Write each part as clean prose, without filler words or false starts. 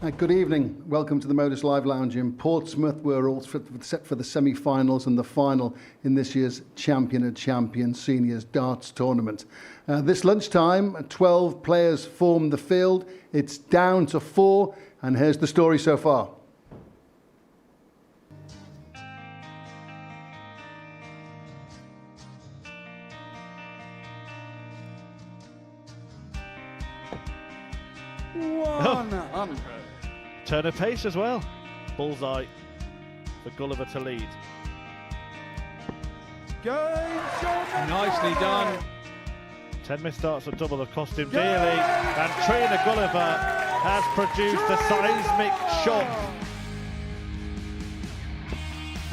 Good evening. Welcome to the Modus Live Lounge in Portsmouth. We're all set for the semi-finals and the final in this year's Champion of Champions Seniors Darts Tournament. This lunchtime, 12 players form the field. It's down to 4, and here's the story so far. Turn of pace as well. Bullseye for Gulliver to lead. Nicely done. 10 missed darts at double have cost him dearly, and Trina Gulliver has produced a seismic shock.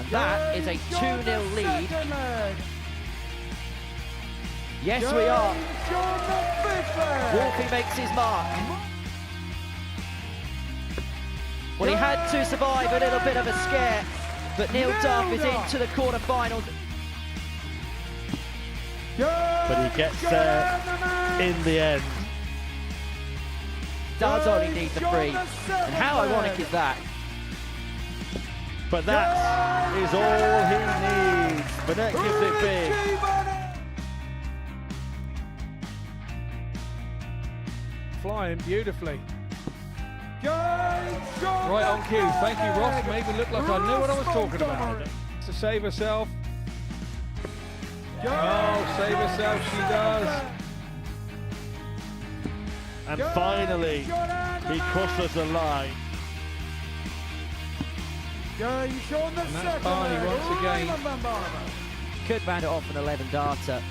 And that is a 2-0 lead. Yes, we are. Wolfie makes his mark. Well, he had to survive a little bit of a scare, but Neil Duff is into the quarter-finals. But he gets there in the end. Does only need the 3. And how ironic is that? But that is all he needs. Burnett gives it big. Flying beautifully. Right on cue. Thank you, Ross. Made me look like I knew what I was talking about. To save herself. Oh, save herself, she does. And finally, he crosses the line. And that's Barney once again. Could round it off an 11 darter.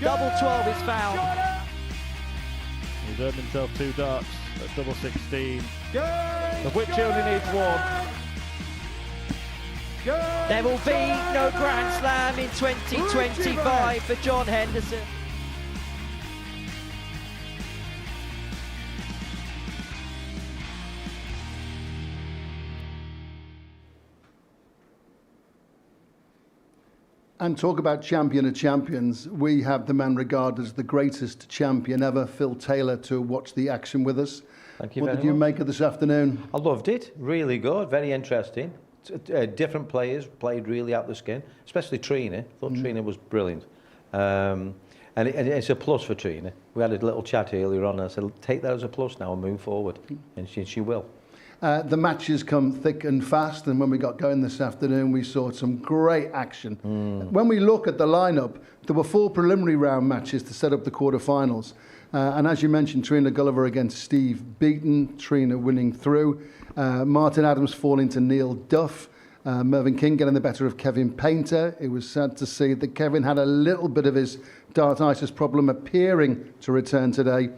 Double 12 is found. He's earned himself 2 darts at double 16, of which he only needs 1. There will be no Grand Slam in 2025 for John Henderson. And talk about Champion of Champions. We have the man regarded as the greatest champion ever, Phil Taylor, to watch the action with us. Thank you What very did you much. make of this afternoon? I loved it. Really good. Very interesting. Different players played really out the skin, especially Trina. I thought Trina was brilliant. And it's a plus for Trina. We had a little chat earlier on, and I said, take that as a plus now and move forward. And she will. The matches come thick and fast, and when we got going this afternoon, we saw some great action. When we look at the lineup, there were 4 preliminary round matches to set up the quarterfinals. And as you mentioned, Trina Gulliver against Steve Beaton, Trina winning through. Martin Adams falling to Neil Duff. Mervyn King getting the better of Kevin Painter. It was sad to see that Kevin had a little bit of his dartitis problem appearing to return today.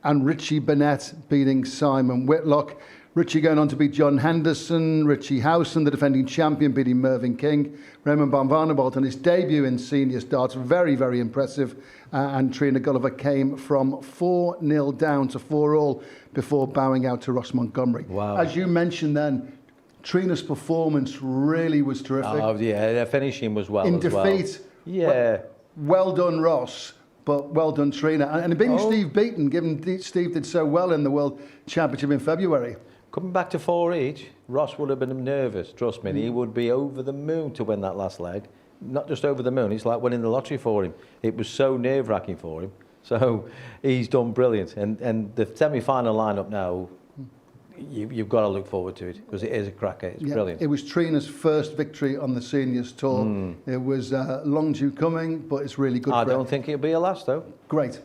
And Richie Burnett beating Simon Whitlock. Richie going on to beat John Henderson, Richie Howson, the defending champion, beating Mervyn King. Raymond van Barneveld on his debut in seniors darts, very, very impressive. And Trina Gulliver came from 4-0 down to 4-all before bowing out to Ross Montgomery. Wow. As you mentioned then, Trina's performance really was terrific. Oh, yeah, their finishing was well in as defeat. Yeah. Well done, Ross. But well done, Trina. And being Steve Beaton, given Steve did so well in the World Championship in February. Coming back to 4 each, Ross would have been nervous, trust me. He would be over the moon to win that last leg. Not just over the moon, it's like winning the lottery for him. It was so nerve-wracking for him. So he's done brilliant. And the semi-final lineup now, you've got to look forward to it, because it is a cracker. It's brilliant. It was Trina's first victory on the seniors tour. It was long due coming, but it's really good. I don't think it'll be a last, though. Great.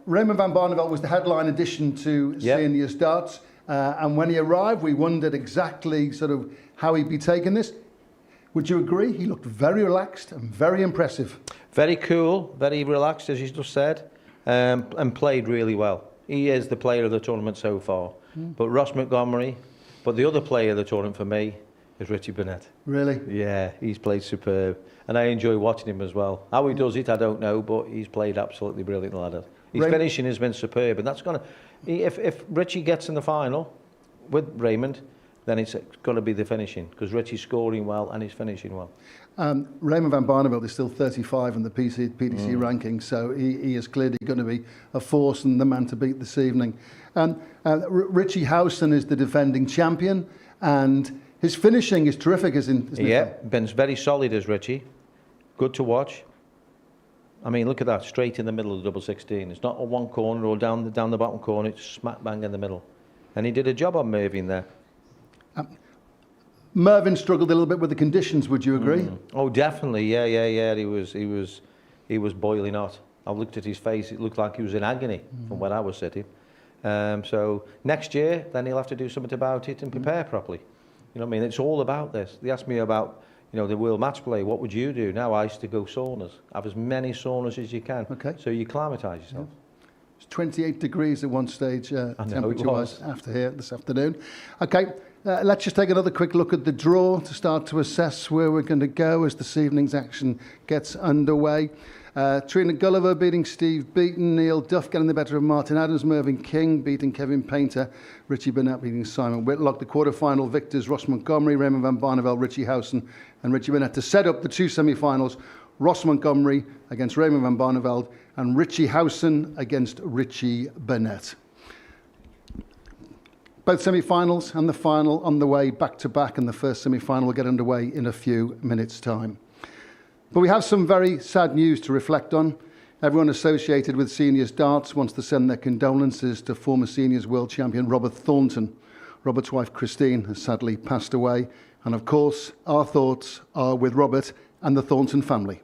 Raymond van Barneveld was the headline addition to seniors darts. And when he arrived, we wondered exactly sort of how he'd be taking this. Would you agree? He looked very relaxed and very impressive. Very cool, very relaxed, as you just said, and played really well. He is the player of the tournament so far. But Ross Montgomery, but the other player of the tournament for me is Richie Burnett. Really? Yeah, he's played superb. And I enjoy watching him as well. How he does it, I don't know, but he's played absolutely brilliant, the lad. His finishing has been superb, and that's going to... If Richie gets in the final with Raymond, then it's got to be the finishing, because Richie's scoring well and he's finishing well. Raymond van Barneveld is still 35 in the PDC ranking, so he is clearly going to be a force and the man to beat this evening. Richie Howson is the defending champion, and his finishing is terrific, isn't it? Yeah, Ben's very solid as Richie. Good to watch. I mean, look at that, straight in the middle of the double 16. It's not on one corner or down the bottom corner, it's smack bang in the middle. And he did a job on Mervyn there. Mervyn struggled a little bit with the conditions, would you agree? Oh, definitely, yeah. He was boiling hot. I looked at his face, it looked like he was in agony from where I was sitting. So next year, then he'll have to do something about it and prepare properly. You know what I mean? It's all about this. They asked me about, you know, the World Match Play. What would you do? Now I used to go saunas. Have as many saunas as you can. Okay. So you acclimatise yourself. Yeah. It's 28 degrees at one stage, temperature-wise, after here this afternoon. Okay, let's just take another quick look at the draw to start to assess where we're going to go as this evening's action gets underway. Trina Gulliver beating Steve Beaton, Neil Duff getting the better of Martin Adams, Mervyn King beating Kevin Painter, Richie Burnett beating Simon Whitlock. The quarter-final victors, Ross Montgomery, Raymond van Barneveld, Richie Howson and Richie Burnett to set up the two semi-finals. Ross Montgomery against Raymond van Barneveld and Richie Howson against Richie Burnett. Both semi-finals and the final on the way back-to-back, and the first semi-final will get underway in a few minutes' time. But we have some very sad news to reflect on. Everyone associated with seniors darts wants to send their condolences to former seniors world champion Robert Thornton. Robert's wife Christine has sadly passed away, and of course our thoughts are with Robert and the Thornton family.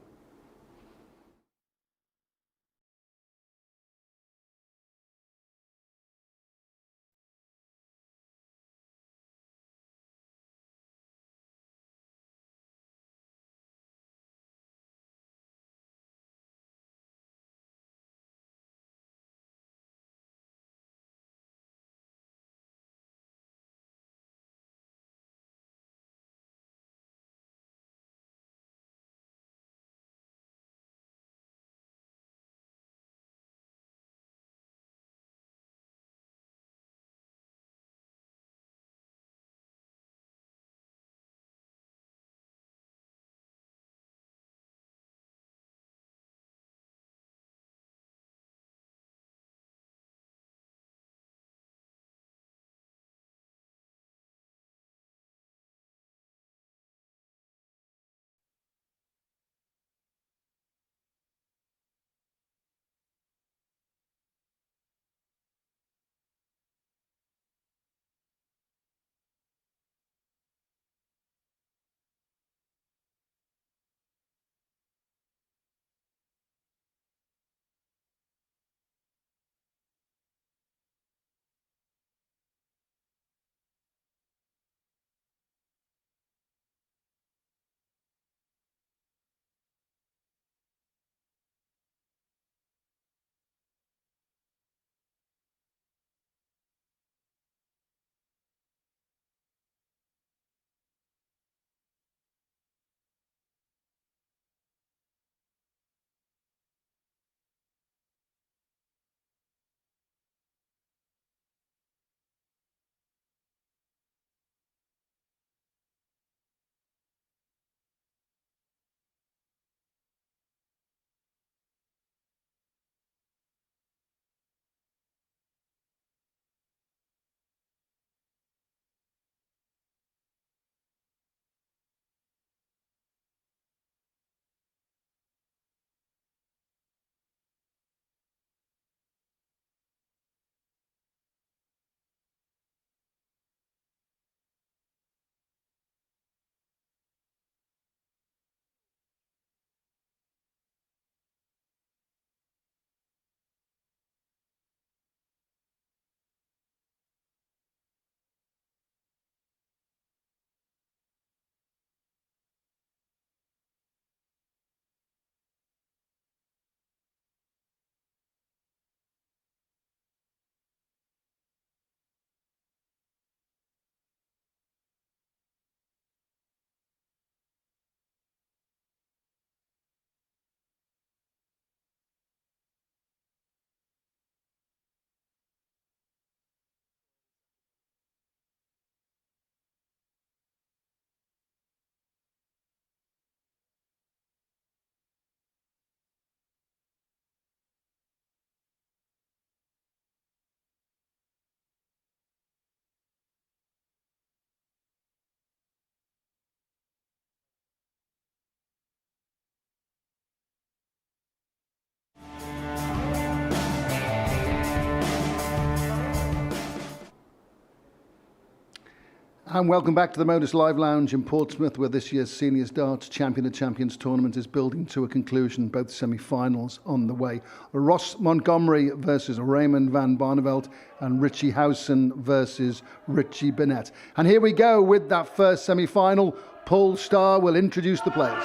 And welcome back to the Modus Live Lounge in Portsmouth, where this year's Seniors Darts Champion of Champions tournament is building to a conclusion. Both semi-finals on the way. Ross Montgomery versus Raymond van Barneveld and Richie Howson versus Richie Burnett. And here we go with that first semi-final. Paul Starr will introduce the players.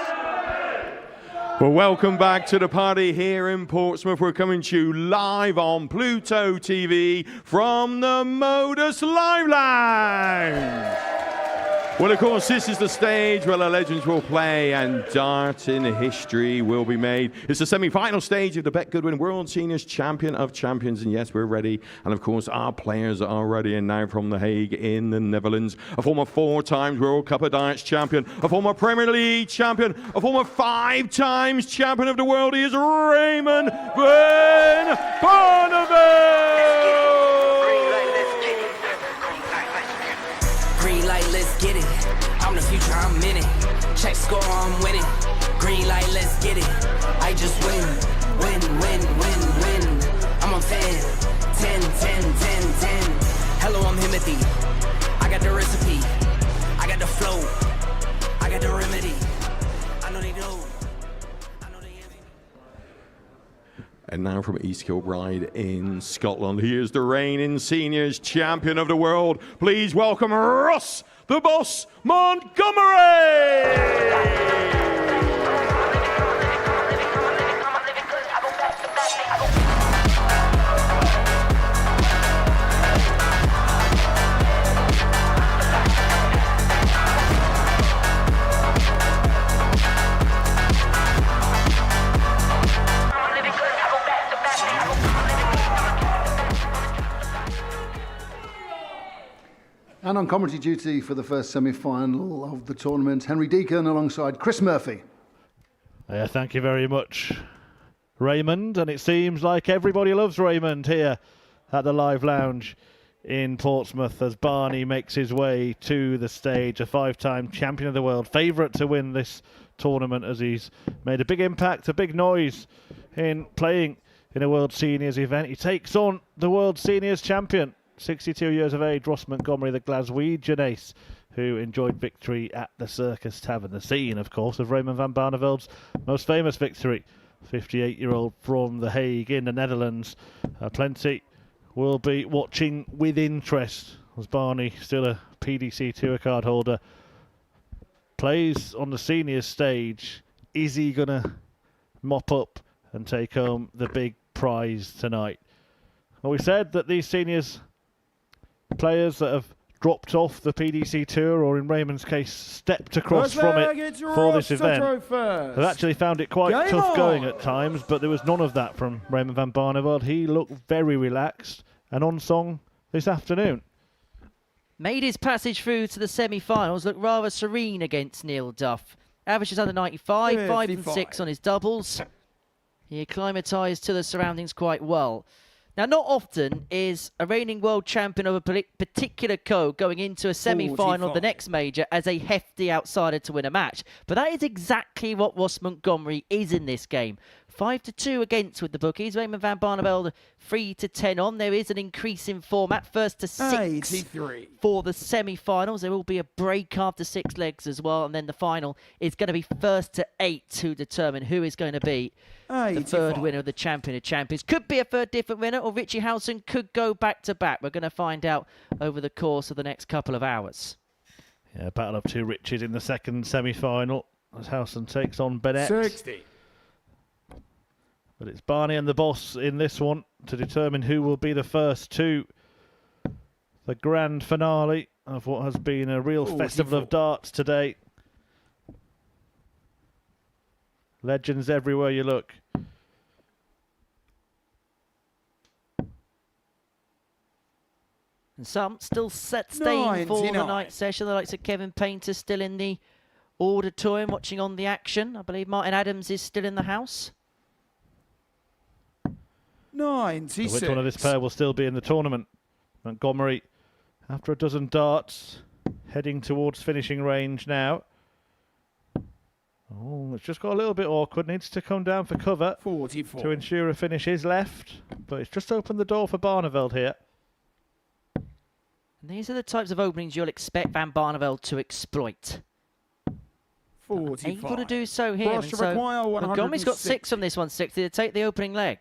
Well, welcome back to the party here in Portsmouth. We're coming to you live on Pluto TV from the Modus Live Lounge. Well, of course, this is the stage where the legends will play and darts in history will be made. It's the semi-final stage of the BetGoodwin World Seniors Champion of Champions. And yes, we're ready. And of course, our players are ready. And now from The Hague in the Netherlands, a former 4-time World Cup of Darts champion, a former Premier League champion, a former 5 times champion of the world. He is Raymond van Barneveld. Green light, let's get it. I'm the future, I'm in it. Check score, I'm winning. Green light, let's get it. I just win, win, win, win, win. I'm on 10, 10, 10, 10, 10. Hello, I'm Timothy. I got the recipe. I got the flow. I got the remedy. I know they do. I know they envy. And now from East Kilbride in Scotland, he is the reigning seniors champion of the world. Please welcome Ross, the Boss Montgomery! And on commentary duty for the first semi-final of the tournament, Henry Deacon alongside Chris Murphy. Yeah, thank you very much, Raymond. And it seems like everybody loves Raymond here at the Live Lounge in Portsmouth as Barney makes his way to the stage. A 5-time champion of the world, favourite to win this tournament as he's made a big impact, a big noise in playing in a World Seniors event. He takes on the World Seniors champion, 62 years of age, Ross Montgomery, the Glaswegian ace, who enjoyed victory at the Circus Tavern. The scene, of course, of Raymond van Barneveld's most famous victory. 58-year-old from The Hague in the Netherlands. Plenty will be watching with interest as Barney, still a PDC Tour card holder, plays on the seniors stage. Is he going to mop up and take home the big prize tonight? Well, we said that these seniors players that have dropped off the PDC Tour, or in Raymond's case, stepped across from it for this event, have actually found it quite tough going at times, but there was none of that from Raymond van Barneveld. He looked very relaxed and on song this afternoon. Made his passage through to the semi-finals, looked rather serene against Neil Duff. Averages under 95, 5 and 6 on his doubles. He acclimatised to the surroundings quite well. Now, not often is a reigning world champion of a particular code going into a semi-final of the next major as a hefty outsider to win a match. But that is exactly what Ross Montgomery is in this game. 5-2 against with the bookies. Raymond van Barneveld 3-10 on. There is an increase in format. First to 6 83 for the semi-finals. There will be a break after 6 legs as well. And then the final is going to be first to 8 to determine who is going to be the third winner of the Champion of Champions. Could be a third different winner, or Richie Howson could go back-to-back. We're going to find out over the course of the next couple of hours. Yeah, battle of two Richies in the second semi-final as Howson takes on Burnett. 60. But it's Barney and the Boss in this one to determine who will be the first to the grand finale of what has been a real festival of darts today. Legends everywhere you look. And some still staying for the night session. The likes of Kevin Painter still in the auditorium watching on the action. I believe Martin Adams is still in the house. 96. So which one of this pair will still be in the tournament? Montgomery, after a dozen darts, heading towards finishing range now. Oh, it's just got a little bit awkward. Needs to come down for cover 44 to ensure a finish is left. But it's just opened the door for Barneveld here. And these are the types of openings you'll expect Van Barneveld to exploit. 45. Able to do so here. Ross And so require Montgomery's got 106. 6 from this 160 to take the opening leg.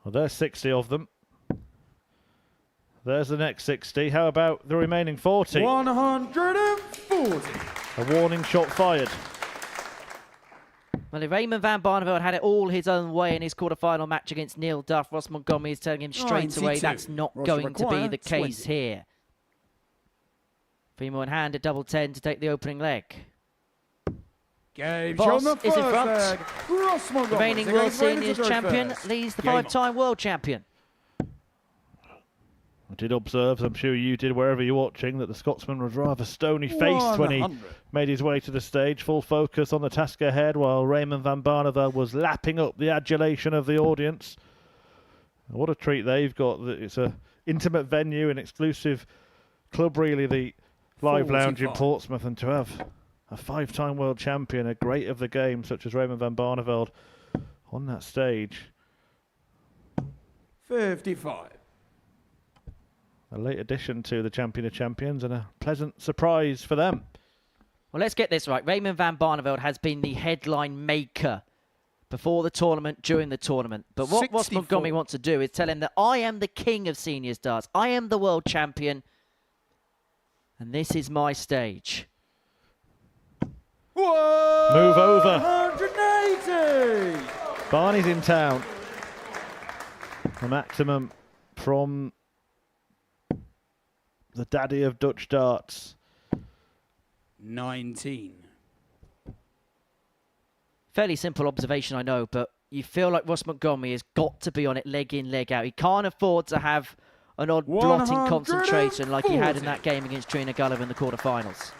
Well, there's 60 of them. There's the next 60. How about the remaining 40? 140. A warning shot fired. Well, if Raymond Van Barneveld had it all his own way in his quarter-final match against Neil Duff, Ross Montgomery is telling him straight away 92. that's not Ross going to be require the case 20. here. Female in hand at double 10 to take the opening leg. Game Boss on the is in first front. leg. Ross Montgomery Reigning World against Raymond Seniors to go champion first. leads the Game on. 5-time world champion. I did observe, I'm sure you did wherever you're watching, that the Scotsman was rather stony-faced when he 100. made his way to the stage, full focus on the task ahead, while Raymond Van Barneveld was lapping up the adulation of the audience. What a treat they've got. It's an intimate venue, an exclusive club, really, the Live Lounge in 45. Portsmouth, and to have a 5-time world champion, a great of the game, such as Raymond Van Barneveld, on that stage. 55. A late addition to the Champion of Champions and a pleasant surprise for them. Well, let's get this right. Raymond Van Barneveld has been the headline maker before the tournament, during the tournament. But what Ross 64. Montgomery wants to do is tell him that I am the king of seniors darts. I am the world champion. And this is my stage. Move over. 180. Barney's in town. The maximum from the daddy of Dutch darts. 19. Fairly simple observation, I know, but you feel like Ross Montgomery has got to be on it leg in, leg out. He can't afford to have an odd blot in concentration like he had in that game against Trina Gulliver in the quarterfinals.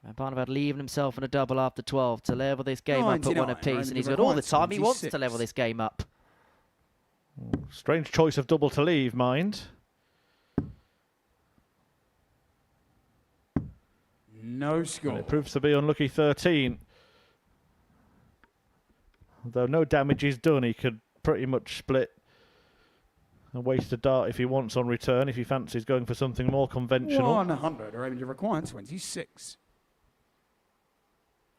And Barneveld leaving himself in a double after 12 to level this game up at 1 99, apiece, and he's got Raymond all the time he wants to 26. level this game up. Strange choice of double to leave, mind. No And score. it proves to be unlucky 13. Although no damage is done, he could pretty much split and waste a dart if he wants on return, if he fancies going for something more conventional. 100. Raymond require 26.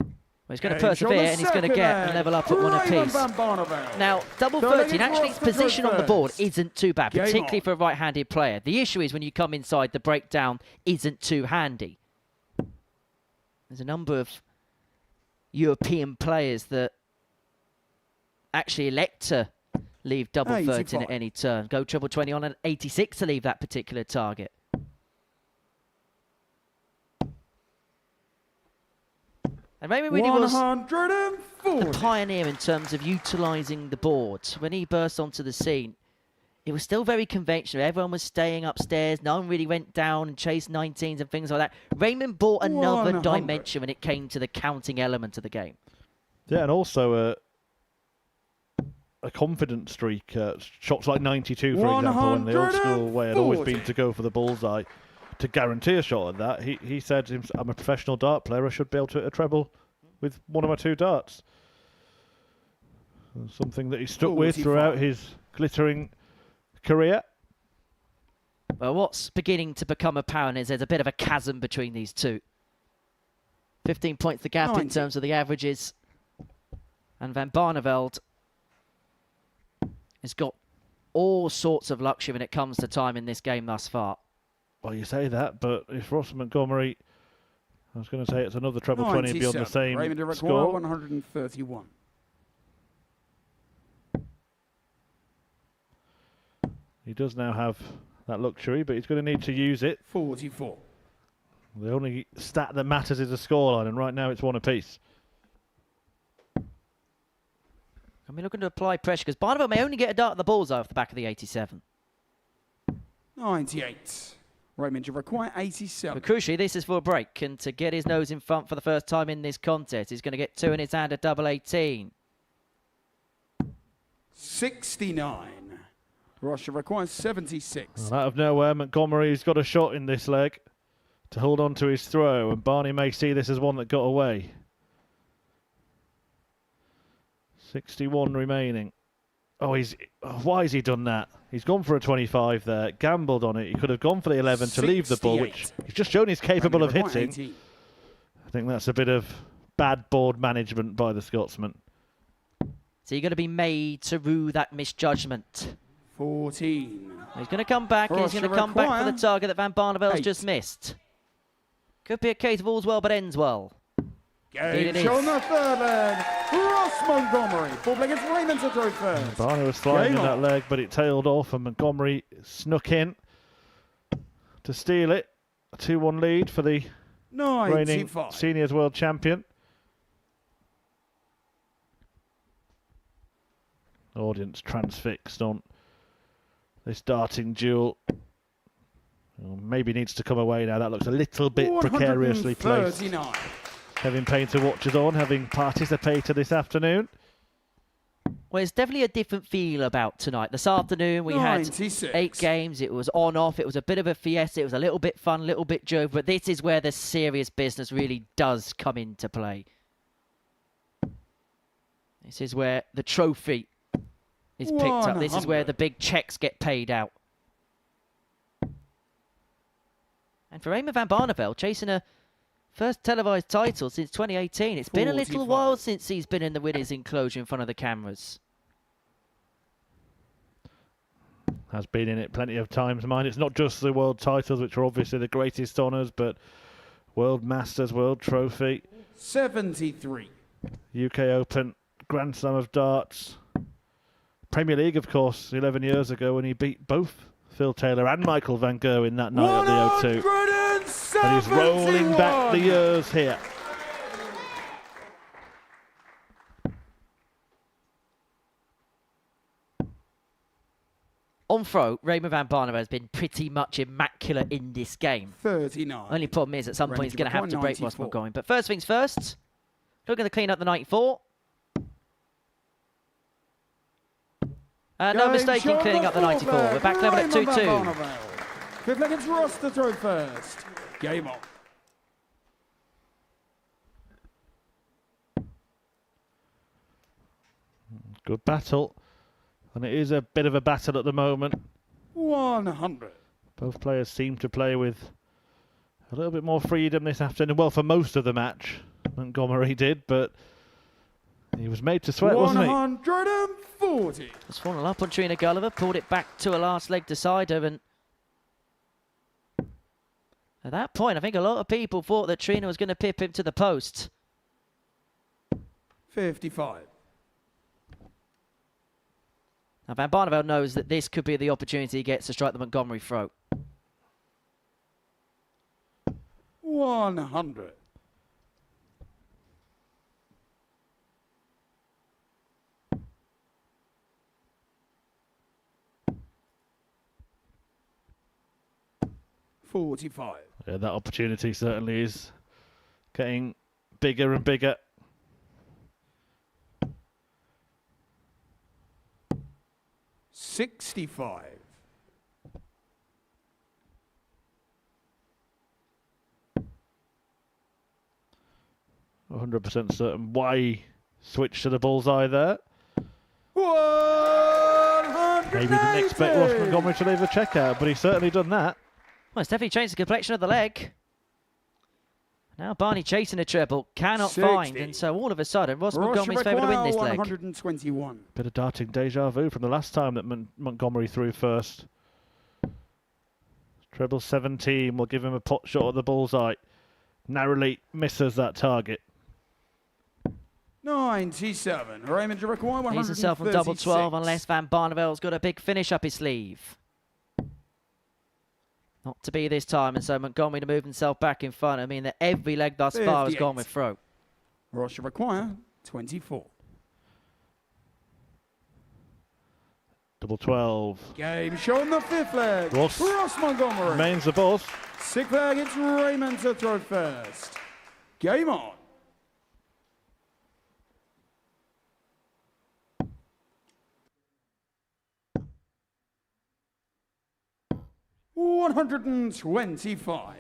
Well, he's going to Game on persevere, the and he's going to second get and leg. level up at 1 Raymond apiece. Van Barneveld. Now, double Turning 13, it actually across its the position on the first. board isn't too bad, Game particularly on. for a right-handed player. The issue is when you come inside, the breakdown isn't too handy. There's a number of European players that actually elect to leave double 13 at 85. any turn. Go treble 20 on an 86 to leave that particular target. And Raymond really was 140. the pioneer in terms of utilising the board. When he burst onto the scene, it was still very conventional. Everyone was staying upstairs. No one really went down and chased 19s and things like that. Raymond brought another 100. dimension when it came to the counting element of the game. Yeah, and also a confident streak. Shots like 92, for example, when the old school way had always been to go for the bullseye to guarantee a shot at that. He said, I'm a professional dart player, I should be able to hit a treble with one of my 2 darts. Something that he stuck with 45. throughout his glittering career. Well, what's beginning to become apparent is there's a bit of a chasm between these two. 15 points the gap in 90. terms of the averages. And Van Barneveld has got all sorts of luxury when it comes to time in this game thus far. Well, you say that, but if Ross Montgomery, I was going to say it's another treble 20 beyond the 97. same Raymond require score. 131. He does now have that luxury, but he's going to need to use it. 44. The only stat that matters is the scoreline, and right now it's 1 apiece. And we're looking to apply pressure because Barneveld may only get a dart at the bullseye off the back of the 87. 98. Raymond require 87. But crucially, this is for a break, and to get his nose in front for the first time in this contest, he's going to get 2 in his hand at double 18. 69. Russia requires 76. And out of nowhere, Montgomery's got a shot in this leg to hold on to his throw, and Barney may see this as one that got away. 61 remaining. Oh, why has he done that? He's gone for a 25 there, gambled on it. He could have gone for the 11 to leave the ball, which he's just shown he's capable of hitting. 18. I think that's a bit of bad board management by the Scotsman. So you're going to be made to rue that misjudgment. 14. He's going to come back, and he's going to come back for the target that Van Barneveld's just missed. Could be a case of all's well but ends well. Game show on the third leg. Ross Montgomery. Full play against Raymond to throw first. Barney was flying in that leg, but it tailed off, and Montgomery snuck in to steal it. A 2-1 lead for the 95. reigning seniors world champion. Audience transfixed on this darting duel. Well, maybe needs to come away now. That looks a little bit precariously placed. Kevin Painter watches on, having participated this afternoon. Well, it's definitely a different feel about tonight. This afternoon we 96. had 8 games. It was on-off. It was a bit of a fiesta. It was a little bit fun, a little bit joke. But this is where the serious business really does come into play. This is where the trophy is picked up. This is where the big checks get paid out. And for Raymond van Barneveld, chasing a first televised title since 2018. It's been a little while since he's been in the winner's enclosure in front of the cameras. Has been in it plenty of times, mind. It's not just the world titles, which are obviously the greatest honours, but World Masters, World Trophy. 73. UK Open, Grand Slam of Darts. Premier League, of course, 11 years ago when he beat both Phil Taylor and Michael van Gerwen that night at the O2. And he's rolling back the years here. On throw, Raymond van Barneveld has been pretty much immaculate in this game. 39. Only problem is at some point he's going to have to break Ross Montgomery. But first things first, looking to clean up the 94. No mistake in cleaning up the 94. We're back level at 2-2. Fifth leg, it's Ross to throw first. Game on. Good battle. And it is a bit of a battle at the moment. 100. Both players seem to play with a little bit more freedom this afternoon. Well, for most of the match, Montgomery did, but he was made to sweat, wasn't he? 140. Just fallen up on Trina Gulliver, pulled it back to a last leg decider, and at that point, I think a lot of people thought that Trina was going to pip him to the post. 55. Now, Van Barneveld knows that this could be the opportunity he gets to strike the Montgomery throat. 100. $45. Yeah, that opportunity certainly is getting bigger and bigger. $65. 100% certain why he switched to the bullseye there. 180. Maybe didn't expect Ross Montgomery to leave a check out, but he's certainly done that. Well, it's definitely changed the complexion of the leg. Now Barney chasing a treble, cannot 60. find, and so all of a sudden Ross Montgomery's favourite to win this leg. 121. Bit of darting deja vu from the last time that Montgomery threw first. Treble 17 will give him a pot shot at the bullseye. Narrowly misses that target. 97. Raymond, you require 136. He's himself on double 12 unless Van Barneveld's got a big finish up his sleeve. Not to be this time, and so Montgomery to move himself back in front. I mean that every leg thus far has gone with throw. Ross, you require 24. Double 12. Game show on the fifth leg. Ross Montgomery remains the boss. Sixth leg, it's Raymond to throw first. Game on. $125.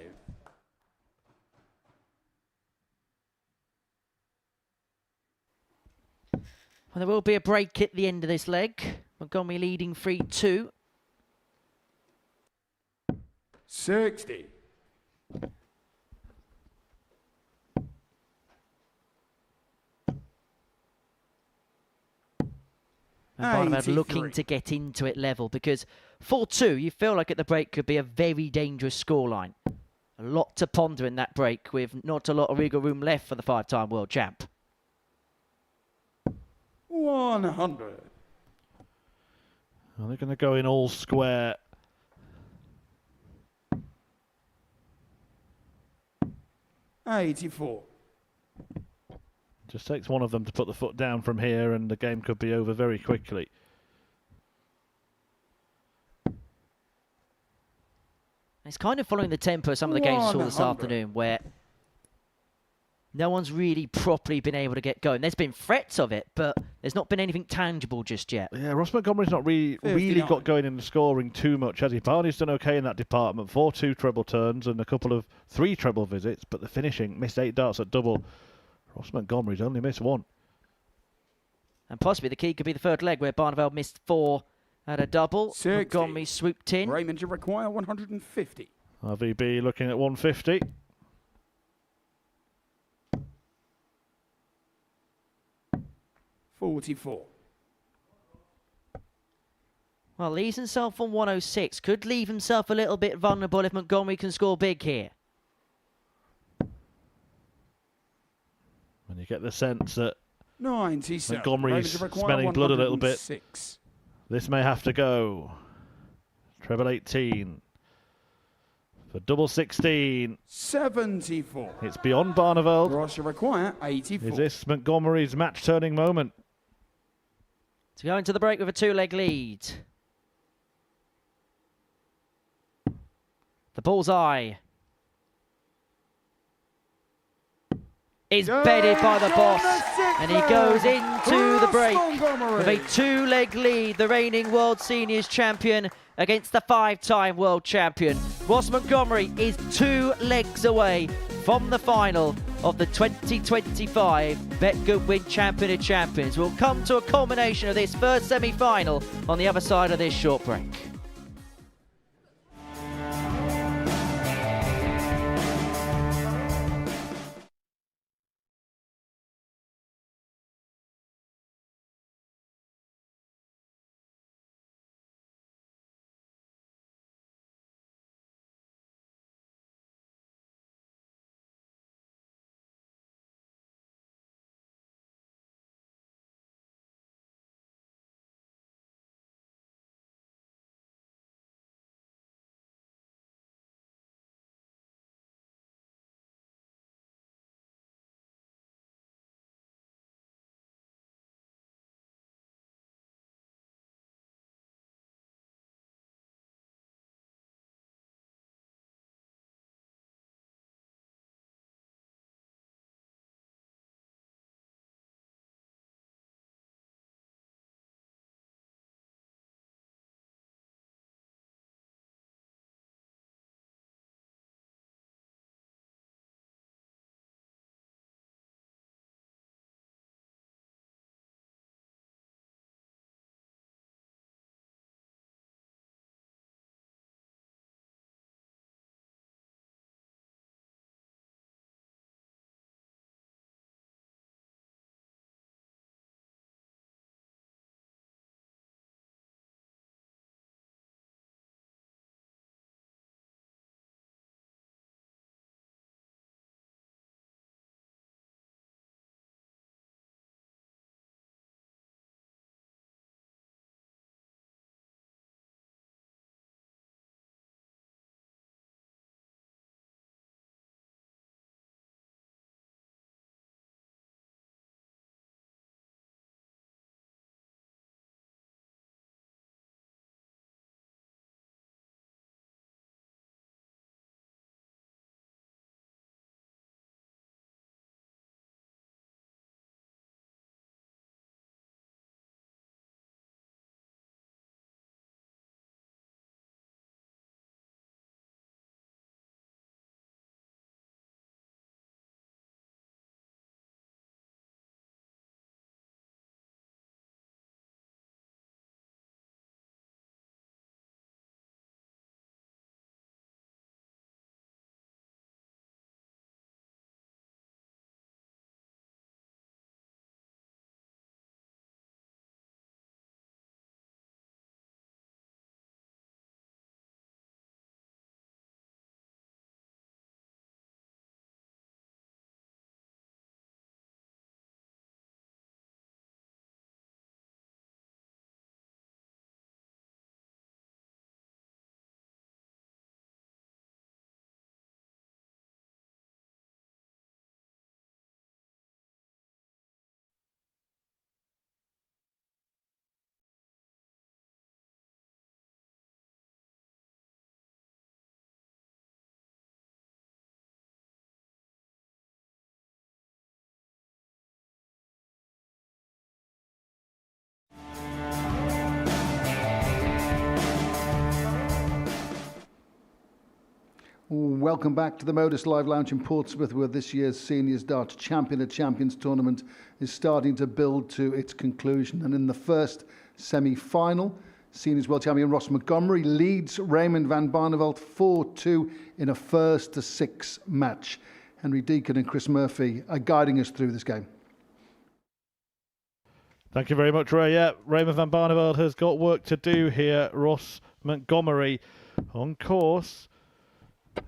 Well, there will be a break at the end of this leg. Montgomery leading 3-2. 60. And Barneveld looking to get into it level, because 4-2, you feel like at the break could be a very dangerous scoreline. A lot to ponder in that break, with not a lot of wiggle room left for the 5-time world champ. 100. Well, they're going to go in all square. $84. Just takes one of them to put the foot down from here, and the game could be over very quickly. It's kind of following the tempo of some of the games we saw this afternoon, where no one's really properly been able to get going. There's been threats of it, but there's not been anything tangible just yet. Yeah, Ross Montgomery's not really got going in the scoring too much, has he? Barney's done okay in that department. 4-2 treble turns and a couple of 3 treble visits, but the finishing, missed 8 darts at double. Ross Montgomery's only missed 1. And possibly the key could be the third leg, where Barneveld missed 4 at a double. 60. Montgomery swooped in. Raymond, you require 150. RVB looking at 150. $44. Well, leaves himself on 106. Could leave himself a little bit vulnerable if Montgomery can score big here. And you get the sense that 97. Montgomery's smelling blood a little bit. This may have to go. Treble 18. For double 16. 74. It's beyond Barneveld. Ross, you require 84. Is this Montgomery's match-turning moment? To go into the break with a 2-leg lead. The bullseye is bedded by the boss, and he goes into the break with a 2-leg lead. The reigning World Seniors champion against the 5-time world champion. Ross Montgomery is 2 legs away from the final of the 2025 BetGoodwin Champion of Champions. We'll come to a culmination of this first semi-final on the other side of this short break. welcome back to the Modus Live Lounge in Portsmouth, where this year's Seniors Darts Champion of Champions tournament is starting to build to its conclusion. And in the first semi-final, Seniors World Champion Ross Montgomery leads Raymond van Barneveld 4-2 in a 1st-to-6 match. Henry Deacon and Chris Murphy are guiding us through this game. Thank you very much, Ray. Yeah, Raymond van Barneveld has got work to do here. Ross Montgomery on course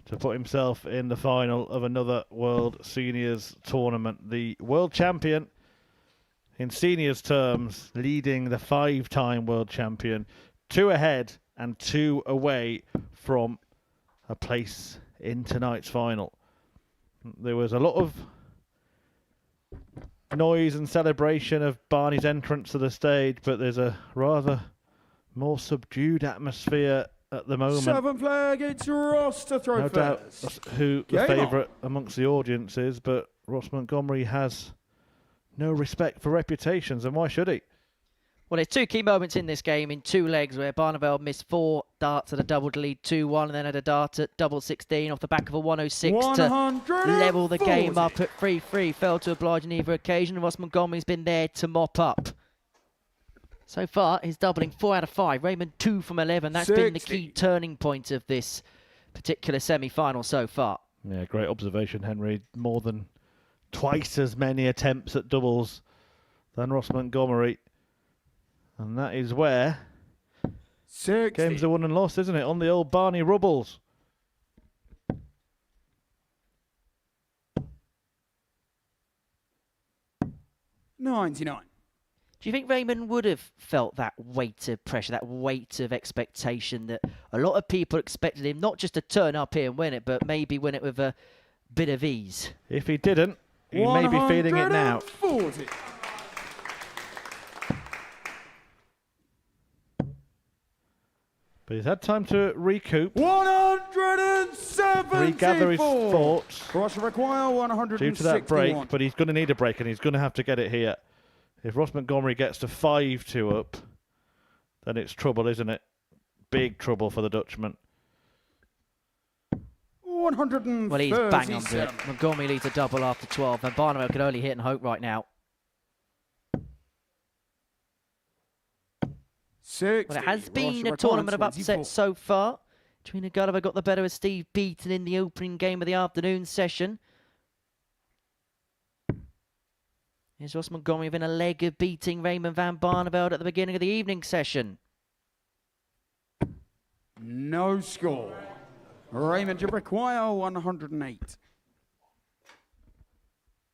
to put himself in the final of another World Seniors tournament. The world champion in seniors terms, leading the 5-time world champion, 2 ahead and 2 away from a place in tonight's final. There was a lot of noise and celebration of Barney's entrance to the stage, but there's a rather more subdued atmosphere at the moment. 7th flag, it's Ross to throw no first. doubt who the favourite amongst the audience is, but Ross Montgomery has no respect for reputations, and why should he? Well, there's 2 key moments in this game in 2 legs where Barneveld missed 4 darts at a double to lead 2-1 and then had a dart at double 16 off the back of a 106 to level the game up at 3-3. Failed to oblige on either occasion. Ross Montgomery's been there to mop up. So far, he's doubling 4 out of 5. Raymond 2 from 11. That's been the key turning point of this particular semi-final so far. Yeah, great observation, Henry. More than twice as many attempts at doubles than Ross Montgomery. And that is where games are won and lost, isn't it? On the old Barney Rubbles. $99. Do you think Raymond would have felt that weight of pressure, that weight of expectation that a lot of people expected him not just to turn up here and win it, but maybe win it with a bit of ease? If he didn't, he may be feeling it now. 140. But he's had time to recoup. 174. Regather his thoughts. Ross require 161. Due to that break, but he's going to need a break, and he's going to have to get it here. If Ross Montgomery gets to 5-2 up, then it's trouble, isn't it? Big trouble for the Dutchman. 137. Well, he's bang under it. Montgomery leads a double after 12, and Barneveld can only hit and hope right now. 60. Well, it has been a tournament of upsets so far. Trina Gulliver got the better of Steve Beaton in the opening game of the afternoon session. Here's Ross Montgomery within a leg of beating Raymond van Barneveld at the beginning of the evening session. No score. Raymond, you require 108.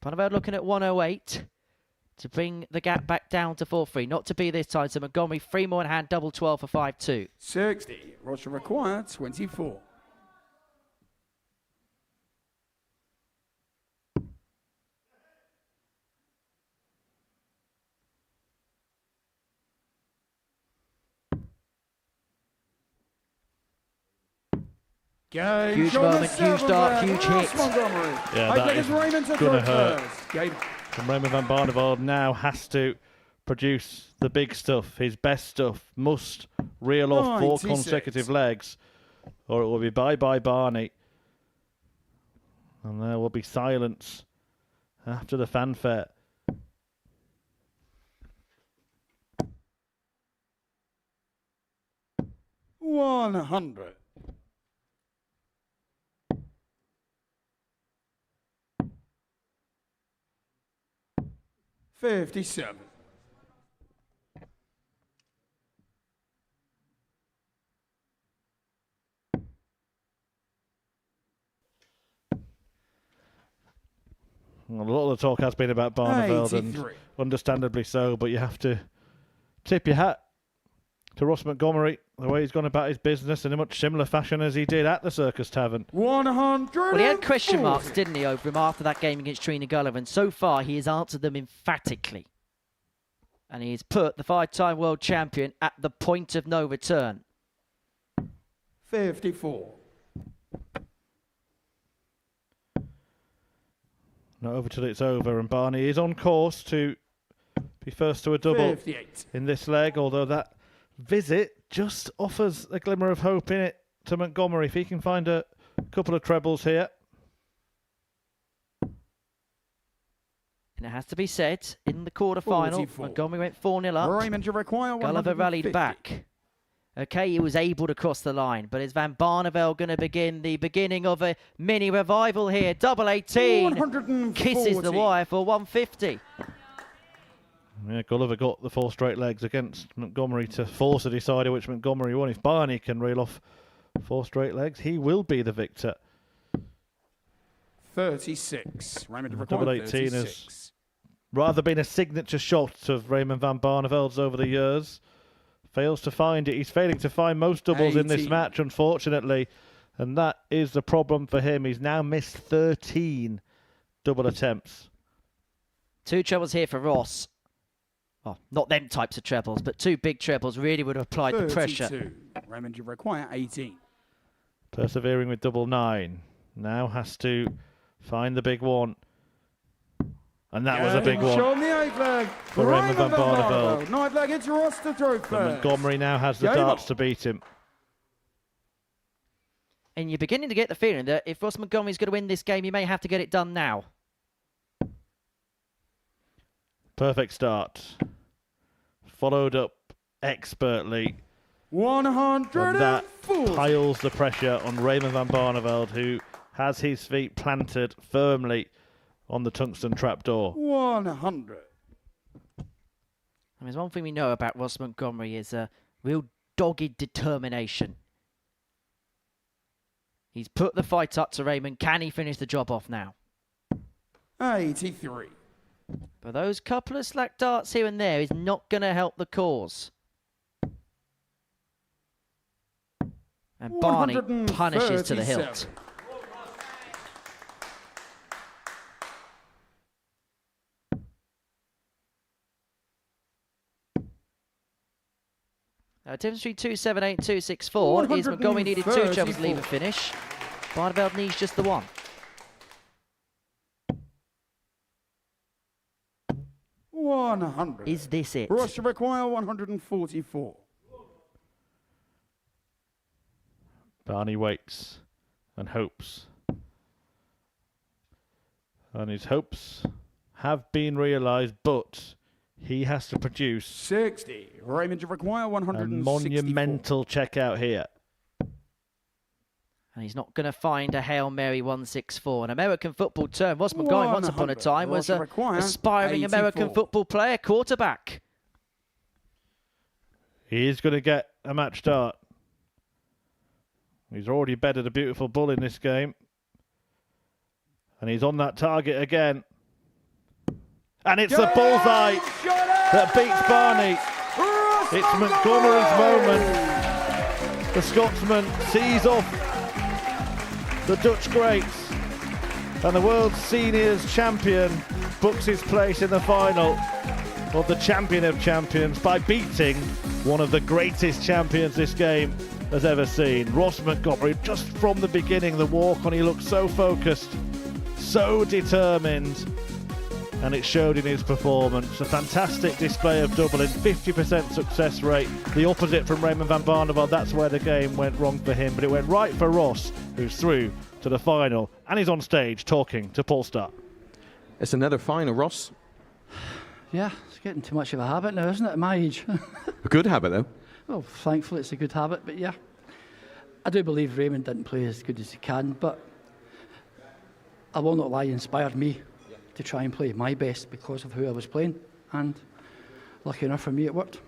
Barneveld looking at 108 to bring the gap back down to 4-3. Not to be this time, so Montgomery 3 more in hand, double 12 for 5-2. 60. Ross require 24. Huge moment, huge dart, huge hit. Yeah, that is going to hurt. And Raymond van Barneveld now has to produce the big stuff, his best stuff. Must reel off 4 consecutive legs, or it will be bye-bye Barney. And there will be silence after the fanfare. $100. 57. Well, a lot of the talk has been about Barneveld, and understandably so, but you have to tip your hat to Ross Montgomery, the way he's gone about his business in a much similar fashion as he did at the Circus Tavern. 100. Well, he had question marks, didn't he, over him after that game against Trina Gulliver, and so far he has answered them emphatically. And he has put the 5-time world champion at the point of no return. 54. Not over till it's over, and Barney is on course to be first to a double 58. in this leg, although that visit just offers a glimmer of hope in it to Montgomery. If he can find a couple of trebles here. And it has to be said, in the quarter-final, Montgomery went 4-0 up. Raymond to require Gulliver rallied 150. back. Okay, he was able to cross the line, but is Van Barneveld going to begin the beginning of a mini revival here? Double 18 kisses the wire for 150. Yeah, Gulliver got the 4 straight legs against Montgomery to force a decider, which Montgomery won. If Barney can reel off 4 straight legs, he will be the victor. 36. Raymond to require Double 18 36. has rather been a signature shot of Raymond van Barneveld's over the years. Fails to find it. He's failing to find most doubles in this match, unfortunately. And that is the problem for him. He's now missed 13 double attempts. 2 trebles here for Ross. Well, not them types of trebles, but 2 big trebles really would have applied the pressure. Raymond, you require 18. Persevering with double 9. Now has to find the big one. And that was a big one. Shown the 8th leg for Raymond van Barneveld. 9th leg, it's Ross to throw first. But Montgomery now has the darts to beat him. And you're beginning to get the feeling that if Ross Montgomery's going to win this game, he may have to get it done now. Perfect start. Followed up expertly. 104. And that piles the pressure on Raymond van Barneveld, who has his feet planted firmly on the tungsten trapdoor. 100. There's one thing we know about Ross Montgomery is a real dogged determination. He's put the fight up to Raymond. Can he finish the job off now? 83. But those couple of slack darts here and there is not going to help the cause. And Barney punishes to the hilt. Difference between 278 and 264 is Montgomery needed 2 trebles to leave a finish. Barneveld needs just the 1. 100. Is this it? Ross require 144. Barney waits and hopes. And his hopes have been realised, but he has to produce 60. Raymond to require 164. a monumental checkout here. And he's not going to find a Hail Mary 164. An American football term. Ross Montgomery, once upon a time, was an aspiring American football player, quarterback. He is going to get a match start. He's already bedded a beautiful bull in this game. And he's on that target again. And it's the bullseye that beats Barney. It's Montgomery's moment. The Scotsman sees off the Dutch greats. And the World Seniors champion books his place in the final of the champion of champions by beating one of the greatest champions this game has ever seen. Ross Montgomery, just from the beginning, the walk on, he looked so focused, so determined, and it showed in his performance. A fantastic display of doubling, 50% success rate, the opposite from Raymond van Barneveld. That's where the game went wrong for him, but it went right for Ross, who's through to the final, and he's on stage talking to Paul Starr. It's another final, Ross. Yeah, it's getting too much of a habit now, isn't it, at my age? A good habit, though. Well, thankfully it's a good habit, but yeah. I do believe Raymond didn't play as good as he can, but I will not lie, he inspired me to try and play my best because of who I was playing, and lucky enough for me it worked.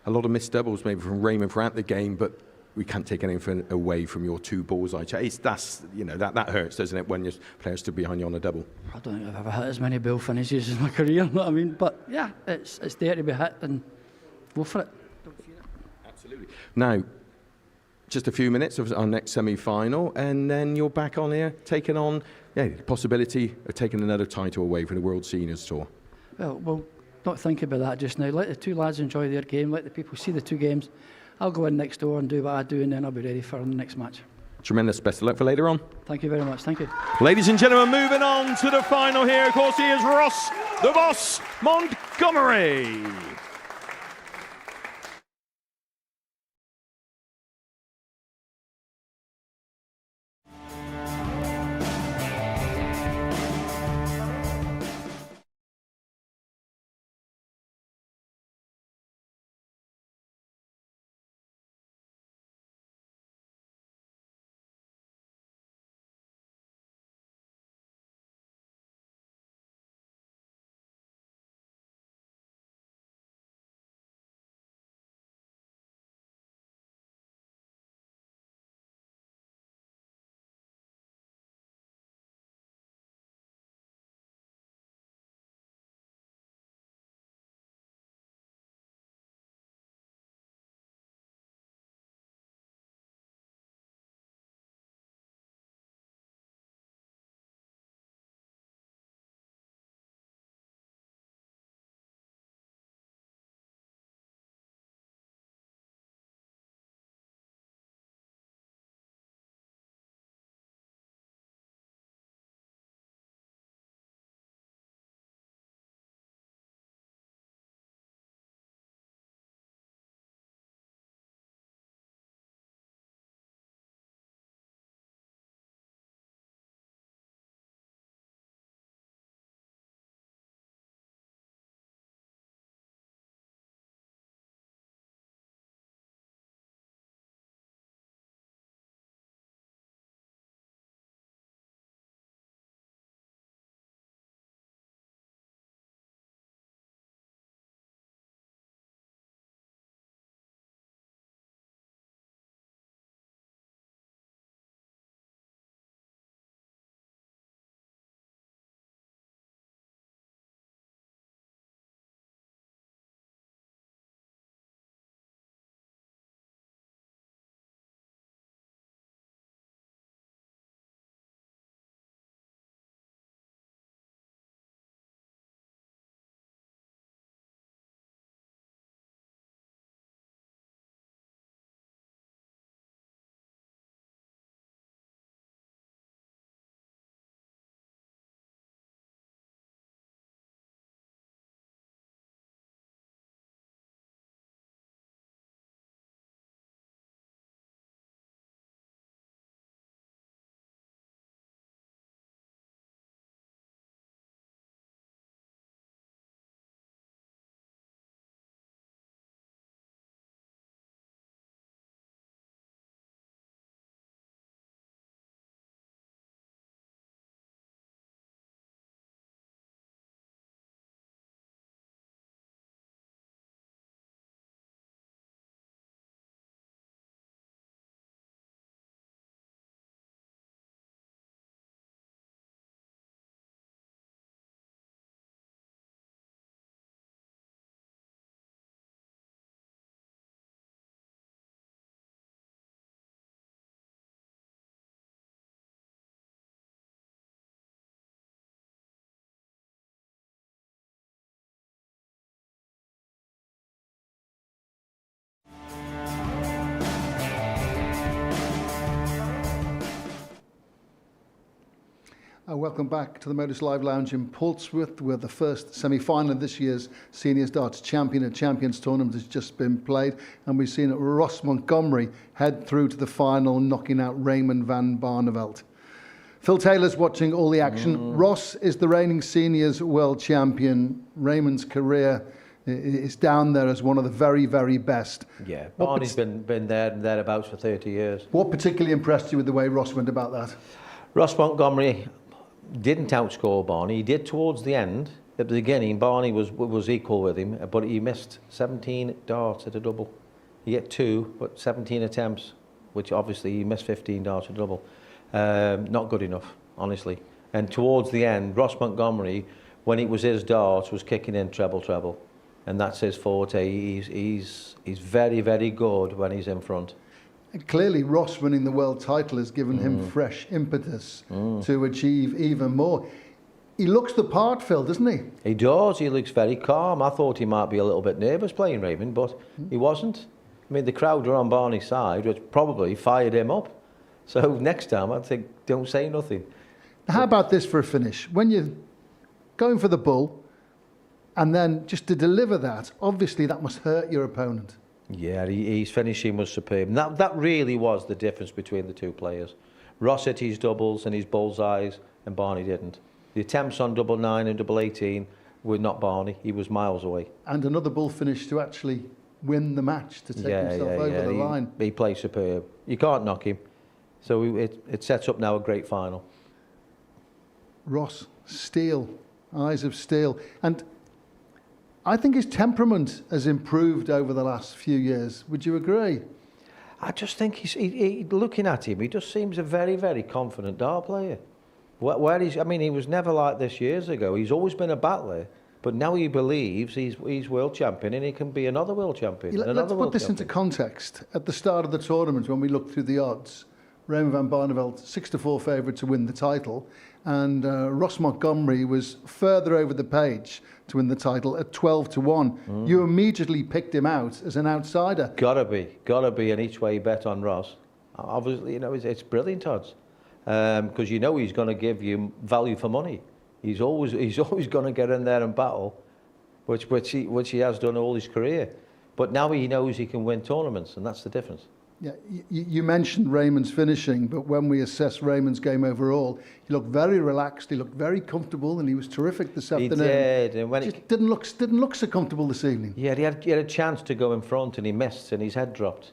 A lot of missed doubles maybe from Raymond throughout the game, but we can't take anything away from your 2 bullseye chase. That's, you know, that hurts, doesn't it, when your players stood behind you on a double? I don't think I've ever hit as many bill finishes in my career, you know what I mean? But yeah, it's there to be hit, and go for it. Absolutely. Now, just a few minutes of our next semi-final, and then you're back on here taking on the possibility of taking another title away from the World Seniors Tour. Well, we'll not think about that just now. Let the 2 lads enjoy their game, let the people see the 2 games. I'll go in next door and do what I do, and then I'll be ready for the next match. Tremendous. Best of luck for later on. Thank you very much. Thank you. Ladies and gentlemen, moving on to the final here. Of course, he is Ross, the Boss Montgomery. Welcome back to the Modus Live Lounge in Portsmouth, where the first semi-final of this year's Seniors Darts Champions Tournament has just been played, and we've seen Ross Montgomery head through to the final, knocking out Raymond van Barneveld. Phil Taylor's watching all the action. Ross is the reigning Seniors World Champion. Raymond's career is down there as one of the very, very best. Yeah, Barney's been there and thereabouts for 30 years. What particularly impressed you with the way Ross went about that? Ross Montgomery didn't outscore Barney. He did towards the end. At the beginning, Barney was equal with him, but he missed 17 darts at a double. He hit 2, but 17 attempts, which obviously he missed 15 darts at a double. Not good enough, honestly. And towards the end, Ross Montgomery, when it was his darts, was kicking in treble, and that's his forte. He's very, very good when he's in front. And clearly, Ross winning the world title has given him fresh impetus to achieve even more. He looks the part, Phil, doesn't he? He does. He looks very calm. I thought he might be a little bit nervous playing Raymond, but he wasn't. I mean, the crowd were on Barney's side, which probably fired him up. So next time, I think, don't say nothing. How about this for a finish? When you're going for the bull, and then just to deliver that, obviously that must hurt your opponent. Yeah, his finishing was superb. And that really was the difference between the two players. Ross hit his doubles and his bullseyes, and Barney didn't. The attempts on double 9 and double 18 were not Barney. He was miles away. And another bull finish to actually win the match, to take himself over the line. He played superb. You can't knock him. So it sets up now a great final. Ross, steel, eyes of steel. And I think his temperament has improved over the last few years. Would you agree? I just think looking at him, he just seems a very, very confident dart player. I mean, he was never like this years ago. He's always been a battler, but now he believes he's world champion and he can be another world champion. Let's put this into context. At the start of the tournament, when we looked through the odds, Raymond van Barneveld 6-4 favourite to win the title, and Ross Montgomery was further over the page to win the title at 12-1. You immediately picked him out as an outsider. Gotta be an each way bet on Ross. Obviously, you know, it's brilliant odds, because you know he's going to give you value for money. He's always going to get in there and battle, which he has done all his career. But now he knows he can win tournaments, and that's the difference. Yeah, you mentioned Raymond's finishing, but when we assess Raymond's game overall, he looked very relaxed, he looked very comfortable, and he was terrific this afternoon. He did, and when it didn't look so comfortable this evening. Yeah, he had a chance to go in front, and he missed, and his head dropped.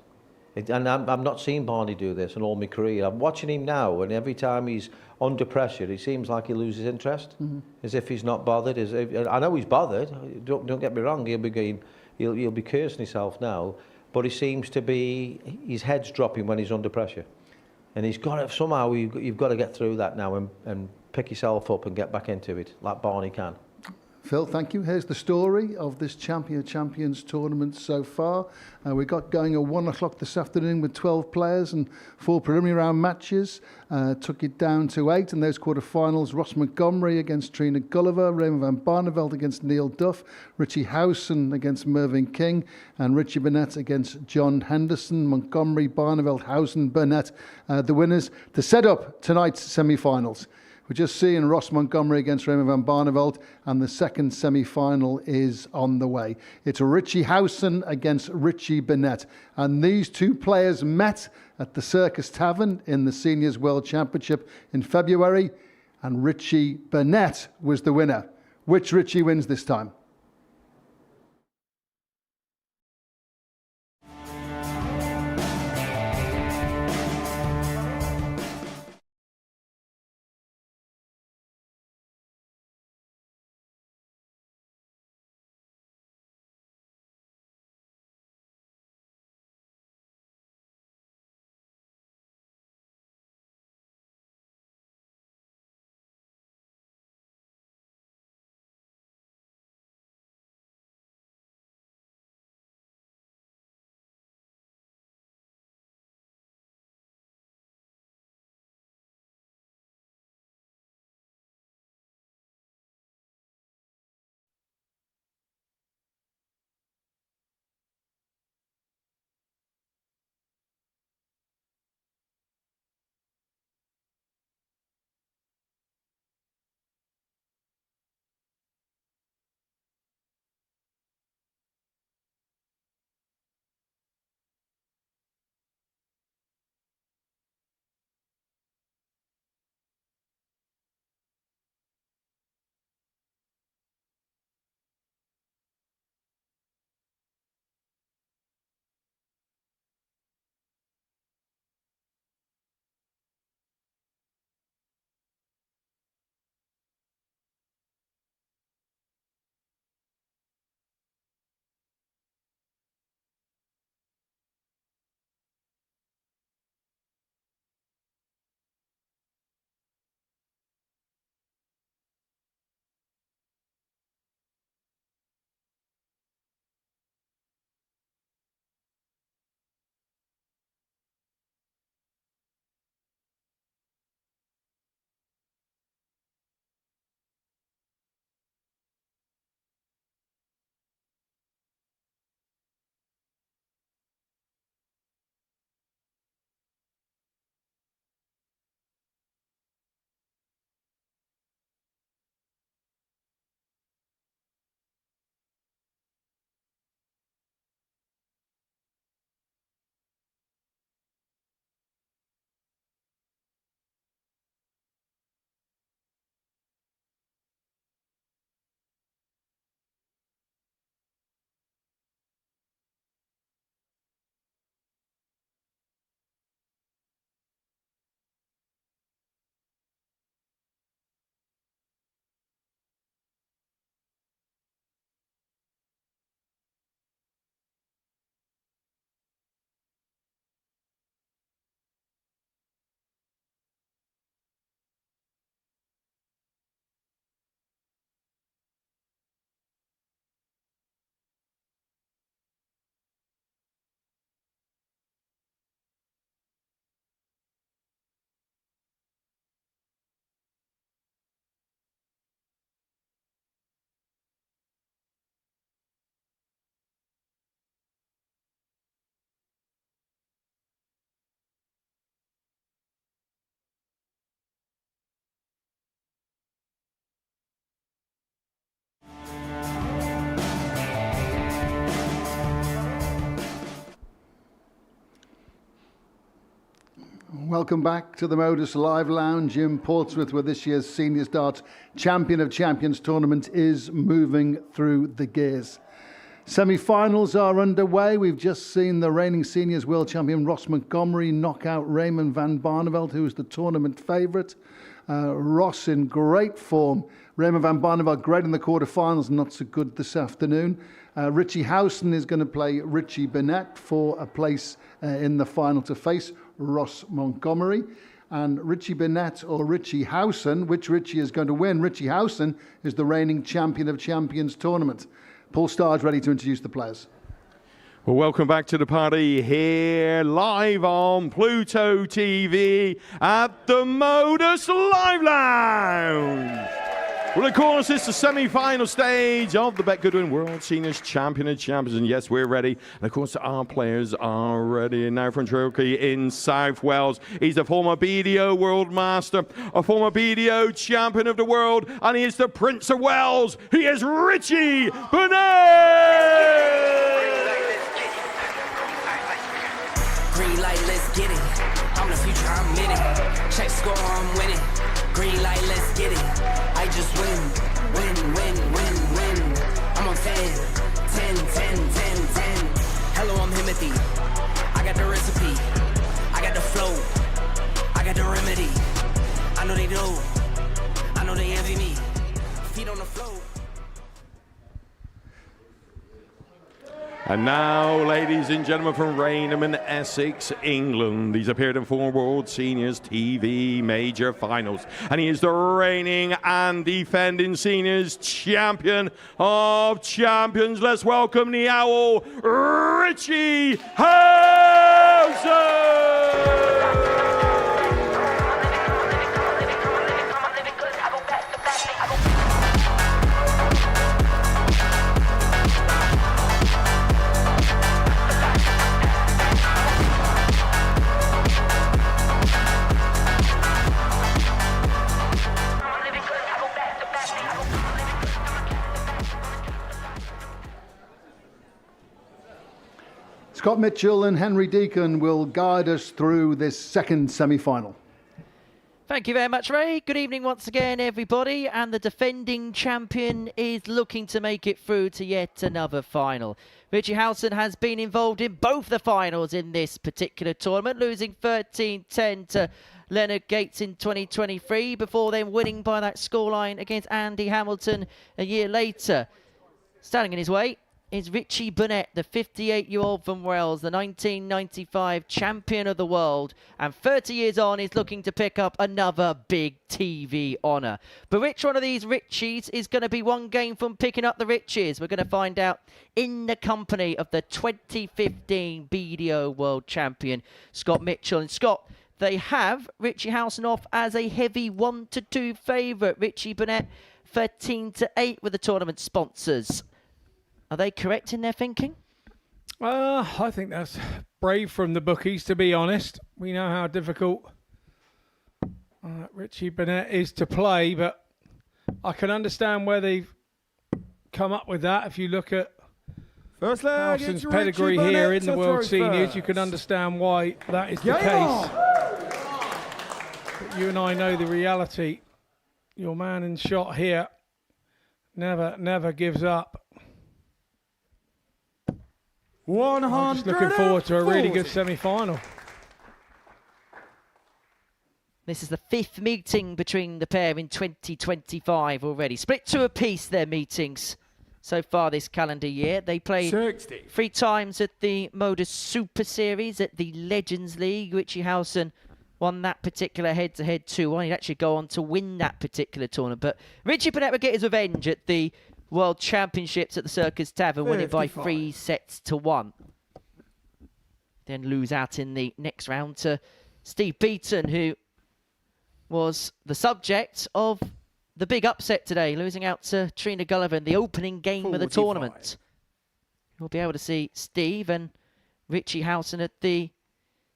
And I've not seen Barney do this in all my career. I'm watching him now, and every time he's under pressure, he seems like he loses interest, as if he's not bothered. I know he's bothered. Don't get me wrong. He'll be cursing himself now. But he seems to be, his head's dropping when he's under pressure. And he's got to, somehow you've got to get through that now and pick yourself up and get back into it, like Barney can. Phil, thank you. Here's the story of this Champions tournament so far. We got going at 1 o'clock this afternoon with 12 players and 4 preliminary round matches. Took it down to 8 in those quarterfinals. Ross Montgomery against Trina Gulliver, Raymond van Barneveld against Neil Duff, Richie Howson against Mervyn King, and Richie Burnett against John Henderson. Montgomery, Barneveld, Howson, Burnett, the winners to set up tonight's semi-finals. We're just seeing Ross Montgomery against Raymond van Barneveld, and the second semi-final is on the way. It's Richie Howson against Richie Burnett, and these two players met at the Circus Tavern in the Seniors World Championship in February, and Richie Burnett was the winner. Which Richie wins this time? Welcome back to the Modus Live Lounge in Portsmouth, where this year's Seniors Darts Champion of Champions tournament is moving through the gears. Semi-finals are underway. We've just seen the reigning seniors world champion Ross Montgomery knock out Raymond van Barneveld, who is the tournament favourite. Ross in great form. Raymond van Barneveld great in the quarterfinals, not so good this afternoon. Richie Howson is going to play Richie Burnett for a place in the final to face Ross Montgomery. And Richie Burnett or Richie Howson, which Richie is going to win? Richie Howson is the reigning champion of champions tournament. Paul Starr's ready to introduce the players. Well, welcome back to the party here live on Pluto TV at the Modus Live Lounge. Well, of course, it's the semi-final stage of the BetGoodwin World Seniors Champion of Champions. And yes, we're ready. And of course, our players are ready. And now from Cherokee in South Wales, he's a former BDO World Master, a former BDO Champion of the World, and he is the Prince of Wales. He is Richie Burnett! Green light, let's get it. I'm the future, I'm in it. Check score, I'm winning. Green light, let's get it. I just win, win, win, win, win. I'm on 10, 10, 10, 10, 10. Hello, I'm Timothy. I got the recipe. I got the flow. I got the remedy. I know they do. I know they envy me. Feet on the floor. And now, ladies and gentlemen, from Raynham in Essex, England, he's appeared in 4 World Seniors TV Major Finals. And he is the reigning and defending Seniors Champion of Champions. Let's welcome the Owl, Richie Howson! Scott Mitchell and Henry Deacon will guide us through this second semi-final. Thank you very much, Ray. Good evening once again, everybody. And the defending champion is looking to make it through to yet another final. Richie Howson has been involved in both the finals in this particular tournament, losing 13-10 to Leonard Gates in 2023, before then winning by that scoreline against Andy Hamilton a year later. Standing in his way is Richie Burnett, the 58-year-old from Wales, the 1995 champion of the world, and 30 years on is looking to pick up another big TV honour. But which one of these Richies is going to be one game from picking up the riches? We're going to find out in the company of the 2015 BDO world champion, Scott Mitchell. And Scott, they have Richie Howson off as a heavy 1-2 favourite. Richie Burnett 13-8 with the tournament sponsors. Are they correct in their thinking? I think that's brave from the bookies, to be honest. We know how difficult Richie Burnett is to play, but I can understand where they've come up with that. If you look at Howson's pedigree here in the World Seniors, you can understand why that is the case. But you and I know the reality. Your man in shot here never gives up. I'm just looking forward to a really good semi-final. This is the 5th meeting between the pair in 2025 already. Split 2 apiece, their meetings so far this calendar year. They played 3 times at the Modus Super Series at the Legends League. Richie Howson won that particular head-to-head 2-1. He'd actually go on to win that particular tournament. But Richie Burnett would get his revenge at the World Championships at the Circus Tavern, winning by 3-1. Then lose out in the next round to Steve Beaton, who was the subject of the big upset today, losing out to Trina Gulliver in the opening game of the tournament. You'll be able to see Steve and Richie Howson at the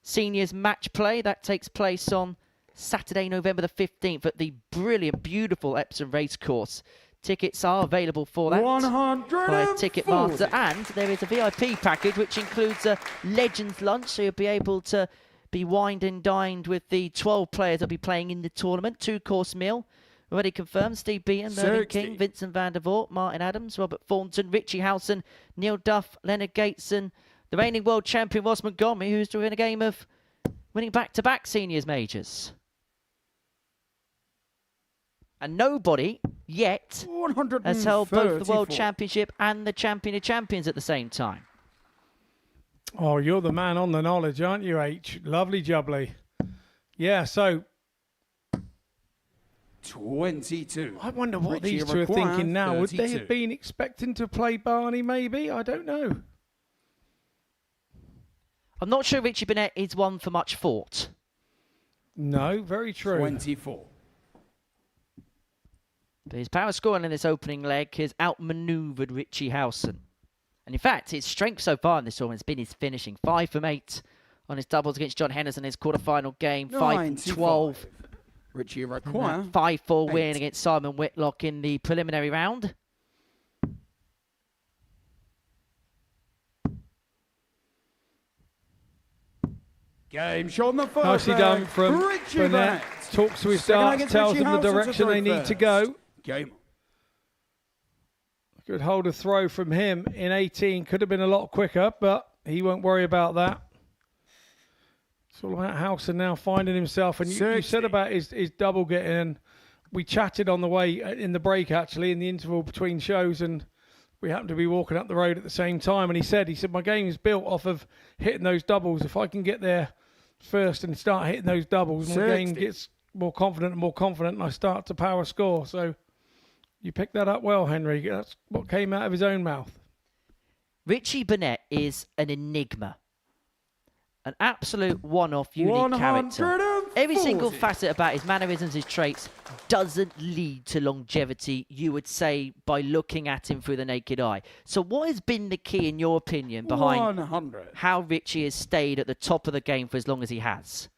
seniors match play. That takes place on Saturday, November the 15th at the brilliant, beautiful Epsom Racecourse. Tickets are available for that via Ticketmaster, and there is a VIP package which includes a Legends lunch, so you'll be able to be wined and dined with the 12 players that'll be playing in the tournament. 2-course meal. Already confirmed. Steve Beaton, Mervyn King, Vincent van der Voort, Martin Adams, Robert Thornton, Richie Howson, Neil Duff, Leonard Gateson, the reigning world champion Ross Montgomery, who's doing a game of winning back-to-back seniors majors. And nobody yet has held both the World Championship and the Champion of Champions at the same time. Oh, you're the man on the knowledge, aren't you, H? Lovely jubbly. Yeah, so 22. I wonder what these two are thinking now. 32. Would they have been expecting to play Barney, maybe? I don't know. I'm not sure Richie Burnett is one for much thought. No, very true. 24. But his power scoring in this opening leg has outmaneuvered Richie Howson. And in fact, his strength so far in this tournament has been his finishing. 5 from 8 on his doubles against John Henderson in his quarterfinal game. 5 from 12. Richie require 5-4 win against Simon Whitlock in the preliminary round. Game shot on the first. Nicely done from Richie Burnett. Talks to his darts, tells them the direction they need to go. Game. Good holder throw from him in 18. Could have been a lot quicker, but he won't worry about that. It's all about Howson now finding himself. And you said about his double getting, and we chatted on the way in the break, actually, in the interval between shows, and we happened to be walking up the road at the same time. And he said, my game is built off of hitting those doubles. If I can get there first and start hitting those doubles, my game gets more confident and I start to power score. So you picked that up well, Henry. That's what came out of his own mouth. Richie Burnett is an enigma. An absolute one-off, unique character. Every single facet about his mannerisms, his traits, doesn't lead to longevity, you would say, by looking at him through the naked eye. So what has been the key, in your opinion, behind 100. how Richie has stayed at the top of the game for as long as he has?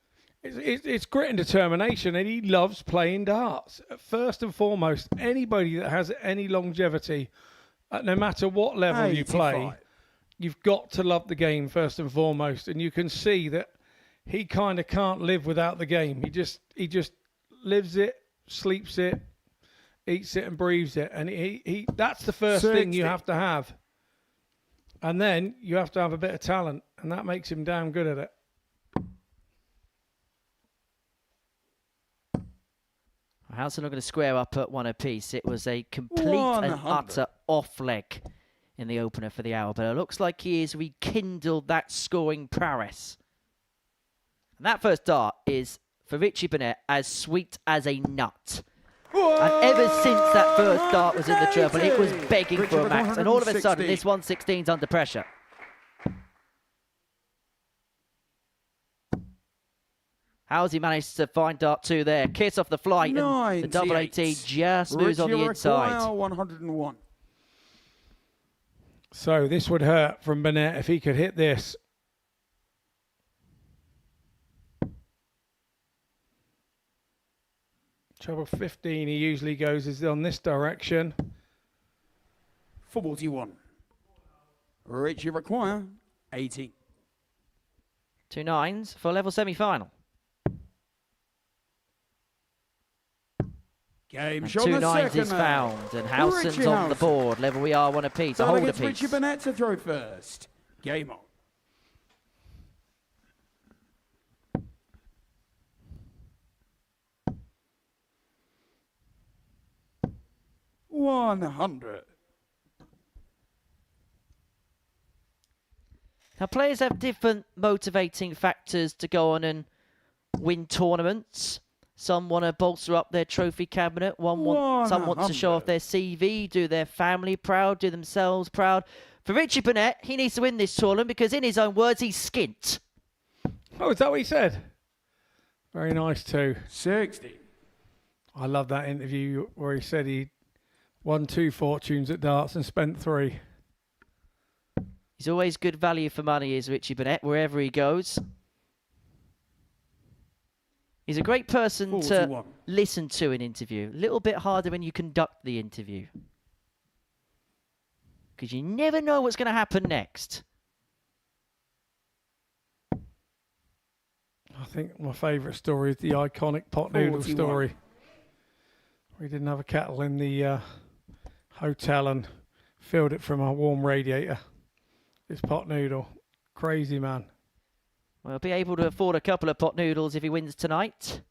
It's grit and determination, and he loves playing darts. First and foremost, anybody that has any longevity, no matter what level you play, you've got to love the game first and foremost. And you can see that he kind of can't live without the game. He just lives it, sleeps it, eats it and breathes it. And that's the first thing you have to have. And then you have to have a bit of talent, and that makes him damn good at it. Howson are going to square up at 1 apiece. It was a complete and utter off leg in the opener for the hour, but it looks like he has rekindled that scoring prowess. And that first dart is, for Richie Burnett, as sweet as a nut. And ever since that first dart was in the treble, it was begging for a max. And all of a sudden, this 116's under pressure. How's he managed to find dart 2 there? Kiss off the flight, and the double 18 just moves on the inside. 101. So this would hurt from Burnett if he could hit this. Treble 15 he usually goes is on this direction. 41. Richie require 18. 2 9s for level semi-final. Game And shot 2 the 9s second is found, and Howson's Richie on the Howson. board. Level we are 1 apiece. A So hold it's apiece. Richie Burnett to throw first. Game on. $100. Now, players have different motivating factors to go on and win tournaments. Some want to bolster up their trophy cabinet. Some want to show off their CV, do their family proud, do themselves proud. For Richie Burnett, he needs to win this tournament because, in his own words, he's skint. Oh, is that what he said? Very nice too. 60. I love that interview where he said he won 2 fortunes at darts and spent 3. He's always good value for money, is Richie Burnett, wherever he goes. He's a great person 41. to listen to in interview. A little bit harder when you conduct the interview, because you never know what's going to happen next. I think my favourite story is the iconic pot noodle 41. story. We didn't have a kettle in the hotel and filled it from a warm radiator. This pot noodle. Crazy, man. Well, be able to afford a couple of pot noodles if he wins tonight.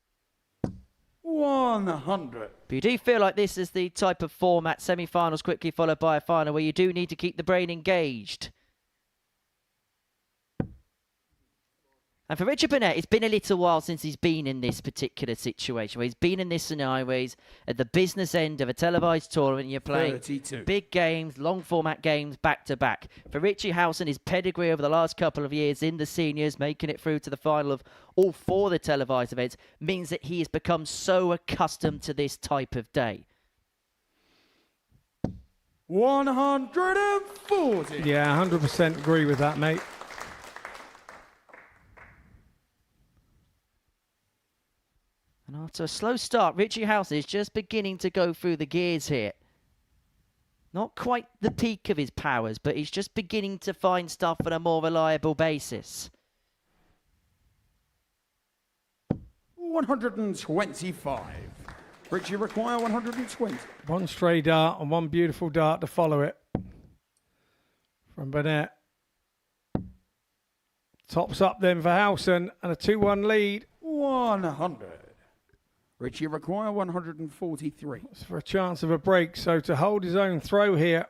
100. But you do feel like this is the type of format, semi-finals quickly followed by a final, where you do need to keep the brain engaged. And for Richard Burnett, it's been a little while since he's been in this particular situation, where he's been in this scenario where he's at the business end of a televised tournament and you're playing 32. big games, long format games back to back. For Richie Howson, his pedigree over the last couple of years in the seniors, making it through to the final of all 4 of the televised events, means that he has become so accustomed to this type of day. 140. Yeah, 100% agree with that, mate. And after a slow start, Richie Howson is just beginning to go through the gears here. Not quite the peak of his powers, but he's just beginning to find stuff on a more reliable basis. 125. Richie require 120. One stray dart and one beautiful dart to follow it from Burnett. Tops up then for Howson and a 2-1 lead. 100. Richie require 143. It's for a chance of a break, so to hold his own throw here.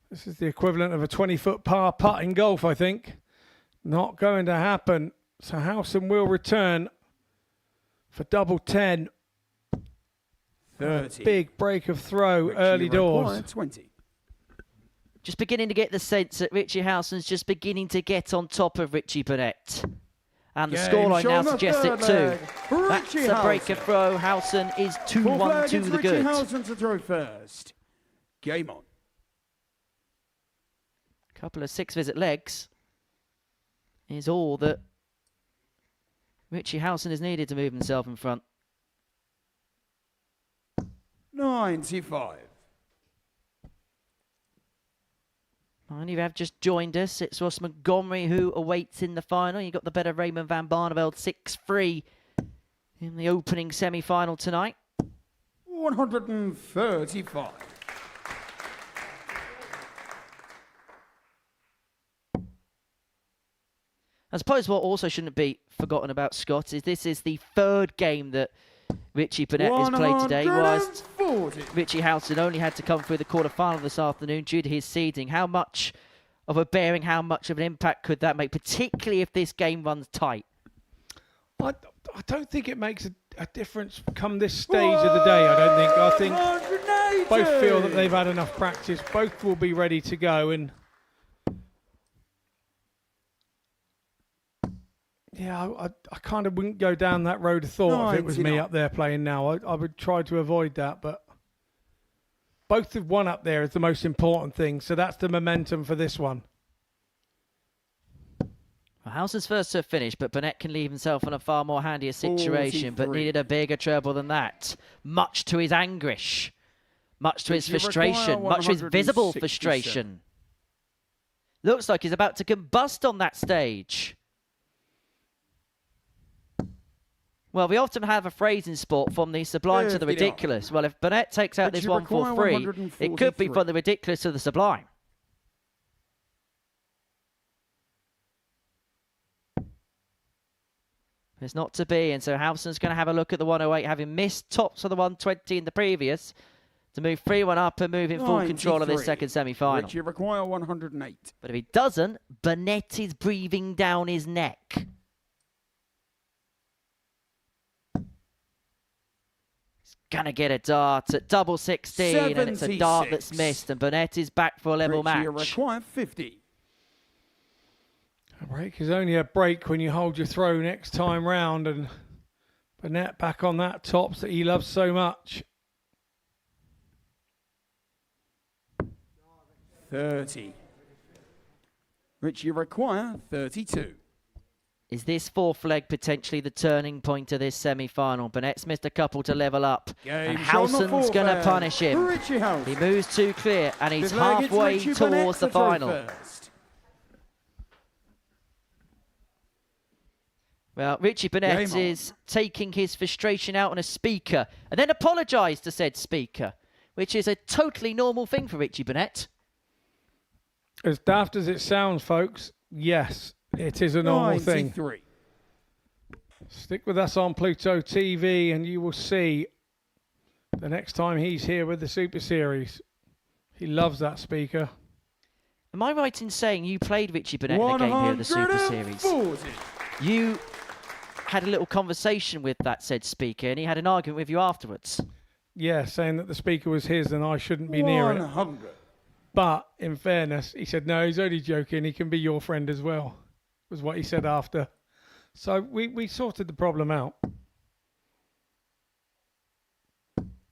This is the equivalent of a 20-foot par putt in golf, I think. Not going to happen. So Howson will return for double 10. 30. Big break of throw, Richie early doors. require 20. Just beginning to get the sense that Richie Howson's just beginning to get on top of Richie Burnett. And the scoreline now suggests it too. That's a break of throw. Howson is 2-1 to the good. Richie Howson to throw first. Game on. Couple of 6-visit legs is all that Richie Howson has needed to move himself in front. 95. And you have just joined us. It's Ross Montgomery who awaits in the final. You got the better Raymond van Barneveld 6-3 in the opening semi-final tonight. 135. I suppose what also shouldn't be forgotten about, Scott, is this is the 3rd game that Richie Burnett has played today, whilst Richie Howson only had to come through the quarter-final this afternoon due to his seeding. How much of a bearing, how much of an impact could that make, particularly if this game runs tight? I don't think it makes a difference come this stage of the day, I don't think. I think both feel that they've had enough practice. Both will be ready to go. And yeah, I kind of wouldn't go down that road of thought if it was me up there playing now. I would try to avoid that, but both have won up there is the most important thing. So that's the momentum for this one. Well, Howson's first to have finished, but Burnett can leave himself in a far more handier situation, but needed a bigger treble than that. Much to his anguish, much to his frustration, much to his visible frustration. Looks like he's about to combust on that stage. Well, we often have a phrase in sport, from the sublime to the ridiculous. Well, if Burnett takes out this one for free, it could be from the ridiculous to the sublime. It's not to be, and so Howson's going to have a look at the 108, having missed tops of the 120 in the previous, to move 3-1 up and move in full control of this second semi-final. Richie require 108. But if he doesn't, Burnett is breathing down his neck. Going to get a dart at double 16, 76. And it's a dart that's missed, and Burnett is back for a level match. Require 50. A break is only a break when you hold your throw next time round, and Burnett back on that tops that he loves so much. 30. Richie require 32. Is this 4th leg potentially the turning point of this semi-final? Burnett's missed a couple to level up, and Howson's going to punish him. He moves too clear, and he's halfway towards the final. Well, Richie Burnett is taking his frustration out on a speaker and then apologised to said speaker, which is a totally normal thing for Richie Burnett. As daft as it sounds, folks, yes, it is a normal thing. Stick with us on Pluto TV and you will see the next time he's here with the Super Series. He loves that speaker. Am I right in saying you played Richie Burnett in a game here at the Super Series? You had a little conversation with that said speaker and he had an argument with you afterwards. Yeah, saying that the speaker was his and I shouldn't be near it. But in fairness, he said, no, he's only joking. He can be your friend as well, was what he said after. So we sorted the problem out.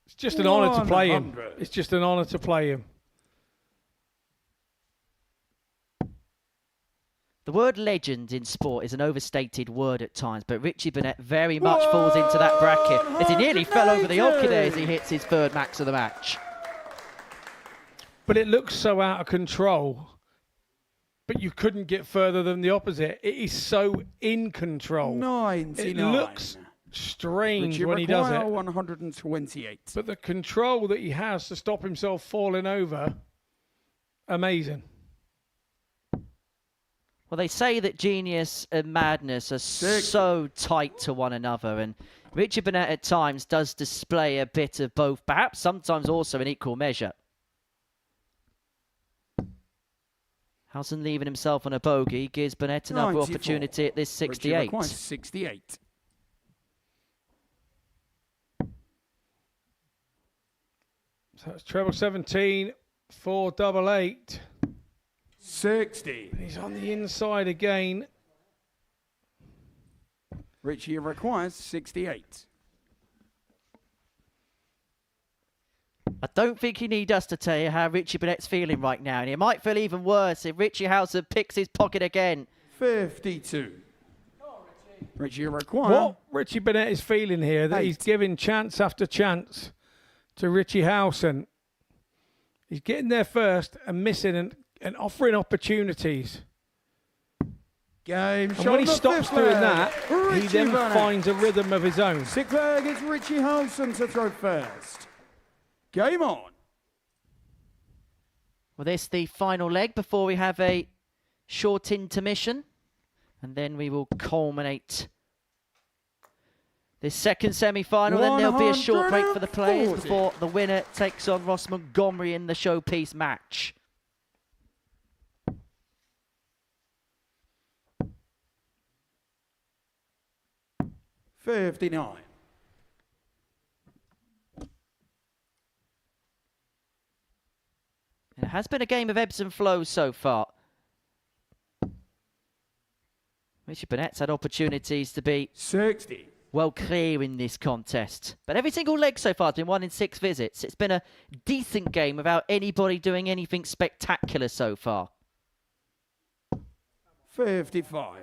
It's just an honour to play him. It's just an honour to play him. The word legend in sport is an overstated word at times, but Richie Burnett very much falls into that bracket as he nearly fell over the oki there as he hits his third max of the match. But it looks so out of control, but you couldn't get further than the opposite. It is so in control. 99. It looks strange when he does it. 128. But the control that he has to stop himself falling over, amazing. Well, they say that genius and madness are so tight to one another, and Richard Burnett at times does display a bit of both, perhaps sometimes also in equal measure. Howson leaving himself on a bogey gives Burnett another 94. opportunity at this 68. 68. So it's treble 17, 488. 60. He's on the inside again. Richie requires 68. I don't think you need us to tell you how Richie Burnett's feeling right now, and he might feel even worse if Richie Howson picks his pocket again. 52. Richie requires. What Richie Burnett is feeling here, that he's giving chance after chance to Richie Howson. He's getting there first and missing and offering opportunities. Game. And when he stops doing that, he then finds a rhythm of his own. Sixth leg, it's Richie Howson to throw first. Game on. Well, this is the final leg before we have a short intermission. And then we will culminate this second semi-final. Then there'll be a short break for the players before the winner takes on Ross Montgomery in the showpiece match. $59. It has been a game of ebbs and flows so far. Richard Burnett's had opportunities to be 60. Well clear in this contest. But every single leg so far has been won in 6 visits. It's been a decent game without anybody doing anything spectacular so far. 55.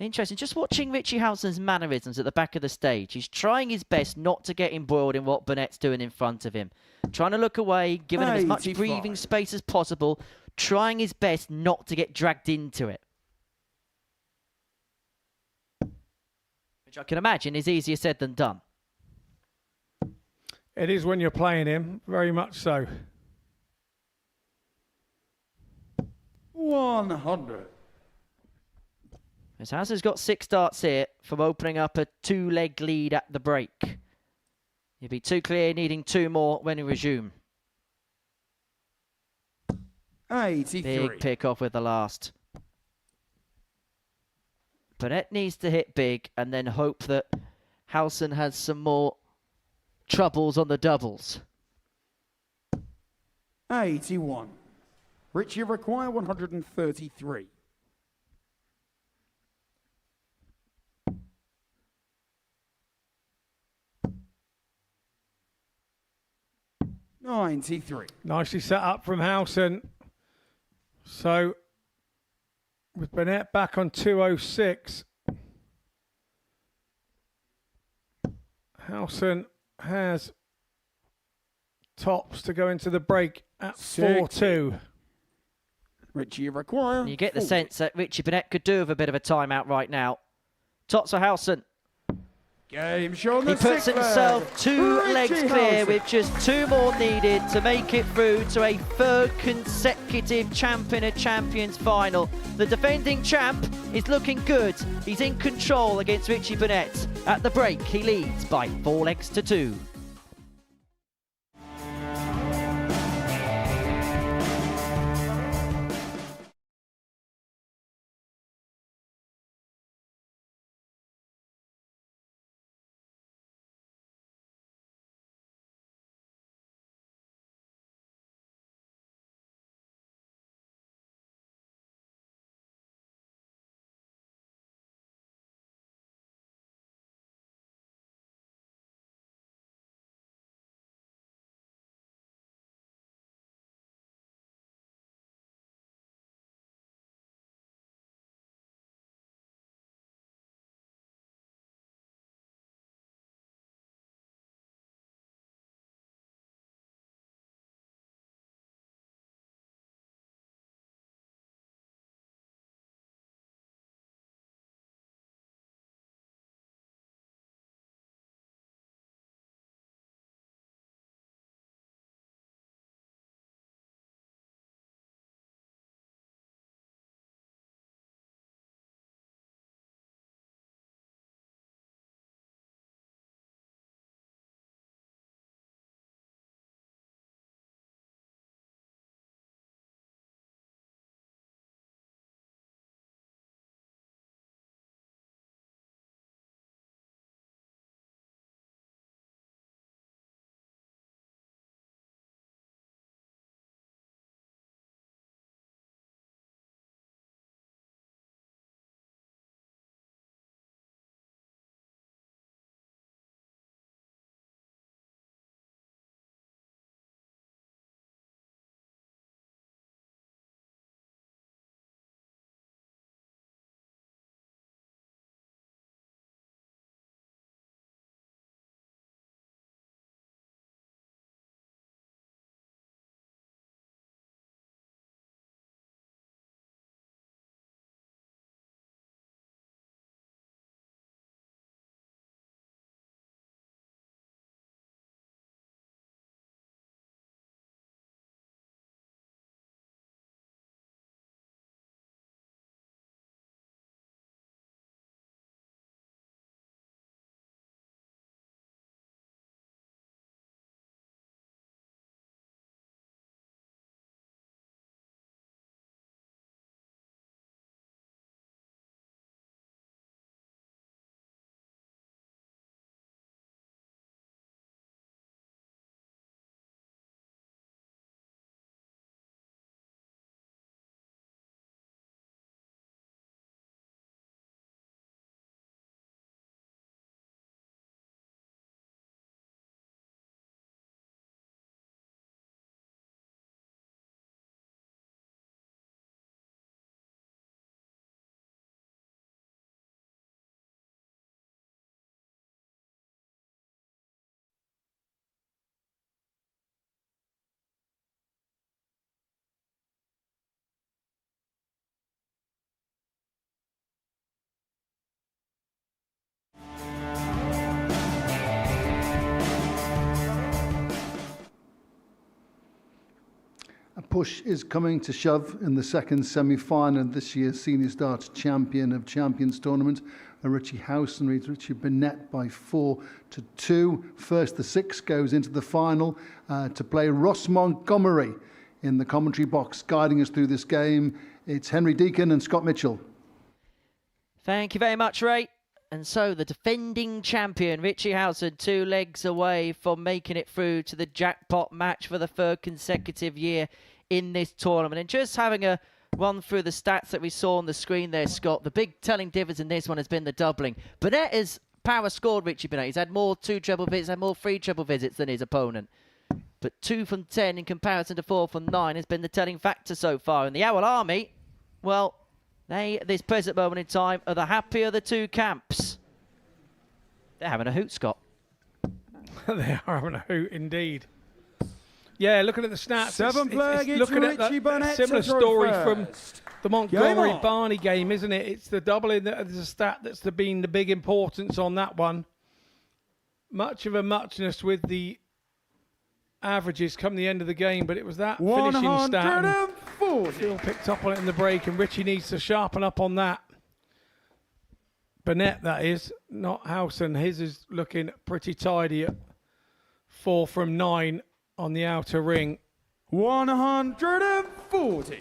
Interesting. Just watching Richie Howson's mannerisms at the back of the stage. He's trying his best not to get embroiled in what Burnett's doing in front of him. Trying to look away, giving him as much breathing space as possible. Trying his best not to get dragged into it. Which I can imagine is easier said than done. It is when you're playing him, very much so. 100. As Howson's got 6 darts here from opening up a 2-leg lead at the break. He'll be too clear, needing 2 more when we resume. 83. Big pick off with the last. Burnett needs to hit big and then hope that Howson has some more troubles on the doubles. 81. Richie require 133. $93. Nicely set up from Howson. So, with Burnett back on 206, Howson has tops to go into the break at 4-2. Richie require. You get the sense that Richie Burnett could do with a bit of a timeout right now. Tots for Howson. Game shown. He puts himself 2 legs clear with just 2 more needed to make it through to a 3rd consecutive Champion of Champions final. The defending champ is looking good. He's in control against Richie Burnett. At the break, he leads by 4 legs to 2. A push is coming to shove in the second semi-final of this year's Senior Darts Champion of Champions tournament. Richie Howson leads Richie Burnett by 4-2. First, the 6 goes into the final to play Ross Montgomery in the commentary box. Guiding us through this game, it's Henry Deacon and Scott Mitchell. Thank you very much, Ray. And so the defending champion, Richie Howson, 2 legs away from making it through to the jackpot match for the 3rd consecutive year in this tournament. And just having a run through the stats that we saw on the screen there, Scott, the big telling difference in this one has been the doubling. Burnett has power scored Richie Burnett. He's had more 2 treble visits, had more 3 treble visits than his opponent. But 2 from 10 in comparison to 4 from 9 has been the telling factor so far. And the Owl Army, well, they, at this present moment in time, are the happier of the 2 camps. They're having a hoot, Scott. They are having a hoot indeed. Yeah, looking at the stats, Seven flag, it's looking at Richie Burnett similar to throw story first. from the Montgomery on. Barney game, isn't it? It's the doubling there's a stat that's been the big importance on that one. Much of a muchness with the averages come the end of the game, but it was that finishing stat. 140. Still picked up on it in the break, and Richie needs to sharpen up on that. Burnett, that is, not Howson. His is looking pretty tidy at 4 from 9 on the outer ring. 140.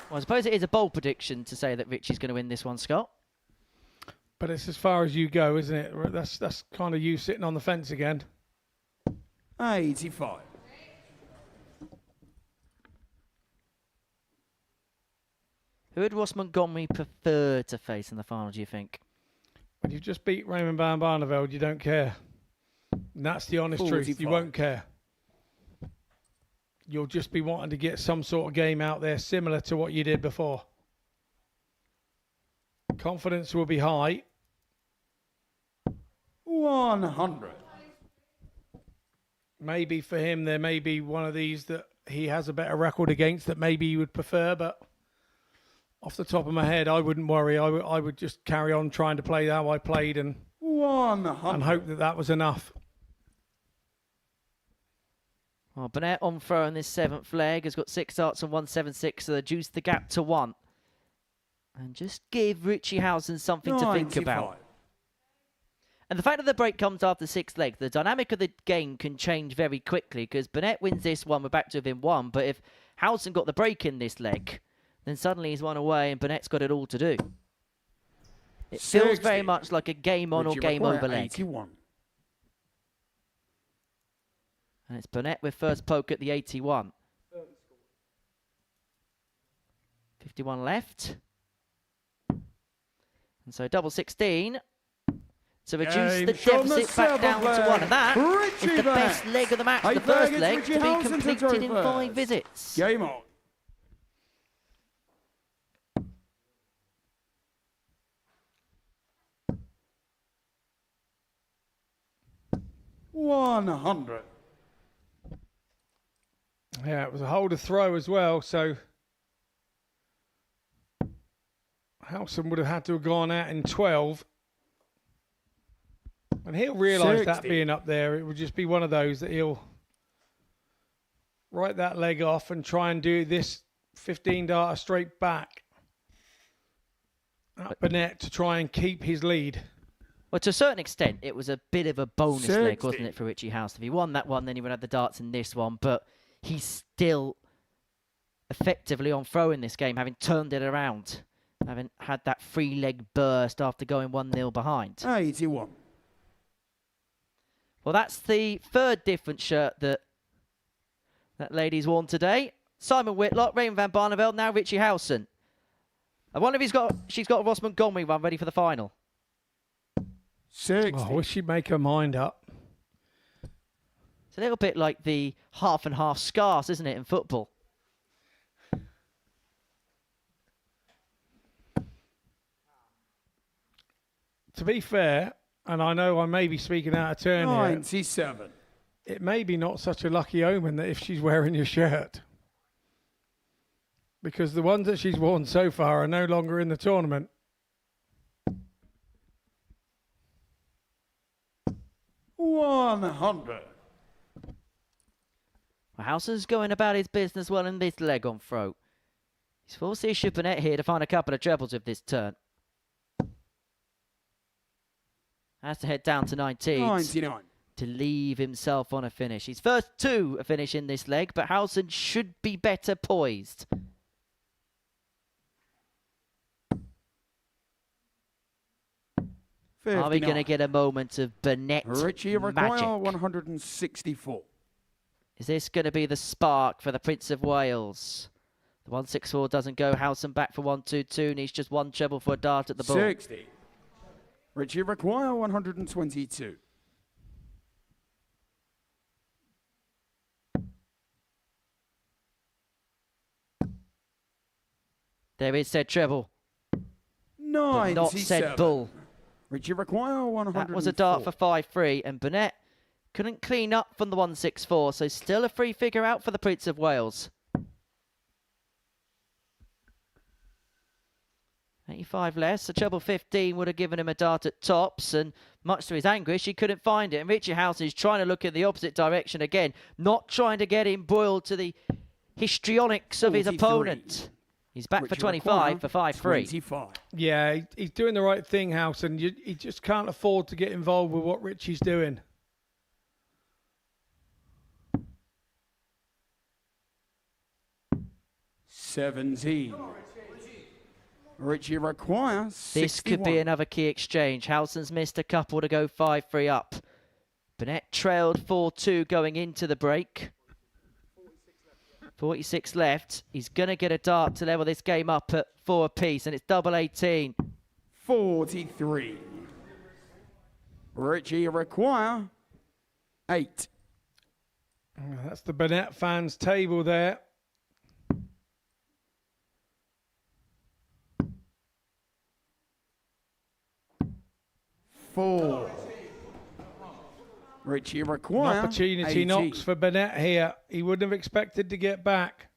Well, I suppose it is a bold prediction to say that Richie's going to win this one, Scott. But it's as far as you go, isn't it? That's kind of you sitting on the fence again. 85. Who would Ross Montgomery prefer to face in the final, do you think? When you just beat Raymond van Barneveld, you don't care. And that's the honest truth. 45. You won't care. You'll just be wanting to get some sort of game out there similar to what you did before. Confidence will be high. 100. Maybe for him, there may be one of these that he has a better record against that maybe he would prefer, but off the top of my head, I wouldn't worry. I would just carry on trying to play how I played and 100. hope that that was enough. Well, Burnett on throw in this 7th leg has got 6 starts and 176, so they reduce the gap to 1. And just give Richie Howson something to think about. And the fact that the break comes after 6 legs, the dynamic of the game can change very quickly, because Burnett wins this one, we're back to within 1. But if Howson got the break in this leg, then suddenly he's 1 away and Burnett's got it all to do. It 60. feels very much like a game on or game over leg. 81. And it's Burnett with first poke at the 81. 51 left. And so double 16 to reduce the deficit back down to 1. And that is the best leg of the match, the first leg to be completed in 5 visits. Game on. $100. Yeah, it was a hold of throw as well, so Howson would have had to have gone out in 12. And he'll realise that being up there, it would just be one of those that he'll write that leg off and try and do this 15 darter straight back at Burnett to try and keep his lead. Well, to a certain extent, it was a bit of a bonus 60. leg, wasn't it, for Richie Howson? If he won that one, then he would have the darts in this one. But he's still effectively on throw in this game, having turned it around, having had that 3-leg burst after going 1-0 behind. 81. Well, that's the 3rd different shirt that lady's worn today. Simon Whitlock, Raymond van Barneveld, now Richie Howson. I wonder if she's got a Ross Montgomery one ready for the final. 60. Oh, I wish she'd make her mind up. It's a little bit like the half and half scarves, isn't it, in football? To be fair, and I know I may be speaking out of turn 97. here, it may be not such a lucky omen that if she's wearing your shirt. Because the ones that she's worn so far are no longer in the tournament. $100. Well, Howson's going about his business well in this leg on throw. He's forced issue Burnett here to find a couple of trebles with this turn. Has to head down to 19 99. to leave himself on a finish. He's first to a finish in this leg, but Howson should be better poised. Are we going to get a moment of Burnett Richie require magic? 164. Is this going to be the spark for the Prince of Wales? The 164 doesn't go. Howson back for 122. Needs just 1 treble for a dart at the ball. 60. Richie require 122. There is said treble, but 97. not said bull. Richie require 100. That was a dart for 5-3, and Burnett Couldn't clean up from the 164, so still a free figure out for the Prince of Wales. 85 less, a treble 15 would have given him a dart at tops, and much to his anguish, he couldn't find it. And Richie Howson is trying to look in the opposite direction again, not trying to get embroiled to the histrionics of his opponent. He's back for 25 for 5-3. Yeah, he's doing the right thing, Howson. He just can't afford to get involved with what Richie's doing. Richie requires 61. This could be another key exchange. Howson's missed a couple to go 5-3 up. Burnett trailed 4-2 going into the break. 46 left. He's going to get a dart to level this game up at 4 apiece, and it's double 18. 43. Richie require 8. That's the Burnett fans' table there. Richie require an opportunity 80. knocks for Burnett here. He wouldn't have expected to get back.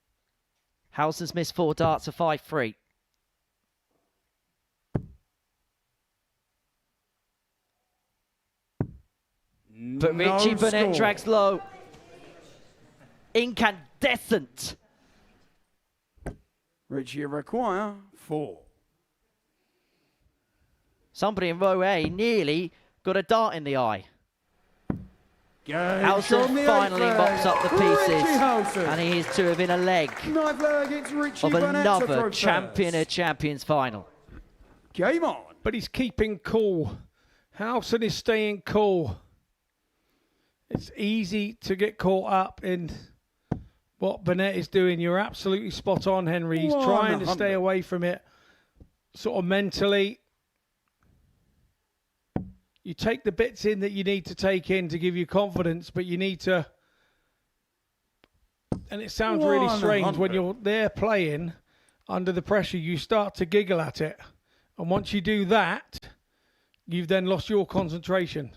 Howson's missed 4 darts of 5-3. But Richie Burnett drags low. Incandescent. Richie require 4. Somebody in row A nearly got a dart in the eye. Howson finally mops up the pieces, and he is to have been a leg of another champion of champions final. Game on. But he's keeping cool. Howson is staying cool. It's easy to get caught up in what Burnett is doing. You're absolutely spot on, Henry. He's trying to stay away from it sort of mentally. You take the bits in that you need to take in to give you confidence, but you need to... And it sounds really strange when you're there playing under the pressure, you start to giggle at it. And once you do that, you've then lost your concentration.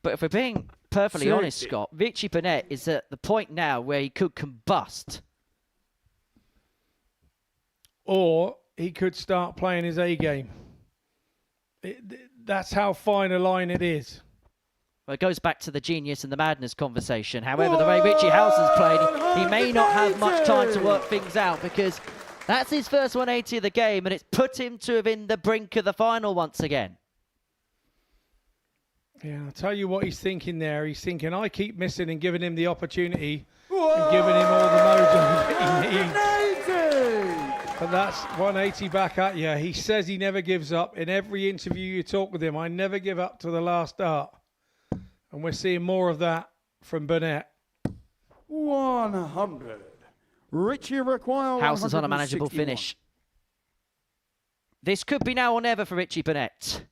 But if we're being perfectly honest, Scott, Richie Burnett is at the point now where he could combust. Or he could start playing his A game. That's how fine a line it is. Well, it goes back to the genius and the madness conversation. However, the way Richie Howson's played, he may not have much time to work things out, because that's his first 180 of the game, and it's put him to within the brink of the final once again. Yeah, I'll tell you what he's thinking there. He's thinking, I keep missing and giving him the opportunity and giving him all the mojo that he needs. But that's 180 back at you. He says he never gives up. In every interview you talk with him, I never give up to the last dart. And we're seeing more of that from Burnett. 100. Richie require Howson's on a manageable finish. This could be now or never for Richie Burnett.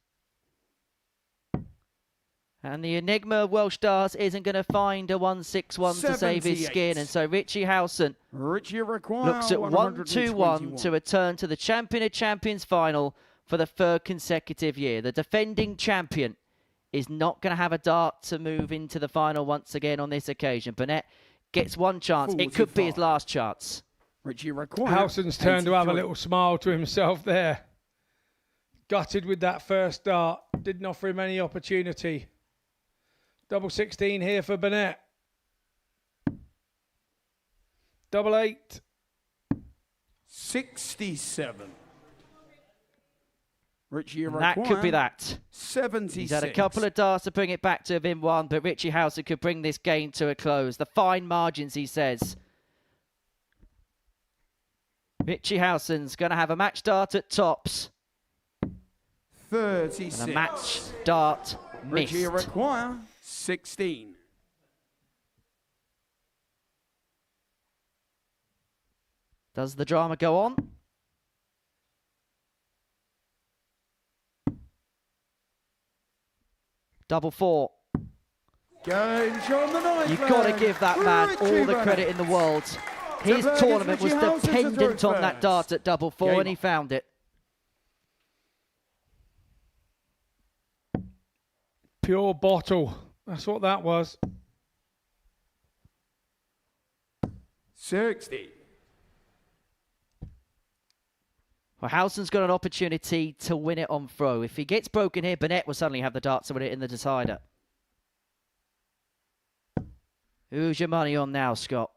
And the enigma of Welsh Stars isn't going to find a 161 to save his skin. And so Richie Howson looks at 1-2-1 to return to the Champion of Champions final for the 3rd consecutive year. The defending champion is not going to have a dart to move into the final once again on this occasion. Burnett gets one chance. It could be his last chance. Howson's turned to have a little smile to himself there. Gutted with that first dart. Didn't offer him any opportunity. Double 16 here for Burnett. Double 8. 67. Richie and that could be that. 76. He's had a couple of darts to bring it back to within 1, but Richie Howson could bring this game to a close. The fine margins, he says. Richie Howson's going to have a match dart at tops. 36. And a match dart missed. Richie require 16. Does the drama go on? Double 4. You've got to give that man all the credit in the world. His tournament was dependent on that dart at double 4, and he found it. Pure bottle That's what that was. 60. Well, Howson's got an opportunity to win it on throw. If he gets broken here, Burnett will suddenly have the darts to win it in the decider. Who's your money on now, Scott?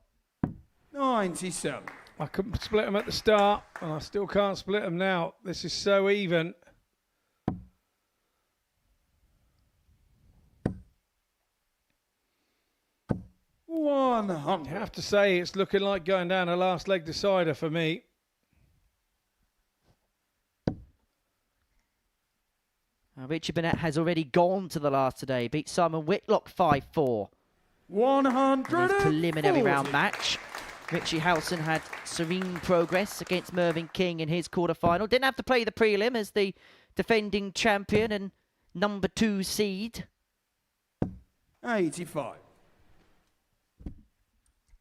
97. I couldn't split them at the start, and I still can't split them now. This is so even. I have to say, it's looking like going down a last leg decider for me. Richie Burnett has already gone to the last today. Beat Simon Whitlock 5-4. 100. His preliminary round match. Richie Howson had serene progress against Mervyn King in his quarterfinal. Didn't have to play the prelim as the defending champion and number 2 seed. 85.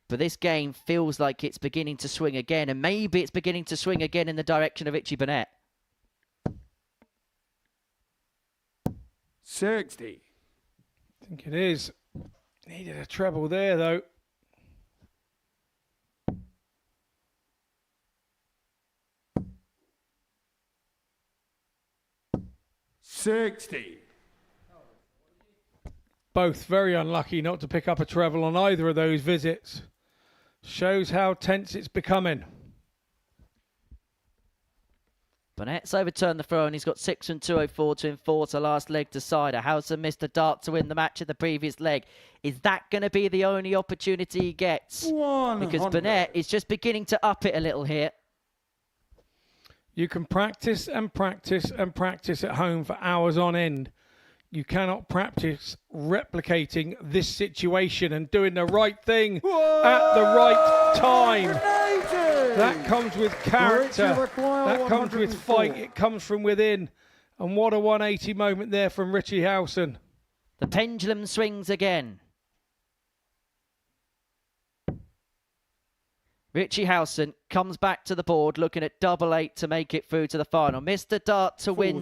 But this game feels like it's beginning to swing again, and maybe it's beginning to swing again in the direction of Richie Burnett. 60. I think it is. Needed a treble there, though. Both very unlucky not to pick up a treble on either of those visits. Shows how tense it's becoming. Burnett's overturned the throw and he's got 6 and 204 to enforce a last leg decider. Howson missed a dart to win the match in the previous leg. Is that going to be the only opportunity he gets? 100. Because Burnett is just beginning to up it a little here. You can practice and practice and practice at home for hours on end. You cannot practice replicating this situation and doing the right thing at the right time. That comes with character. That comes with fight. It comes from within. And what a 180 moment there from Richie Howson. The pendulum swings again. Richie Howson comes back to the board looking at 8-8 to make it through to the final. Missed a dart to win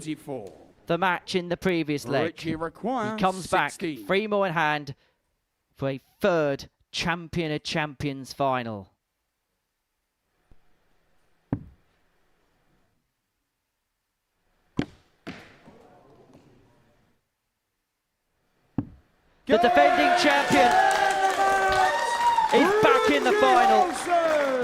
the match in the previous leg. He comes back, 3 more in hand for a 3rd Champion of Champions final. The defending champion is back in the final.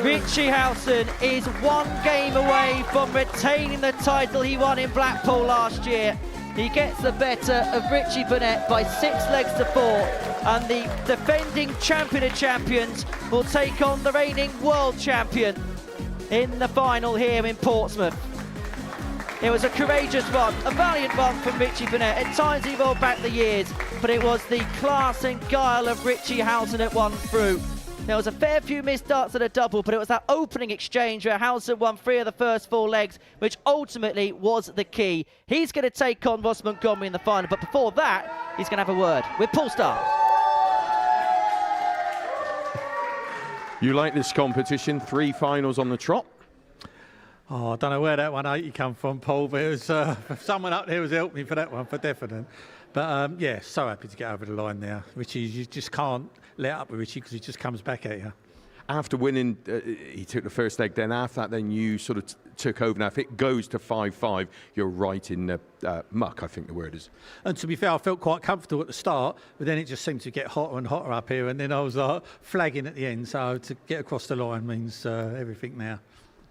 Richie Howson is 1 game away from retaining the title he won in Blackpool last year. He gets the better of Richie Burnett by 6 legs to 4, and the defending champion of champions will take on the reigning world champion in the final here in Portsmouth. It was a courageous run, a valiant run from Richie Burnett. At times he rolled back the years, but it was the class and guile of Richie Howson that won through. There was a fair few missed darts at a double, but it was that opening exchange where Howson won 3 of the first 4 legs, which ultimately was the key. He's going to take on Ross Montgomery in the final, but before that, he's going to have a word with Paul Starr. You like this competition? 3 finals on the trot. Oh, I don't know where that 180 come from, Paul, but it was someone up there was helping me for that one, for definite. But yeah, so happy to get over the line there. Richie, you just can't let up with Richie because he just comes back at you. After winning, he took the first leg, then after that, then you sort of took over. Now, if it goes to 5-5, you're right in the muck, I think the word is. And to be fair, I felt quite comfortable at the start, but then it just seemed to get hotter and hotter up here, and then I was flagging at the end, so to get across the line means everything now.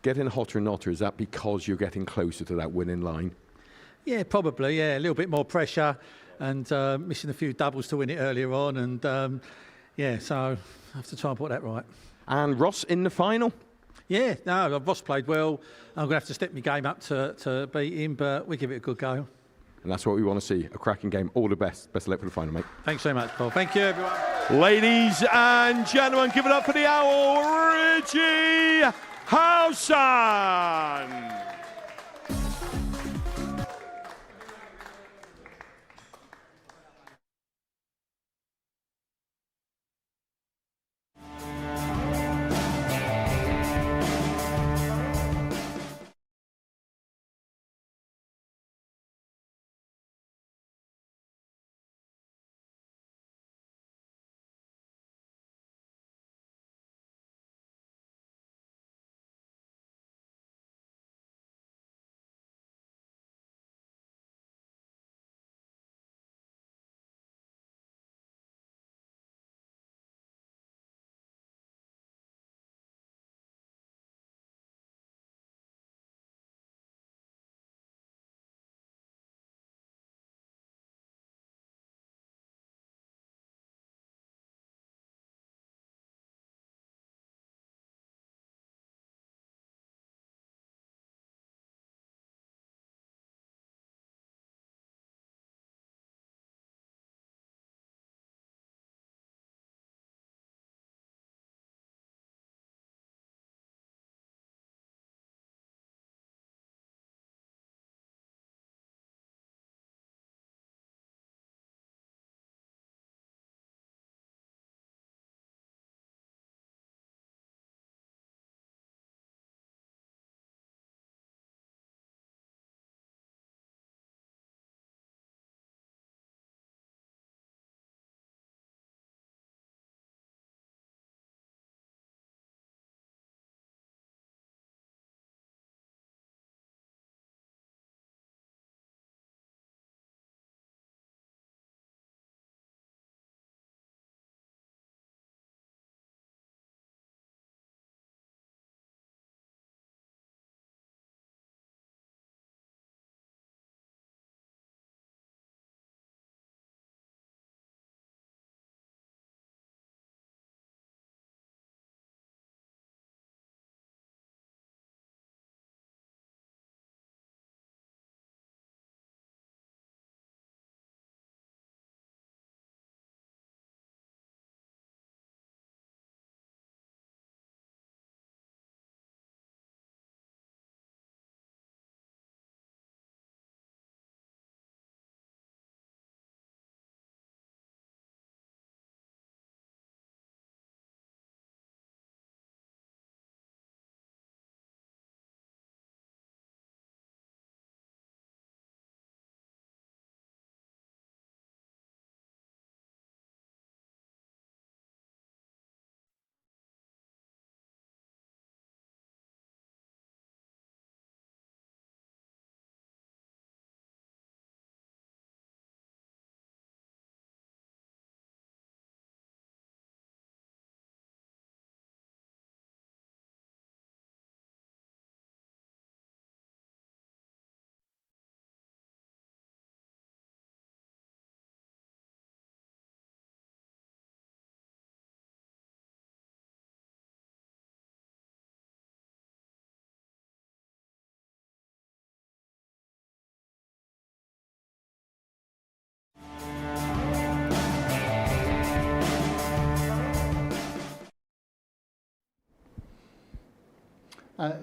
Getting hotter and hotter, is that because you're getting closer to that winning line? Yeah, probably, yeah. A little bit more pressure and missing a few doubles to win it earlier on. And yeah, so I have to try and put that right. And Ross in the final? Yeah, no, Ross played well. I'm going to have to step my game up to beat him, but we give it a good go. And that's what we want to see, a cracking game. All the best. Best of luck for the final, mate. Thanks so much, Paul. Thank you, everyone. Ladies and gentlemen, give it up for the owl, Richie Howson!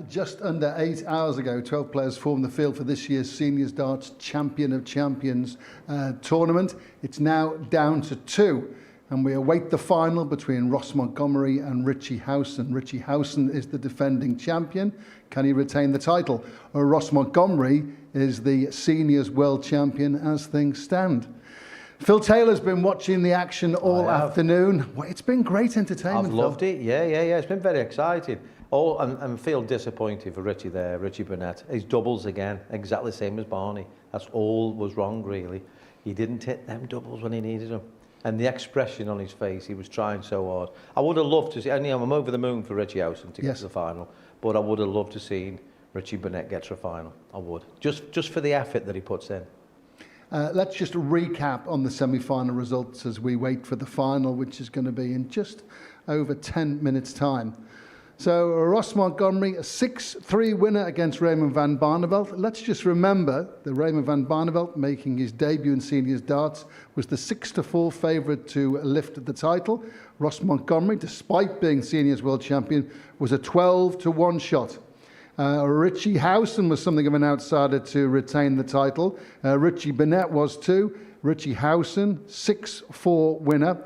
Just under 8 hours ago, 12 players formed the field for this year's Seniors Darts Champion of Champions tournament. It's now down to 2, and we await the final between Ross Montgomery and Richie Howson. Richie Howson is the defending champion. Can he retain the title? Ross Montgomery is the Seniors World Champion as things stand. Phil Taylor's been watching the action all afternoon. Well, it's been great entertainment. I've loved it. Yeah. It's been very exciting. And feel disappointed for Richie there, Richie Burnett. His doubles again, exactly the same as Barney. That's all was wrong, really. He didn't hit them doubles when he needed them. And the expression on his face, he was trying so hard. I would have loved to see, and I'm over the moon for Richie Howson to get to the final, but I would have loved to see Richie Burnett get to the final. I would. Just for the effort that he puts in. Let's just recap on the semi-final results as we wait for the final, which is going to be in just over 10 minutes' time. So Ross Montgomery, a 6-3 winner against Raymond van Barneveld. Let's just remember that Raymond van Barneveld, making his debut in Seniors Darts, was the 6-4 favourite to lift the title. Ross Montgomery, despite being Seniors World Champion, was a 12-1 shot. Richie Howson was something of an outsider to retain the title. Richie Burnett was too. Richie Howson, 6-4 winner.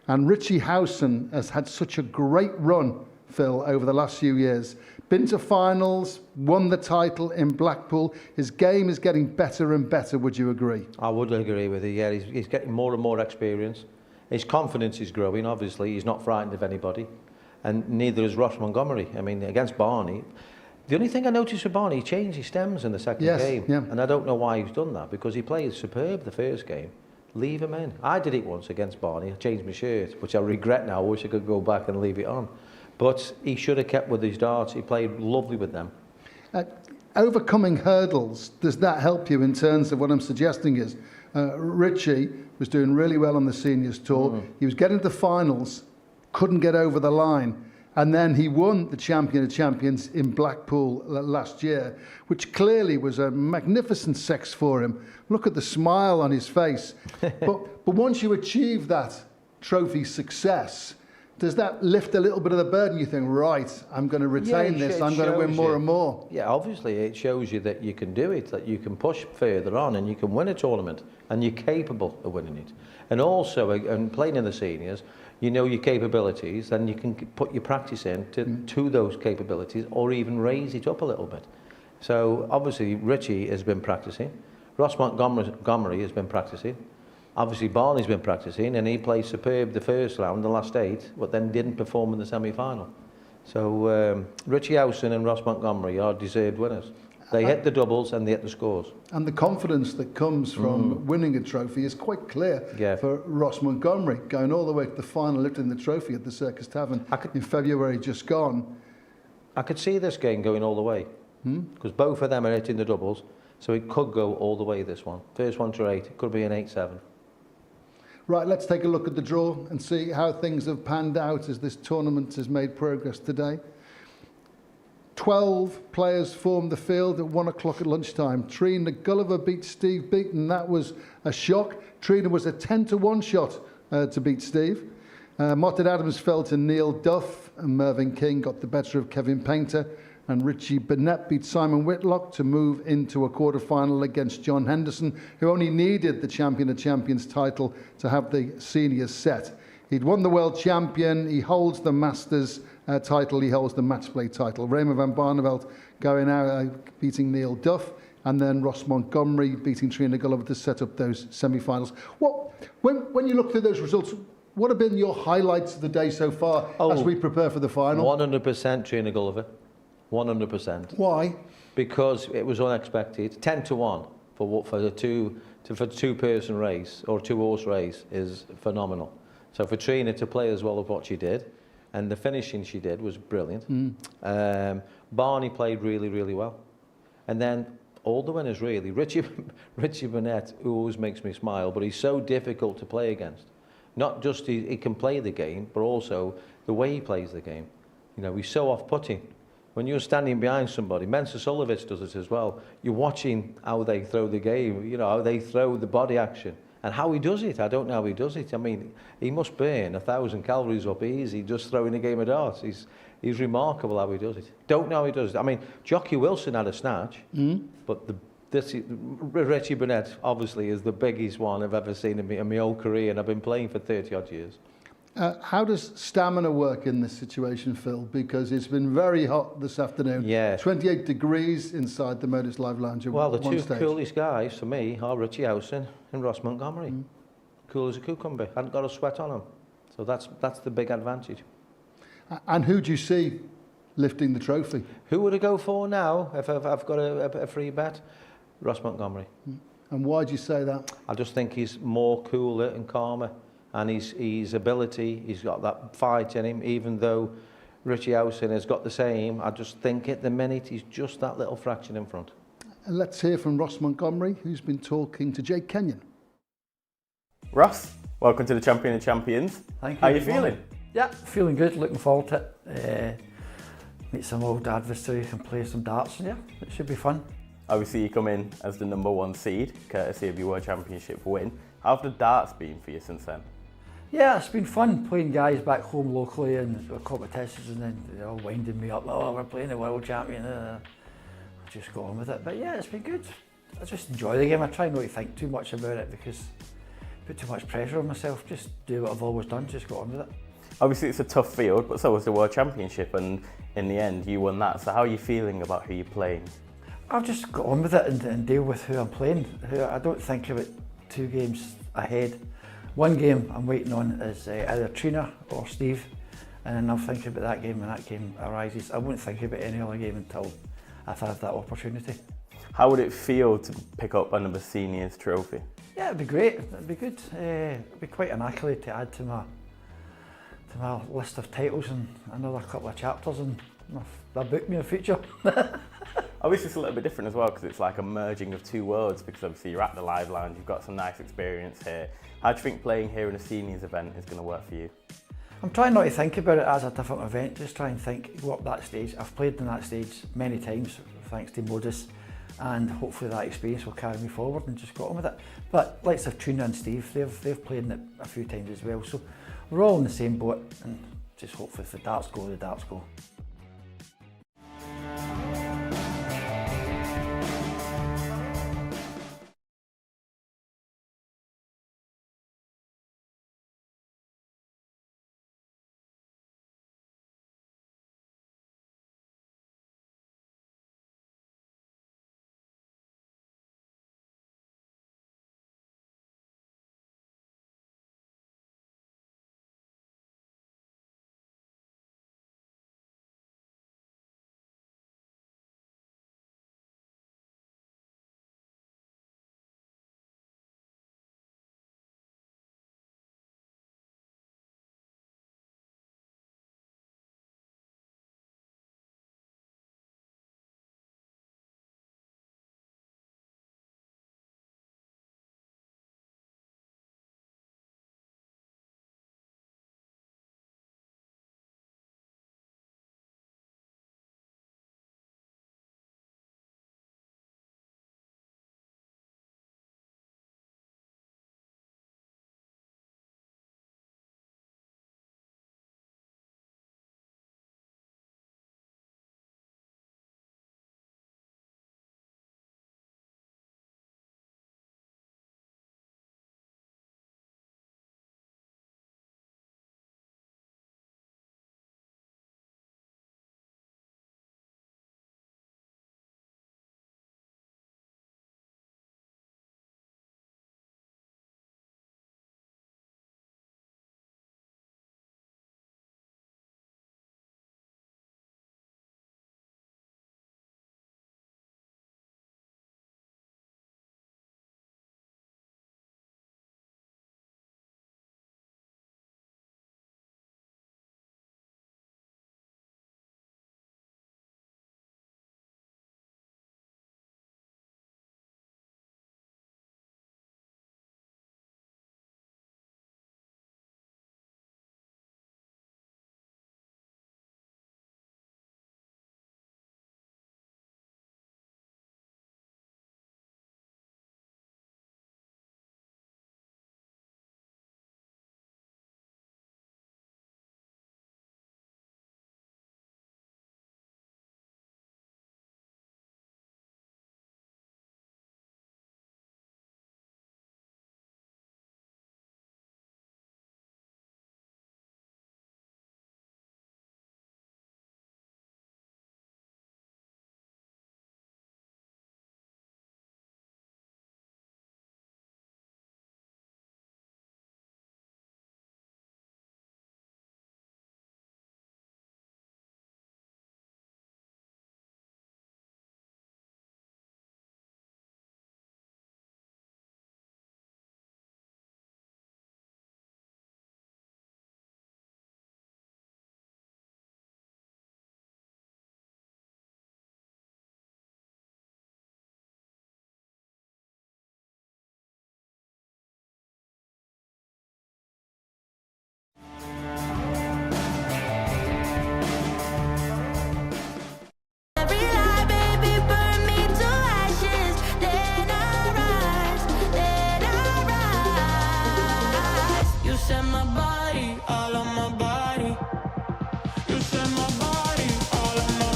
And Richie Howson has had such a great run, Phil, over the last few years. Been to finals, won the title in Blackpool. His game is getting better and better, would you agree? I would agree with you, yeah. He's getting more and more experience. His confidence is growing, obviously. He's not frightened of anybody. And neither is Ross Montgomery. I mean, against Barney, the only thing I noticed with Barney, he changed his stems in the second game. Yeah. And I don't know why he's done that, because he played superb the first game. Leave him in. I did it once against Barney. I changed my shirt, which I regret now. I wish I could go back and leave it on. But he should have kept with his darts. He played lovely with them. Overcoming hurdles, does that help you in terms of what I'm suggesting is Richie was doing really well on the Seniors Tour. He was getting to the finals, couldn't get over the line. And then he won the Champion of Champions in Blackpool last year, which clearly was a magnificent sex for him. Look at the smile on his face. but once you achieve that trophy success, does that lift a little bit of the burden? You think, right, I'm going to retain this, I'm going to win more and more. Yeah, obviously it shows you that you can do it, that you can push further on and you can win a tournament and you're capable of winning it. And also, and playing in the seniors, you know your capabilities, and you can put your practice in to those capabilities or even raise it up a little bit. So obviously Richie has been practicing, Ross Montgomery has been practicing, obviously Barney's been practicing, and he played superb the first round, the last 8, but then didn't perform in the semi-final. So Richie Howson and Ross Montgomery are deserved winners. They hit the doubles and they hit the scores. And the confidence that comes from winning a trophy is quite clear for Ross Montgomery, going all the way to the final, lifting the trophy at the Circus Tavern in February just gone. I could see this game going all the way, because both of them are hitting the doubles, so it could go all the way, this one. First one to 8, it could be an 8-7. Right, let's take a look at the draw and see how things have panned out as this tournament has made progress today. 12 players formed the field at 1 o'clock at lunchtime. Trina Gulliver beat Steve Beaton. That was a shock. Trina was a 10-1 shot to beat Steve. Motted Adams fell to Neil Duff, and Mervyn King got the better of Kevin Painter. And Richie Burnett beat Simon Whitlock to move into a quarter-final against John Henderson, who only needed the Champion of Champions title to have the seniors set. He'd won the World Champion, he holds the Masters title, he holds the match play title. Raymond van Barneveld going out, beating Neil Duff, and then Ross Montgomery beating Trina Gulliver to set up those semi-finals. When you look through those results, what have been your highlights of the day so far as we prepare for the final? 100% Trina Gulliver. 100%. Why? Because it was unexpected. 10-1 for the two-person race or two-horse race is phenomenal. So for Trina to play as well as what she did, and the finishing she did was brilliant. Barney played really, really well. And then all the winners really. Richie Burnett, who always makes me smile, but he's so difficult to play against. Not just he can play the game, but also the way he plays the game. You know, he's so off-putting. When you're standing behind somebody, Mensa Suljovic does it as well. You're watching how they throw the game, you know, how they throw the body action. And how he does it, I don't know how he does it. I mean, he must burn 1,000 calories up easy just throwing a game of darts. He's remarkable how he does it. Don't know how he does it. I mean, Jockey Wilson had a snatch, but Richie Burnett obviously is the biggest one I've ever seen in my whole career, and I've been playing for 30 odd years. How does stamina work in this situation, Phil? Because it's been very hot this afternoon. Yeah. 28 degrees inside the Modus Live Lounge at Well, the one two stage. coolest guys for me are Richie Howson and Ross Montgomery. Cool as a cucumber, hadn't got a sweat on him. So that's the big advantage. And who do you see lifting the trophy? Who would I go for now if I've got a free bet? Ross Montgomery. And why do you say that? I just think he's more cooler and calmer. And his ability, he's got that fight in him, even though Richie Howson has got the same. I just think at the minute he's just that little fraction in front. And let's hear from Ross Montgomery, who's been talking to Jake Kenyon. Ross, welcome to the Champion of Champions. Thank you. How are you feeling? Yeah, feeling good, looking forward to it. Meet some old adversaries and play some darts. Yeah, it should be fun. Obviously you come in as the #1 seed, courtesy of your World Championship win. How have the darts been for you since then? Yeah, it's been fun playing guys back home locally and competitions, and then they're all winding me up. Oh, we're playing the world champion. I just go on with it. But yeah, it's been good. I just enjoy the game. I try not to think too much about it because I put too much pressure on myself. Just do what I've always done, just go on with it. Obviously it's a tough field, but so was the World Championship, and in the end you won that. So how are you feeling about who you're playing? I've just got on with it and deal with who I'm playing. I don't think about 2 games ahead. One game I'm waiting on is either Trina or Steve, and then I'll think about that game when that game arises. I won't think about any other game until I've had that opportunity. How would it feel to pick up another seniors trophy? Yeah, it'd be great. It'd be good. It'd be quite an accolade to add to my list of titles and another couple of chapters in my book in the future. Obviously it's a little bit different as well because it's like a merging of 2 worlds, because obviously you're at the Live Lounge, you've got some nice experience here. How do you think playing here in a seniors event is going to work for you? I'm trying not to think about it as a different event, just try and think, go up that stage. I've played on that stage many times thanks to Modus, and hopefully that experience will carry me forward and just got on with it. But like Trina and Steve, they've played in it a few times as well, so we're all in the same boat, and just hopefully if the darts go.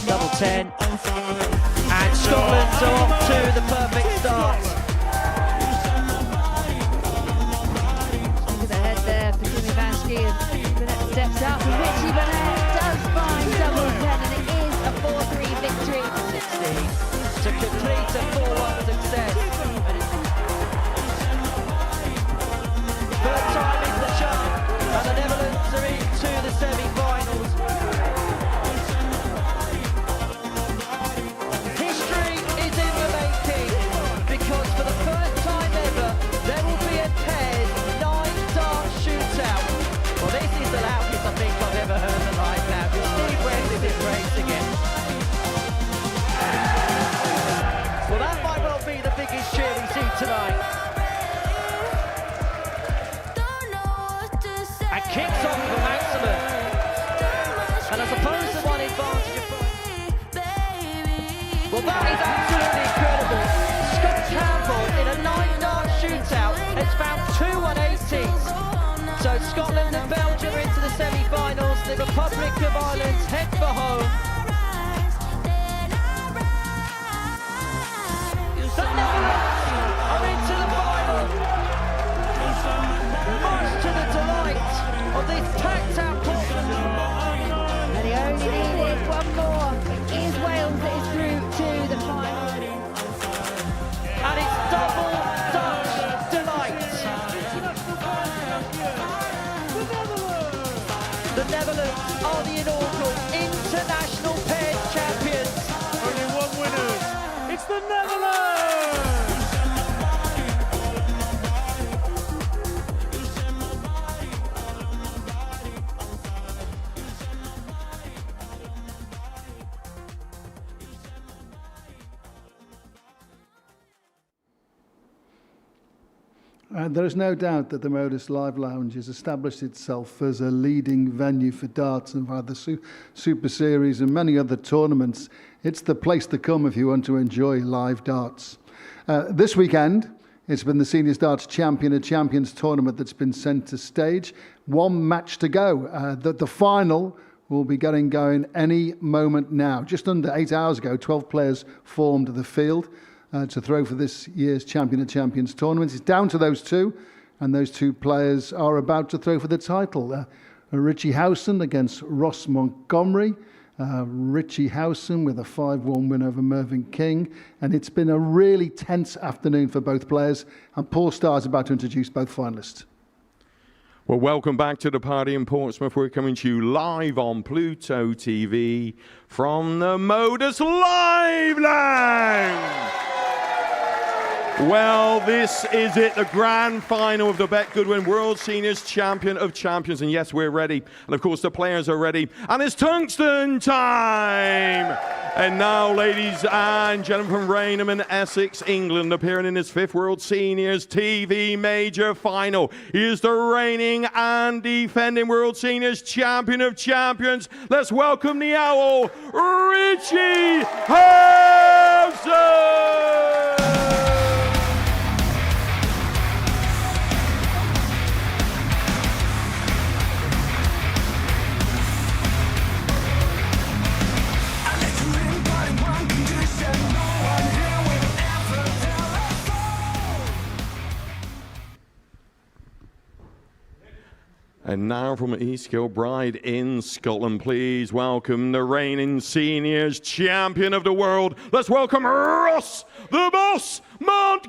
Double 10. And Scotland are off to the perfect start. Look at the head there for Jimmy Vansky, and Burnett steps out for Richie. Burnett does find double 10, and it is a 4-3 victory. 16 to complete a 4-1 success. Third time in the chart, and the Netherlands are into the semi-finals. History is in the making, because for the first time ever, there will be a paired 9-dart shootout. Well, this is the loudest I think I've ever heard the live now. Steve West is in race again. Well, that might well be the biggest cheer we see tonight. And kicks off for Maximum. And I suppose the one advantage of... Well, that is absolutely incredible. Scott Campbell in a 9-dart shootout has found 2 180s. So Scotland and Belgium are into the semi-finals. The Republic of Ireland head for home. The Netherlands are into the final. Much to the delight of this packed-out Portland. And he only needed one more. It is Wales that is through to the final. And it's double Dutch delight. The Netherlands are the inaugural international paired champions. Only one winner. It's the Netherlands! There is no doubt that the Modus Live Lounge has established itself as a leading venue for darts and via the Super Series and many other tournaments. It's the place to come if you want to enjoy live darts. This weekend, it's been the Seniors Darts Champion of Champions tournament that's been centre stage. One match to go. The final will be getting going any moment now. Just under 8 hours ago, 12 players formed the field to throw for this year's Champion of Champions tournament. It's down to those two, and those two players are about to throw for the title. Richie Howson against Ross Montgomery. Richie Howson with a 5-1 win over Mervyn King. And it's been a really tense afternoon for both players. And Paul Starr is about to introduce both finalists. Well, welcome back to the party in Portsmouth. We're coming to you live on Pluto TV from the Modus Live Lounge. Well, this is it, the grand final of the BetGoodwin World Seniors Champion of Champions. And yes, we're ready. And of course, the players are ready. And it's tungsten time! And now, ladies and gentlemen, from Raynham in Essex, England, appearing in his 5th World Seniors TV Major Final. He is the reigning and defending World Seniors Champion of Champions. Let's welcome the Owl, Richie Howson! And now from East Kilbride in Scotland, please welcome the reigning Seniors Champion of the World. Let's welcome Ross, the Boss, Montgomery!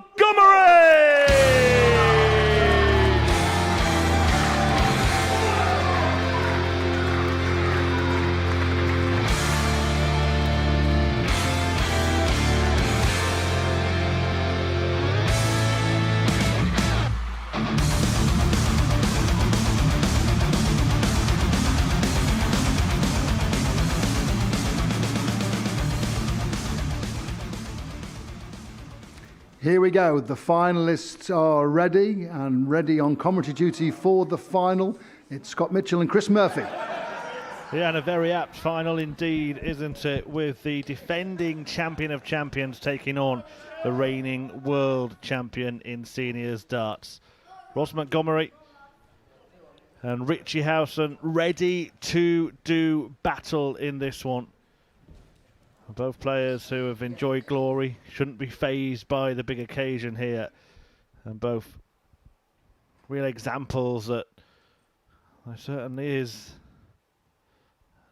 Here we go. The finalists are ready and ready on commentary duty for the final. It's Scott Mitchell and Chris Murphy. Yeah, and a very apt final indeed, isn't it? With the defending champion of champions taking on the reigning world champion in seniors darts. Ross Montgomery And Richie Howson ready to do battle in this one. Both players who have enjoyed glory, shouldn't be fazed by the big occasion here. And both real examples that there certainly is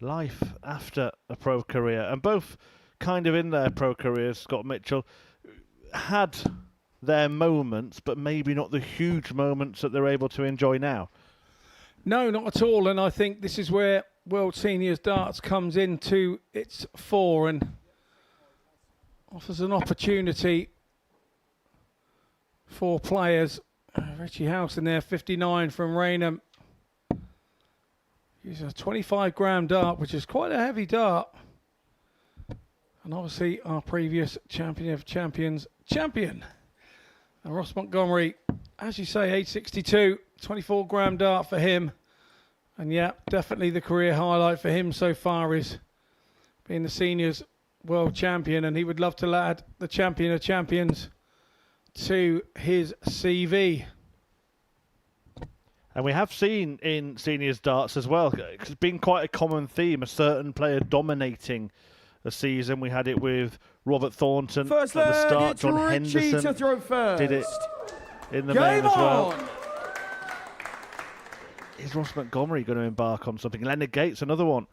life after a pro career. And both kind of in their pro careers, Scott Mitchell, had their moments, but maybe not the huge moments that they're able to enjoy now. No, not at all. And I think this is where World Seniors Darts comes into its fore and offers an opportunity for players. Richie Howson there, 59 from Raynham. He's a 25-gram dart, which is quite a heavy dart. And obviously our previous champion of champions champion. And Ross Montgomery, as you say, age 62, 24-gram dart for him. And yeah, definitely the career highlight for him so far is being the seniors world champion. And he would love to add the champion of champions to his CV. And we have seen in seniors darts as well, it's been quite a common theme, a certain player dominating a season. We had it with Robert Thornton First at the start. it's John Richie Henderson to throw first. did it in the Game main as well. on. Is Ross Montgomery going to embark on something? Leonard Gates, another one,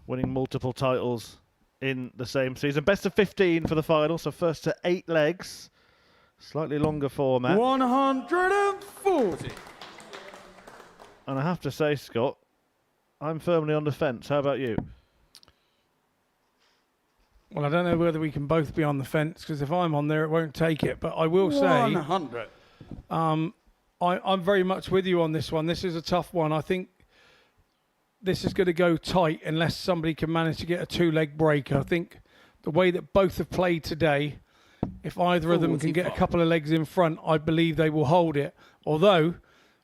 winning multiple titles in the same season. Best of 15 for the final, so first to 8 legs. Slightly longer format. 140. And I have to say, Scott, I'm firmly on the fence. How about you? Well, I don't know whether we can both be on the fence, because if I'm on there, it won't take it. But I will say, 100. I'm very much with you on this one. This is a tough one. I think this is going to go tight unless somebody can manage to get a 2-leg break. I think the way that both have played today, if either of them can get a couple of legs in front, I believe they will hold it. Although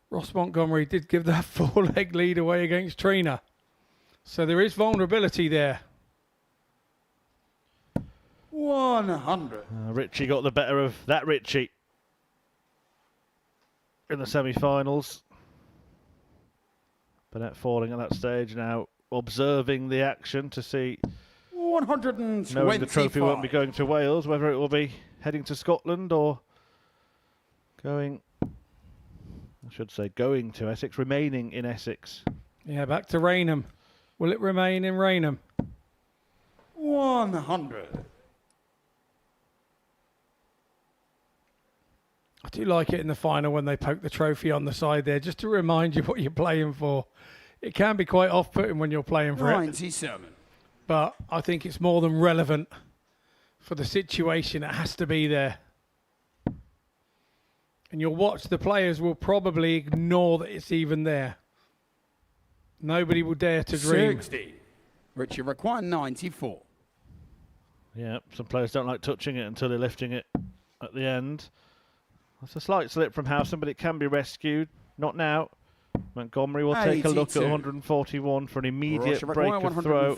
Ross Montgomery did give that 4-leg lead away against Trina. So there is vulnerability there. 100. Richie got the better of that Richie in the semi-finals. Burnett falling at that stage now, observing the action to see, 125. knowing the trophy won't be going to Wales, whether it will be heading to Scotland or going, I should say, going to Essex, remaining in Essex. Yeah, back to Raynham. Will it remain in Raynham? 100. I do like it in the final when they poke the trophy on the side there, just to remind you what you're playing for. It can be quite off-putting when you're playing for 97. But I think it's more than relevant for the situation. It has to be there. And you'll watch, the players will probably ignore that it's even there. Nobody will dare to dream. 60. Richie require 94. Yeah, some players don't like touching it until they're lifting it at the end. That's a slight slip from Howson, but it can be rescued. Not now. Montgomery will take a look at 141 for an immediate break of throw.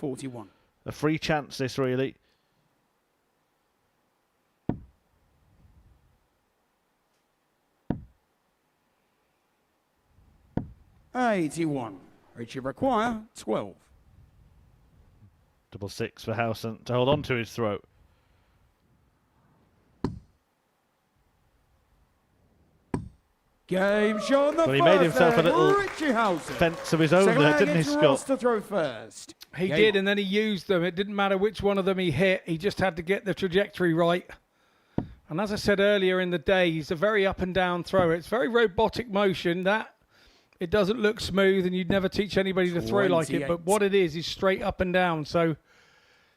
A free chance, this really. $81. Richie require 12. Double 6 for Howson to hold on to his throat. Game show on the Well, he made himself a little Howson. fence of his own there, didn't he, Scott? To throw first. He did, and then he used them. It didn't matter which one of them he hit. He just had to get the trajectory right. And as I said earlier in the day, he's a very up and down thrower. It's very robotic motion. That it doesn't look smooth, and you'd never teach anybody to throw like it. But what it is straight up and down. So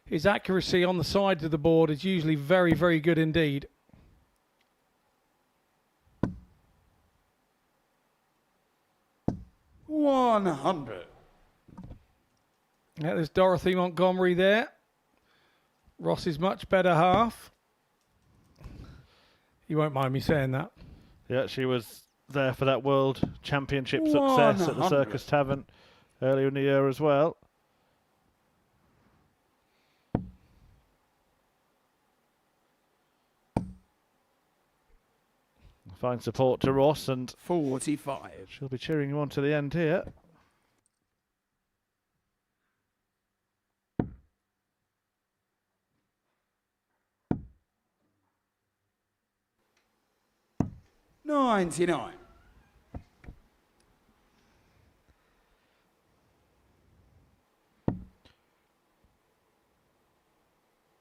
his accuracy on the sides of the board is usually very, very good indeed. $100. Yeah, there's Dorothy Montgomery there. Ross's much better half. You won't mind me saying that. Yeah, she was there for that World Championship success at the Circus Tavern earlier in the year as well. Fine support to Ross, and 45. She'll be cheering you on to the end here. $99.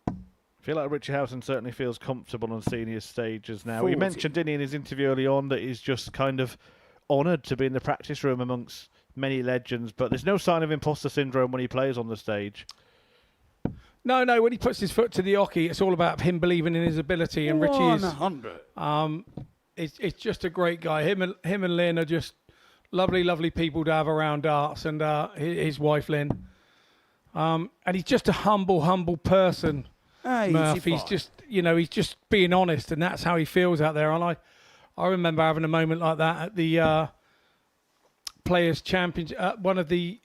I feel like Richie Howson certainly feels comfortable on senior stages now. 40. He mentioned, didn't he, in his interview early on, that he's just kind of honoured to be in the practice room amongst many legends, but there's no sign of imposter syndrome when he plays on the stage. No, when he puts his foot to the hockey, it's all about him believing in his ability, and Richie is 100. It's just a great guy. Him and Lynn are just lovely people to have around darts, and his wife Lynn. And he's just a humble person. Murph. He's just, he's just being honest, and that's how he feels out there. And I remember having a moment like that at the Players Championship, one of the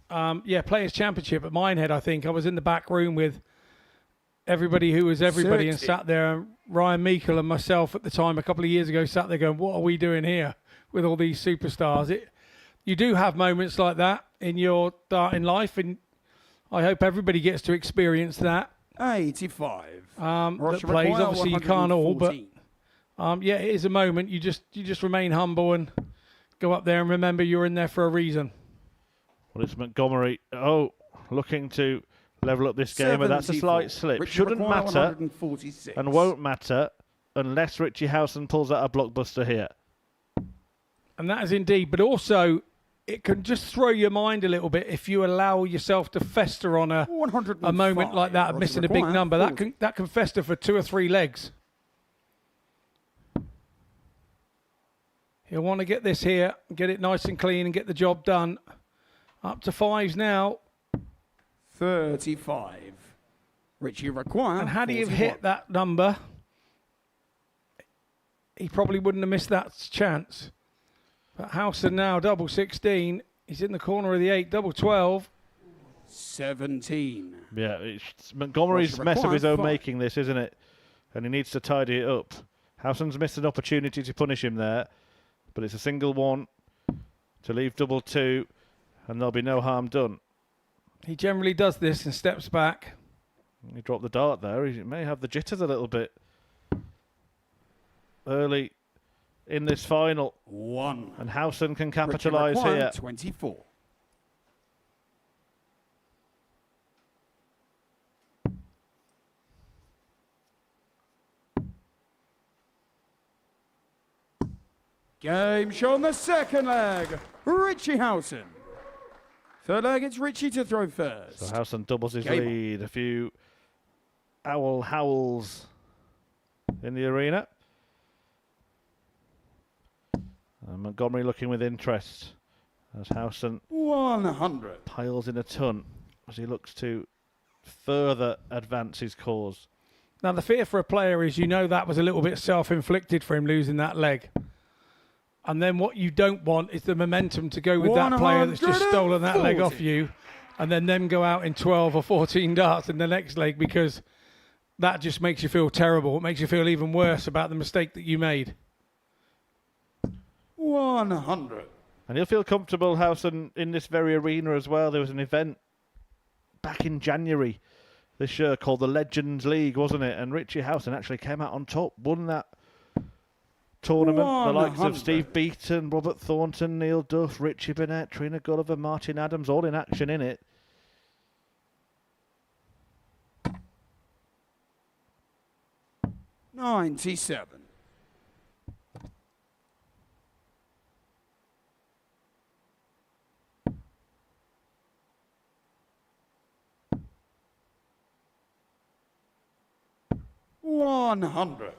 Players Championship at Minehead. I think I was in the back room with everybody who was everybody, 60. and sat there. And Ryan Meikle and myself at the time, a couple of years ago, sat there going, "What are we doing here with all these superstars?" You do have moments like that in your darting life, and I hope everybody gets to experience that. 85. That plays, obviously you can't all, but it is a moment. You just remain humble and go up there and remember you're in there for a reason. Well, it's Montgomery. Oh, looking to level up this game, but that's a slight slip. Shouldn't matter and won't matter unless Richie Howson pulls out a blockbuster here. And that is indeed, but also it can just throw your mind a little bit if you allow yourself to fester on a moment like that of missing a big number. That can fester for 2 or 3 legs. He'll want to get this here, get it nice and clean and get the job done. Up to 5s now. 35. Richie require. And had he have hit that number, he probably wouldn't have missed that chance. But Howson now, double 16. He's in the corner of the 8, double 12. 17. Yeah, it's Montgomery's mess of his own making this, isn't it? And he needs to tidy it up. Howson's missed an opportunity to punish him there, but it's a single one to leave double 2, and there'll be no harm done. He generally does this and steps back. He dropped the dart there. He may have the jitters a little bit early in this final. 1. And Howson can capitalise here. 24. Game show on the second leg. Richie Howson. Third leg, it's Richie to throw first. So Howson doubles his lead. A few owl howls in the arena. And Montgomery looking with interest as Howson 100 piles in a ton as he looks to further advance his cause. Now the fear for a player is, that was a little bit self-inflicted for him losing that leg. And then what you don't want is the momentum to go with that player that's just stolen that leg off you, and then them go out in 12 or 14 darts in the next leg, because that just makes you feel terrible. It makes you feel even worse about the mistake that you made. 100. And he'll feel comfortable, Howson, in this very arena as well. There was an event back in January this year called the Legends League, wasn't it? And Richie Howson actually came out on top, won that tournament. 100. The likes of Steve Beaton, Robert Thornton, Neil Duff, Richie Burnett, Trina Gulliver, Martin Adams, all in action in it. $97. $100.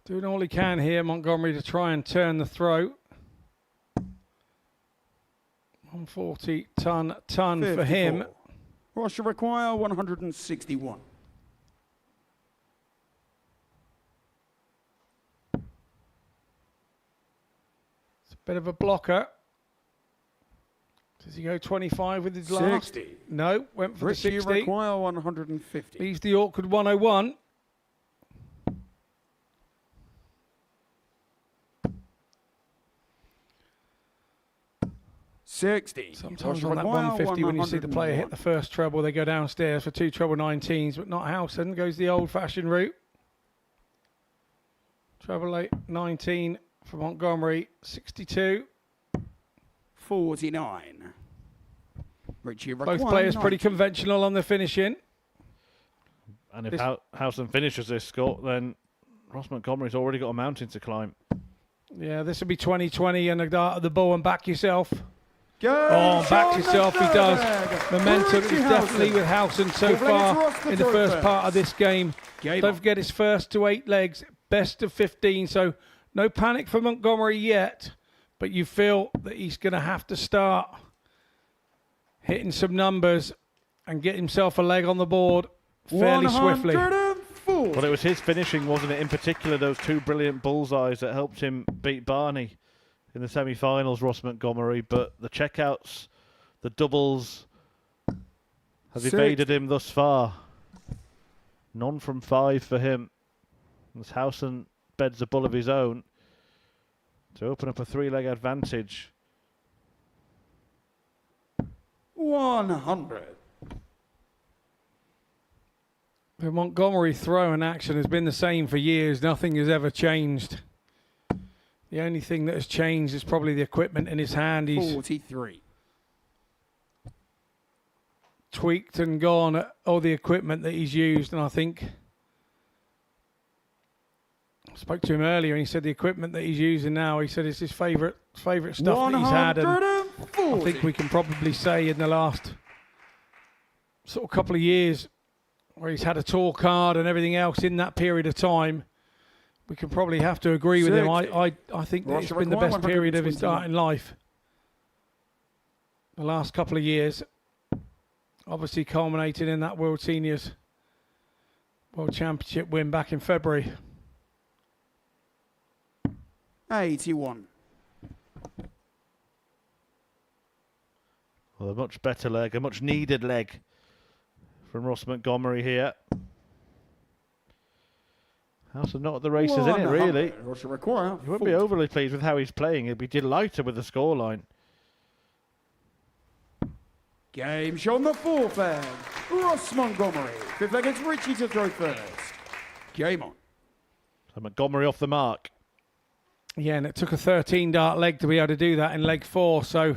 Doing all he can here, Montgomery, to try and turn the throw. 140 ton 54. for him. Russia require 161. It's a bit of a blocker. Does he go 25 with his last? 60. No, went for Richie the 60. require 150. Leaves the awkward 101. 60. Sometimes on that 150, when you see the player hit the first treble, they go downstairs for 2 treble 19s, but not Howson. Goes the old-fashioned route. Treble 19 for Montgomery, 62. 49. Richie Both players pretty conventional on the finishing. And if Howson finishes this score, then Ross Montgomery's already got a mountain to climb. Yeah, this will be 20-20 and a dart at the ball and back yourself. Back yourself, he does. Momentum is definitely with Howson so far in the first part of this game. Don't forget his first to 8 legs, best of 15, so no panic for Montgomery yet, but you feel that he's going to have to start hitting some numbers and get himself a leg on the board fairly swiftly. Well, it was his finishing, wasn't it? In particular, those 2 brilliant bullseyes that helped him beat Barney in the semi-finals, Ross Montgomery. But the checkouts, the doubles, have evaded him thus far. None from 5 for him. As Howson beds a bull of his own to open up a 3-leg advantage. 100. The Montgomery throw in action has been the same for years. Nothing has ever changed. The only thing that has changed is probably the equipment in his hand. He's 43. tweaked and gone at all the equipment that he's used, and I think I spoke to him earlier and he said the equipment that he's using now, he said it's his favourite stuff that he's had, and I think we can probably say in the last sort of couple of years where he's had a tour card and everything else in that period of time, we can probably have to agree with him. I think that it's been the best period of his starting life. The last couple of years, obviously culminated in that World Seniors World Championship win back in February. 81. Well, a much better leg, a much needed leg from Ross Montgomery here. Howson not at the races in it, really. He wouldn't be overly pleased with how he's playing. He'd be delighted with the scoreline. Game shown the fourth leg. Ross Montgomery. Fifth leg, it's Richie to throw first. Game on. So Montgomery off the mark. Yeah, and it took a 13-dart leg to be able to do that in leg 4, so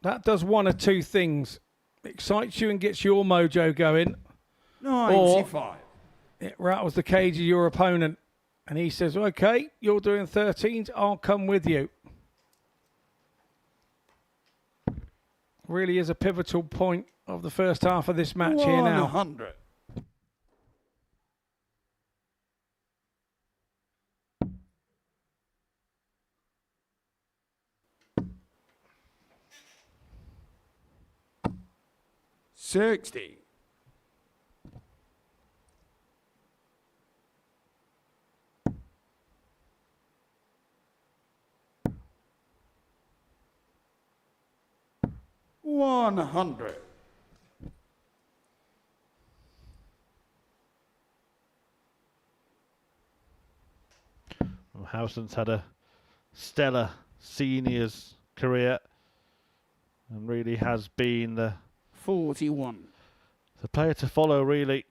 that does one of two things. It excites you and gets your mojo going. 95. Or it rattles the cage of your opponent and he says, okay, you're doing 13s, I'll come with you. Really is a pivotal point of the first half of this match here now. 100. $60. $100. Well, Howson's had a stellar seniors career and really has been the 41. The player to follow, really.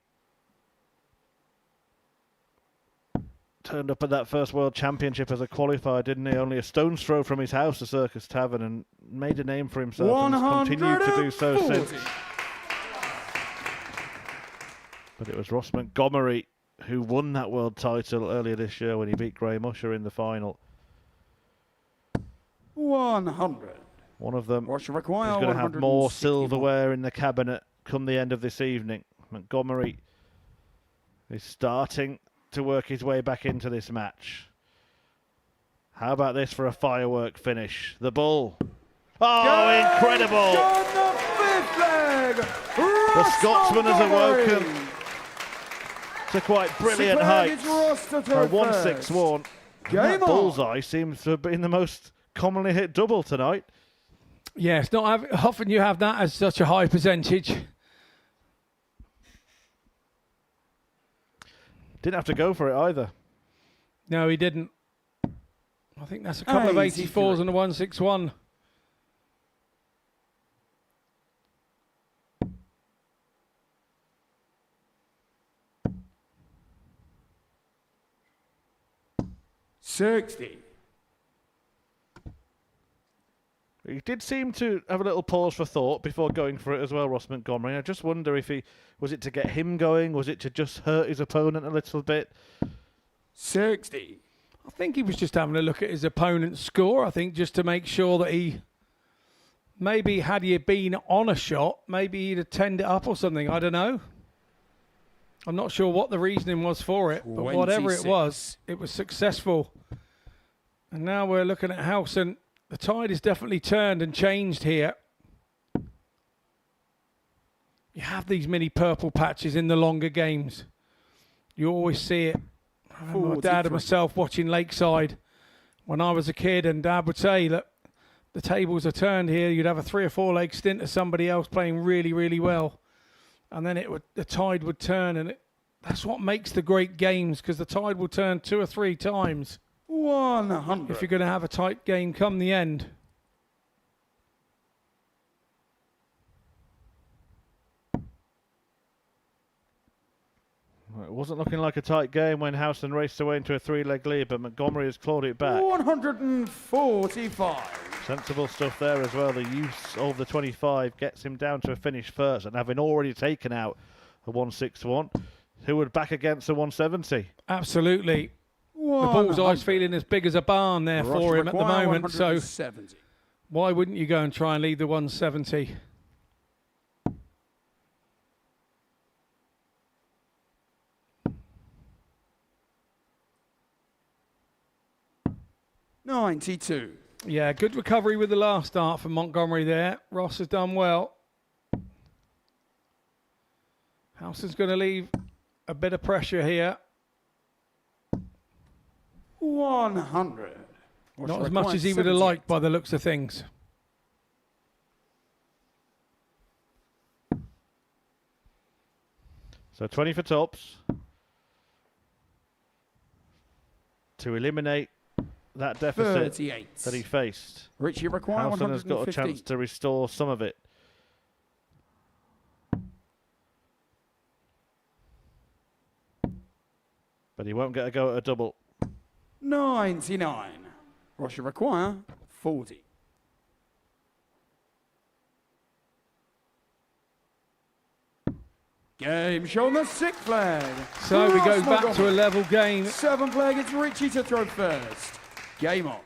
Turned up at that first World Championship as a qualifier, didn't he? Only a stone's throw from his house, the Circus Tavern, and made a name for himself and has continued to do so since. But it was Ross Montgomery who won that world title earlier this year when he beat Graham Usher in the final. 100. One of them is going to have more silverware in the cabinet come the end of this evening. Montgomery is starting to work his way back into this match. How about this for a firework finish? The bull. Oh, incredible! The Scotsman has awoken to quite brilliant heights. A 161. That bullseye seems to have been the most commonly hit double tonight. Yeah, it's not often you have that as such a high percentage. Didn't have to go for it either. No, he didn't. I think that's a couple of 84s and a 161. 60. He did seem to have a little pause for thought before going for it as well, Ross Montgomery. I just wonder if was it to get him going? Was it to just hurt his opponent a little bit? 60. I think he was just having a look at his opponent's score. I think just to make sure that maybe had he been on a shot, maybe he'd have turned it up or something. I don't know. I'm not sure what the reasoning was for it, but whatever it was successful. And now we're looking at Howson. The tide is definitely turned and changed here. You have these mini purple patches in the longer games. You always see it. I remember my dad and myself watching Lakeside when I was a kid, and Dad would say, look, the tables are turned here. You'd have a 3 or 4 leg stint of somebody else playing really, really well. And then the tide would turn, and that's what makes the great games, because the tide will turn 2 or 3 times. 100. If you're going to have a tight game come the end. It wasn't looking like a tight game when Howson raced away into a 3-leg lead, but Montgomery has clawed it back. 145. Sensible stuff there as well. The use of the 25 gets him down to a finish first, and having already taken out a 161, who would back against a 170. Absolutely. The bullseye's feeling as big as a barn there for him at the moment, so why wouldn't you go and try and lead the 170? $92. Yeah, good recovery with the last start from Montgomery there. Ross has done well. Howson's going to leave a bit of pressure here. 100. Not as much as he would have liked by the looks of things. So 20 for tops to eliminate that deficit 38. that he faced. Richie require Howson has got a chance to restore some of it. But he won't get a go at a double. 99. Russia require 40. Game show on the 6th flag. So we go back to a level game. 7th flag, it's Richie to throw first. Game on.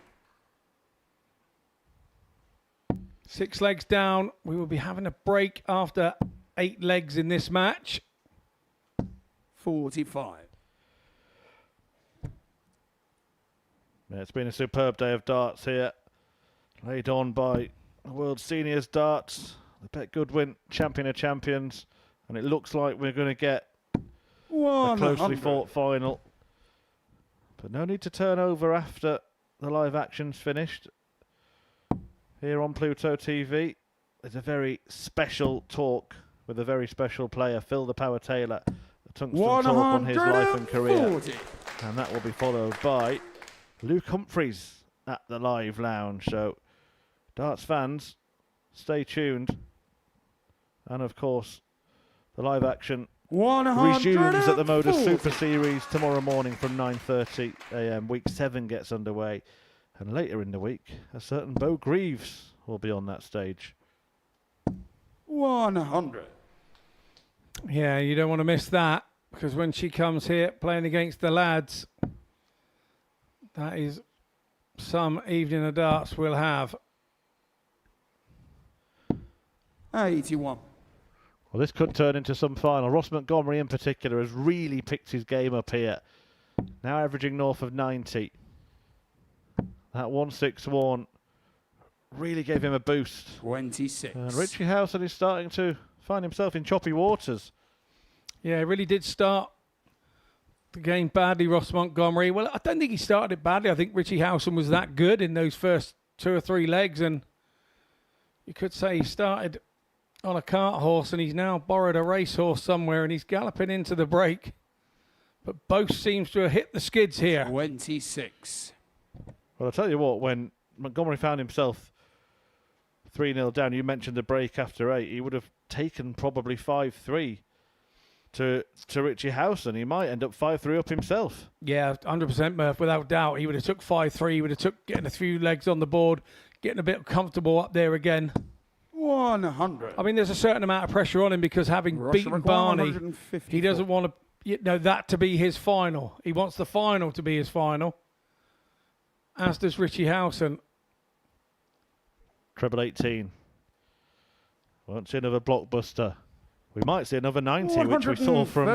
6 legs down. We will be having a break after 8 legs in this match. 45. Yeah, it's been a superb day of darts here, laid on by the World Seniors Darts, the BetGoodwin Champion of Champions, and it looks like we're going to get a closely fought final. But no need to turn over after the live action's finished. Here on Pluto TV, there's a very special talk with a very special player, Phil the Power Taylor, a tungsten talk on his life and career. And that will be followed by Luke Humphreys at the live lounge. So, darts fans, stay tuned. And of course, the live action resumes at the Modus Super Series tomorrow morning from 9:30 AM. Week 7 gets underway. And later in the week, a certain Bo Greaves will be on that stage. 100. Yeah, you don't want to miss that, because when she comes here playing against the lads, that is some evening of darts we'll have. 81. Well, this could turn into some final. Ross Montgomery in particular has really picked his game up here. Now averaging north of 90. That 161 really gave him a boost. 26. And Richie Howson is starting to find himself in choppy waters. Yeah, he really did start the game badly, Ross Montgomery. Well, I don't think he started it badly. I think Richie Howson was that good in those first 2 or 3 legs, and you could say he started on a cart horse and he's now borrowed a racehorse somewhere and he's galloping into the break. But both seems to have hit the skids here. 26. Well, I'll tell you what, when Montgomery found himself 3-0 down, you mentioned the break after 8, he would have taken probably 5-3. to Richie Howson. He might end up 5-3 up himself. Yeah, 100% Murph, without doubt. He would have took 5-3. He would have took getting a few legs on the board, getting a bit comfortable up there again. 100. I mean, there's a certain amount of pressure on him because having beaten Barney, he doesn't want that to be his final. He wants the final to be his final, as does Richie Howson. Treble 18. Won't see another blockbuster. We might see another 90, which we saw from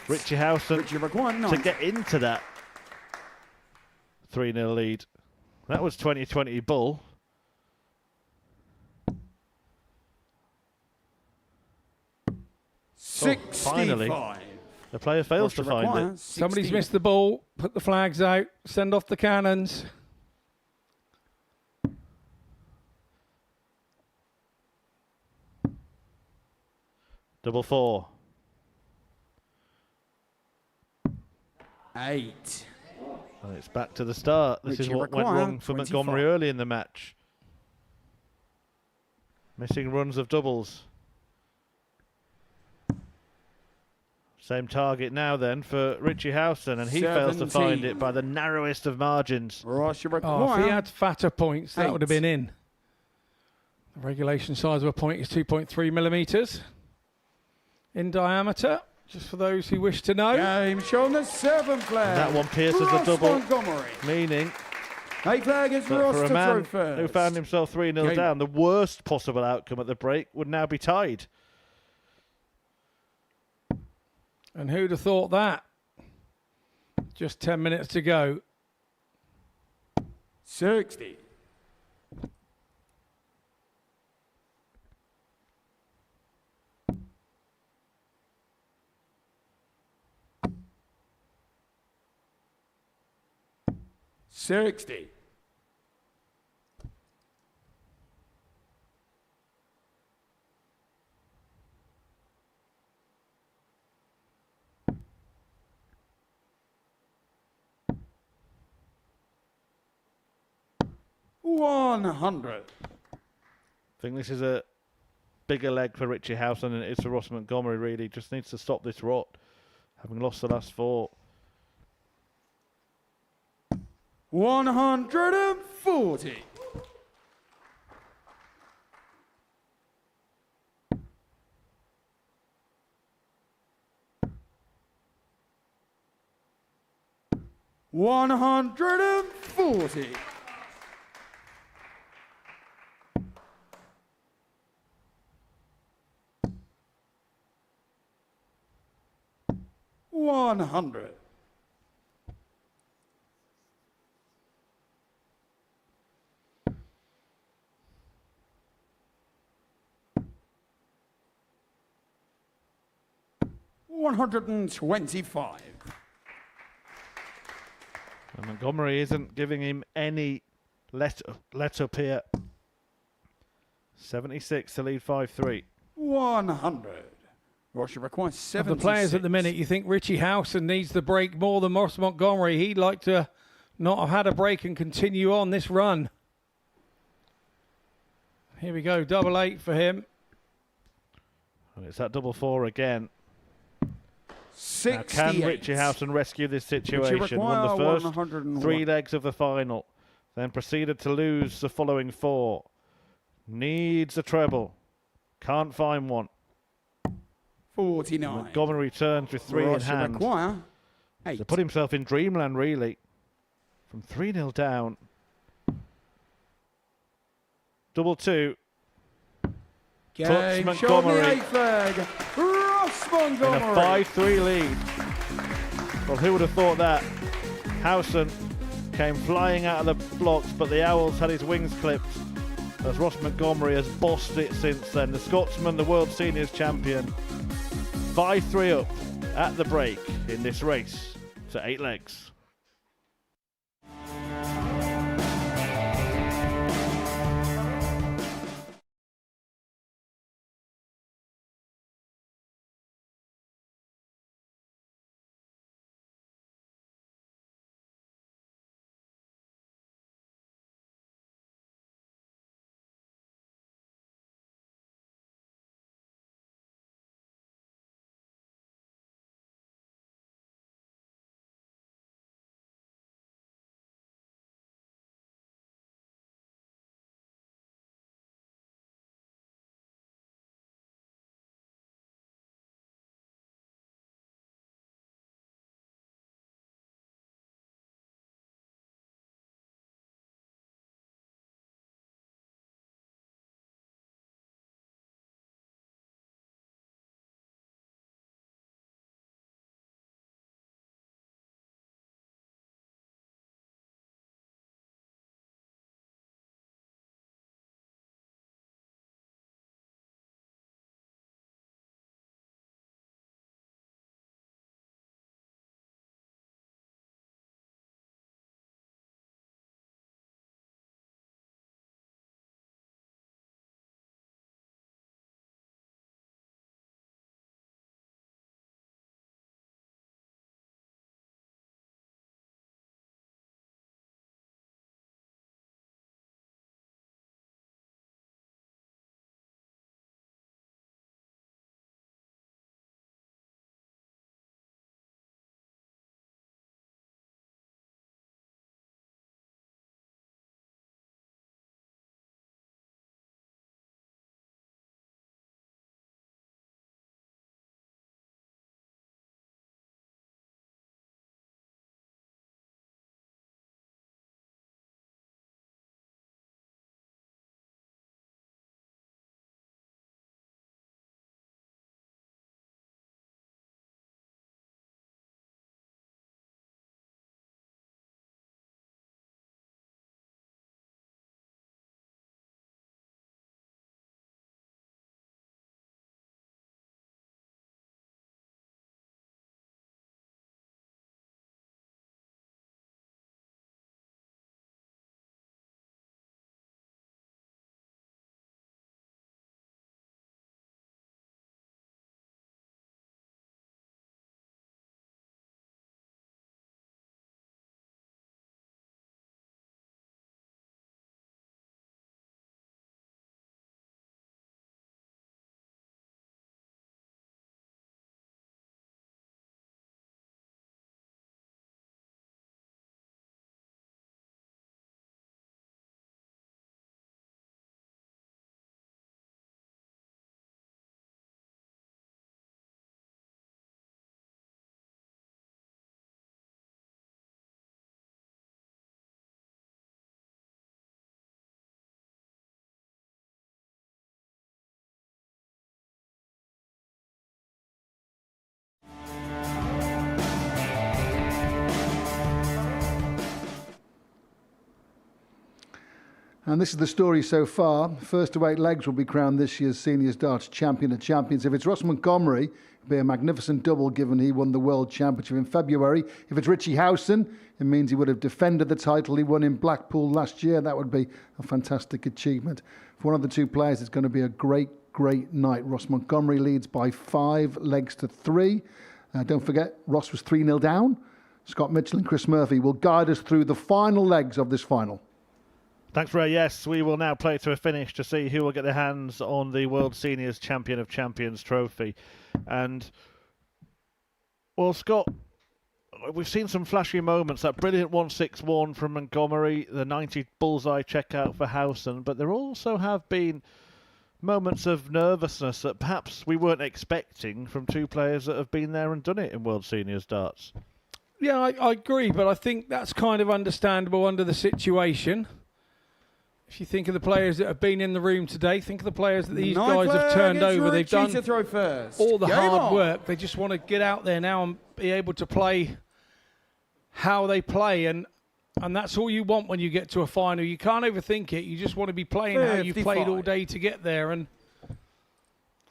Richie Howson to get into that 3-0 lead. That was 2020 Bull. Finally, the player fails to find it. Somebody's missed the ball. Put the flags out. Send off the cannons. Double 4. 8. And it's back to the start. This is what went wrong for Montgomery early in the match. Missing runs of doubles. Same target now then for Richie Howson, and he fails to find it by the narrowest of margins. Oh, if he had fatter points, that would have been in. The regulation size of a point is 2.3 millimetres in diameter, just for those who wish to know. Game shown the 7 flag. That one pierces the double, Montgomery. meaning 8 flag is Ross for a to man throw first. who found himself 3-0 down, the worst possible outcome at the break would now be tied. And who'd have thought that? Just 10 minutes to go. 60. $60. 100. I think this is a bigger leg for Richie Howson than it is for Ross Montgomery, really. Just needs to stop this rot, having lost the last 4. 140. $140. 100. $125. And Montgomery isn't giving him any let up here. 76 to lead 5-3. 100. Russia requires 76. Of the players at the minute, you think Richie Howson needs the break more than Ross Montgomery. He'd like to not have had a break and continue on this run. Here we go, double 8 for him. And it's that double 4 again. 68. Now, can Richie Howson rescue this situation? Won the first 3 legs of the final, then proceeded to lose the following 4. Needs a treble. Can't find one. 49. Montgomery returns with 3 in hand. To put himself in dreamland, really. From 3-0 down. Double 2. Puts Montgomery Ross Montgomery in a 5-3 lead. Well, who would have thought that? Howson came flying out of the blocks, but the Owls had his wings clipped as Ross Montgomery has bossed it since then. The Scotsman, the World Seniors champion, 5-3 up at the break in this race to 8 legs. And this is the story so far. First to 8 legs will be crowned this year's Seniors Darts Champion of Champions. If it's Ross Montgomery, it'll be a magnificent double given he won the World Championship in February. If it's Richie Howson, it means he would have defended the title he won in Blackpool last year. That would be a fantastic achievement. For one of the two players, it's going to be a great night. Ross Montgomery leads by 5 legs to 3. Don't forget, Ross was 3-0 down. Scott Mitchell and Chris Murphy will guide us through the final legs of this final. Thanks, Ray. Yes, we will now play to a finish to see who will get their hands on the World Seniors Champion of Champions trophy. And, well, Scott, we've seen some flashy moments. That brilliant 161 from Montgomery, the 90 bullseye checkout for Howson, but there also have been moments of nervousness that perhaps we weren't expecting from two players that have been there and done it in World Seniors darts. Yeah, I agree, but I think that's kind of understandable under the situation. If you think of the players that have been in the room today, think of the players that these guys have turned over. They've done all the hard work. They just want to get out there now and be able to play how they play. And that's all you want when you get to a final. You can't overthink it. You just want to be playing how you played all day to get there. And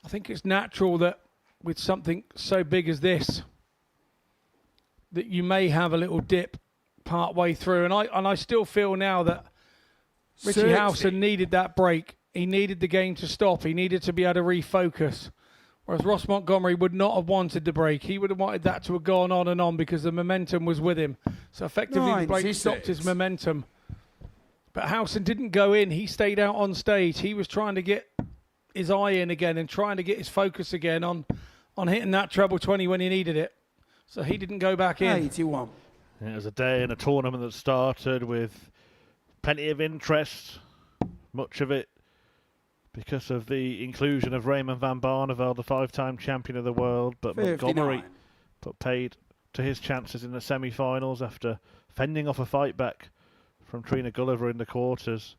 I think it's natural that with something so big as this, that you may have a little dip part way through. And I still feel now that Richie Howson needed that break. He needed the game to stop. He needed to be able to refocus. Whereas Ross Montgomery would not have wanted the break. He would have wanted that to have gone on and on because the momentum was with him. So effectively the break stopped his momentum. But Howson didn't go in. He stayed out on stage. He was trying to get his eye in again and trying to get his focus again on hitting that treble 20 when he needed it. So he didn't go back in. 81. It was a day in a tournament that started with plenty of interest, much of it because of the inclusion of Raymond van Barneveld, the 5-time champion of the world. But 59. Montgomery put paid to his chances in the semi-finals after fending off a fight back from Trina Gulliver in the quarters.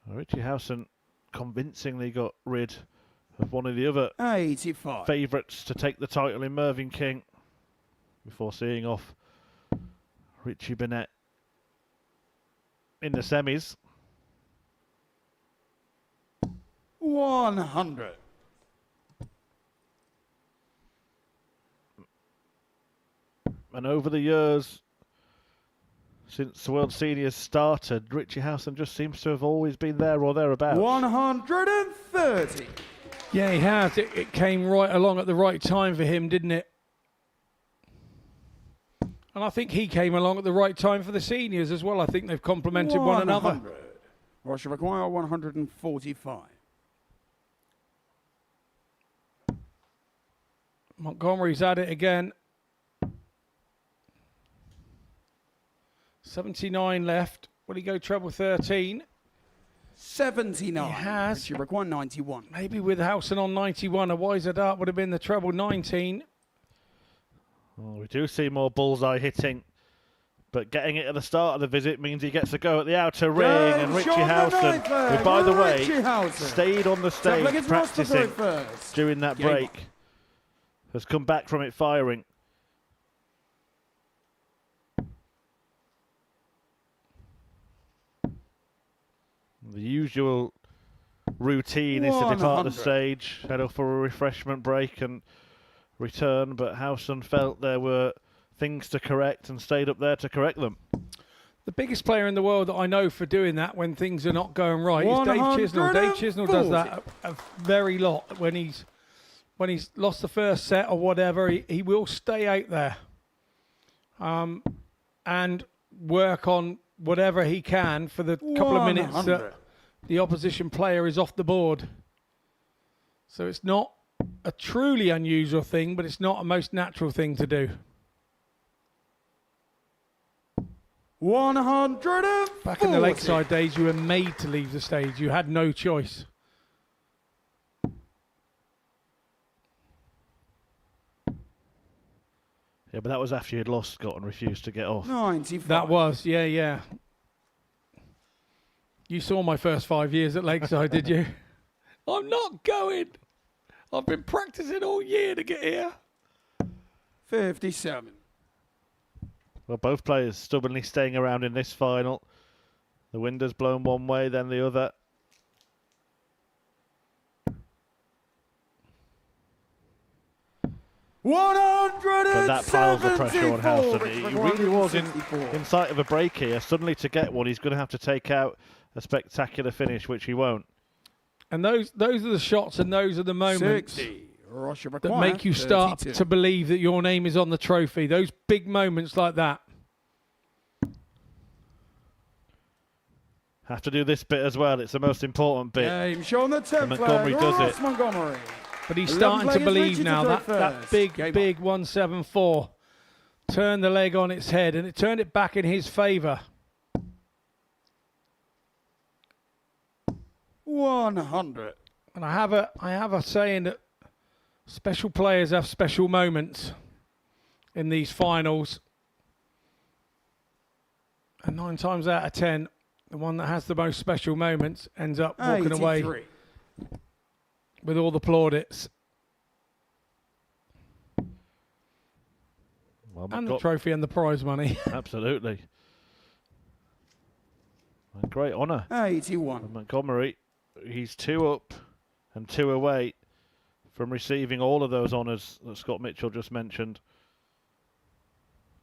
Richie Howson convincingly got rid of one of the other 85 favourites to take the title in Mervyn King before seeing off Richie Burnett in the semis. 100. And over the years, since the World Seniors started, Richie Howson just seems to have always been there or thereabouts. 130. Yeah, he has. It came right along at the right time for him, didn't it? And I think he came along at the right time for the seniors as well. I think they've complemented one another. Russia require 145. Montgomery's at it again. 79 left. Will he go treble 13? 79. He has. You require 91. Maybe with Howson on 91, a wiser dart would have been the treble 19. Well, we do see more bullseye hitting, but getting it at the start of the visit means he gets a go at the outer ring. And Richie Howson, who, by the way, stayed on the stage practicing during that break, has come back from it firing. The usual routine is to depart the stage, head off for a refreshment break and return, but Howson felt there were things to correct and stayed up there to correct them. The biggest player in the world that I know for doing that when things are not going right is Dave Chisnell. Dave Chisnell does that a very lot. When he's lost the first set or whatever, he will stay out there and work on whatever he can for the couple of minutes that the opposition player is off the board. So it's not a truly unusual thing, but it's not a most natural thing to do. 140. Back in the Lakeside days, you were made to leave the stage. You had no choice. Yeah, but that was after you'd lost Scott and refused to get off. 95. That was, yeah. You saw my first 5 years at Lakeside, did you? I'm not going. I've been practicing all year to get here. 57. Well, both players stubbornly staying around in this final. The wind has blown one way, then the other. But that piles the pressure on Howson. He really was in sight of a break here. Suddenly to get one, he's going to have to take out a spectacular finish, which he won't. And those are the shots and those are the moments 60. that make you start 32. to believe that your name is on the trophy. Those big moments like that. Have to do this bit as well. It's the most important bit. Game shown the 10th Montgomery flag, does Ross it. Montgomery. But he's 11 starting to players believe reaching now. to throw That first. big, Game big 174 turned the leg on its head, and it turned it back in his favour. 100. And I have a saying that special players have special moments in these finals. And 9 times out of 10, the one that has the most special moments ends up walking 83. away with all the plaudits. Well, And the trophy and the prize money. Absolutely. A great honour. 81. And Montgomery, he's 2 up and 2 away from receiving all of those honours that Scott Mitchell just mentioned.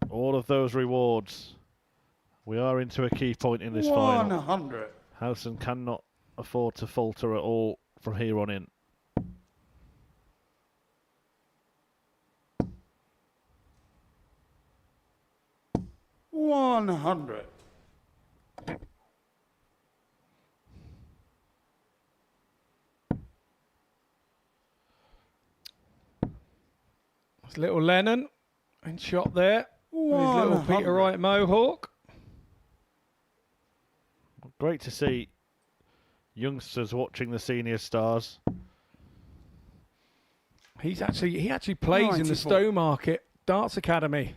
All of those rewards. We are into a key point in this final. 100. Howson cannot afford to falter at all from here on in. $100. It's little Lennon and shot there with his little 100. Peter Wright mohawk. Great to see youngsters watching the senior stars. He actually plays in the 94. Stowmarket Darts Academy.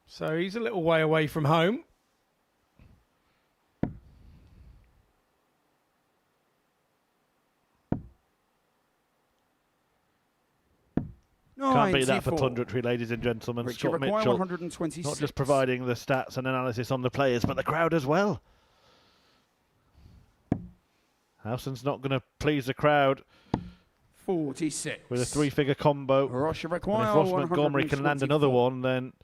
So he's a little way away from home. Can't beat that for 94. punditry, ladies and gentlemen. Richard Scott Require, Mitchell 126. not just providing the stats and analysis on the players, but the crowd as well. Howson's not going to please the crowd 46. with a 3-figure combo. Russia And Require, if Ross Montgomery can land 124. another one, then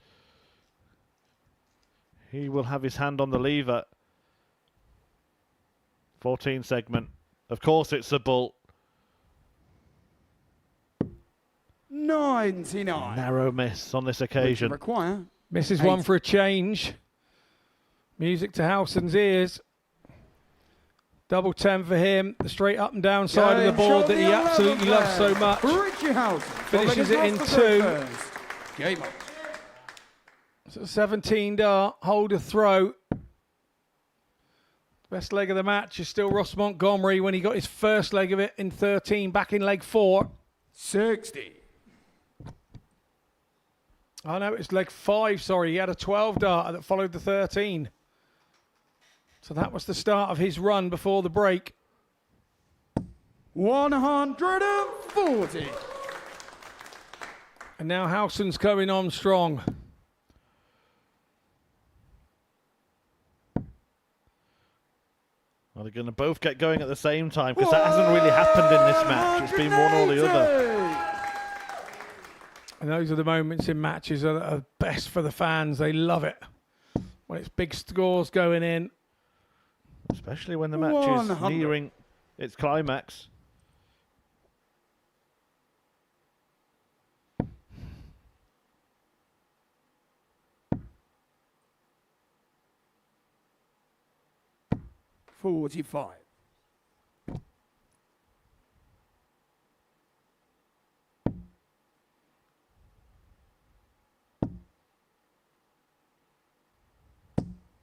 he will have his hand on the lever. 14 segment. Of course it's a bull. 99. Narrow miss on this Richard occasion. Require. Misses 80. one for a change. Music to Howson's ears. Double 10 for him. The straight up and down side of the board that he absolutely loves so much. Richie Howson Finishes it in 2. Game on. So 17 dart, hold a throw. Best leg of the match is still Ross Montgomery when he got his first leg of it in 13, back in leg 4. 60. Oh no, it's leg 5, sorry. He had a 12 dart that followed the 13. So that was the start of his run before the break. 140. And now Howson's coming on strong. Well, they're going to both get going at the same time because that hasn't really happened in this match. It's been one or the other. And those are the moments in matches that are best for the fans. They love it. When it's big scores going in. Especially when the match is 100. nearing its climax. $45.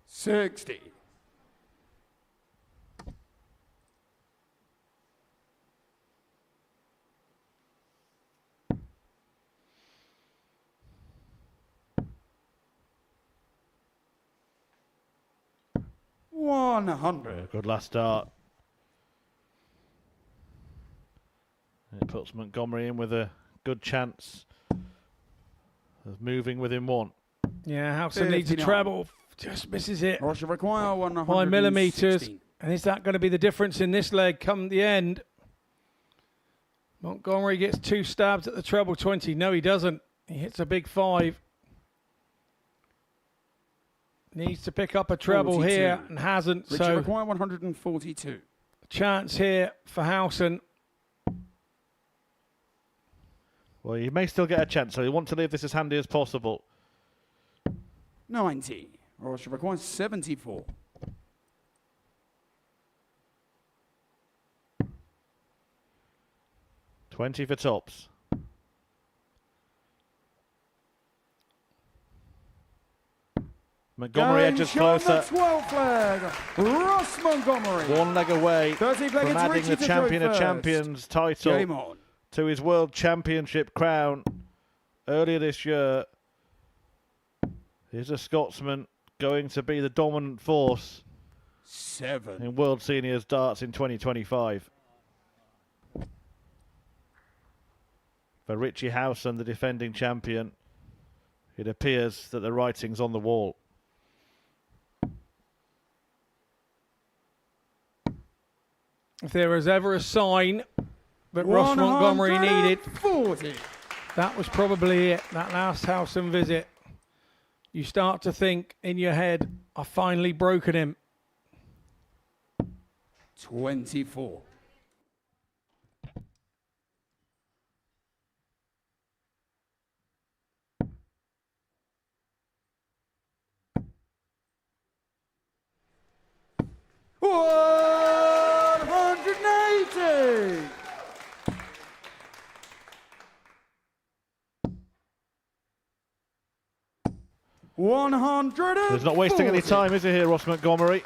$60. $100. Good last start. It puts Montgomery in with a good chance of moving within 1. Yeah, Howson needs a 59. treble. Just misses it. Ross require 116. 5 millimetres. And is that going to be the difference in this leg come the end? Montgomery gets 2 stabs at the treble 20. No, he doesn't. He hits a big 5. Needs to pick up a treble 42. Here and hasn't. Richie so require 142. Chance here for Howson. Well, you may still get a chance, so you want to leave this as handy as possible. 90. Ross requires 74. $20 for tops. Montgomery edges closer. 12th leg. Ross Montgomery. 1 leg away from adding the Champion of Champions title to his World Championship crown earlier this year. Here's a Scotsman going to be the dominant force 7 in World Seniors darts in 2025. For Richie Howson, the defending champion, it appears that the writing's on the wall. If there was ever a sign that Ross Montgomery needed, that was probably it, that last Howson visit. You start to think in your head, I've finally broken him. 24. $180. He's not wasting any time, is he here, Ross Montgomery?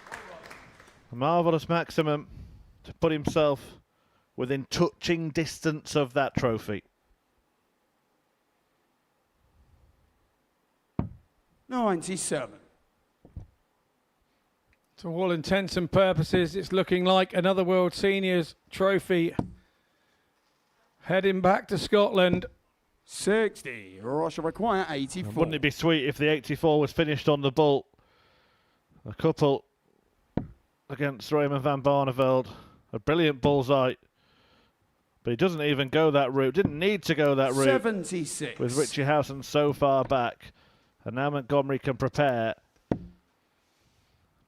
A marvellous maximum to put himself within touching distance of that trophy. 97. To all intents and purposes, it's looking like another World Seniors trophy heading back to Scotland. 60. Ross require 84. Wouldn't it be sweet if the 84 was finished on the bull? A couple against Raymond van Barneveld. A brilliant bullseye. But he doesn't even go that route. Didn't need to go that route. 76. With Richie Howson so far back. And now Montgomery can prepare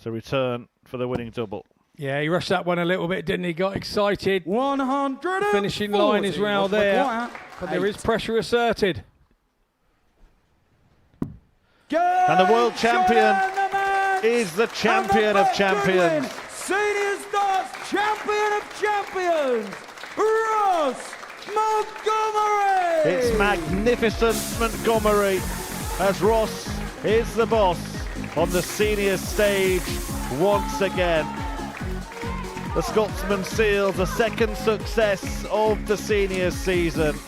to return for the winning double. Yeah, he rushed that one a little bit, didn't he? Got excited. 100. Finishing line is round there. But there is pressure asserted. And the world champion is the champion of champions. Senior Darts champion of champions, Ross Montgomery. It's magnificent Montgomery as Ross is the boss on the senior stage once again. The Scotsman seals a second success of the senior season,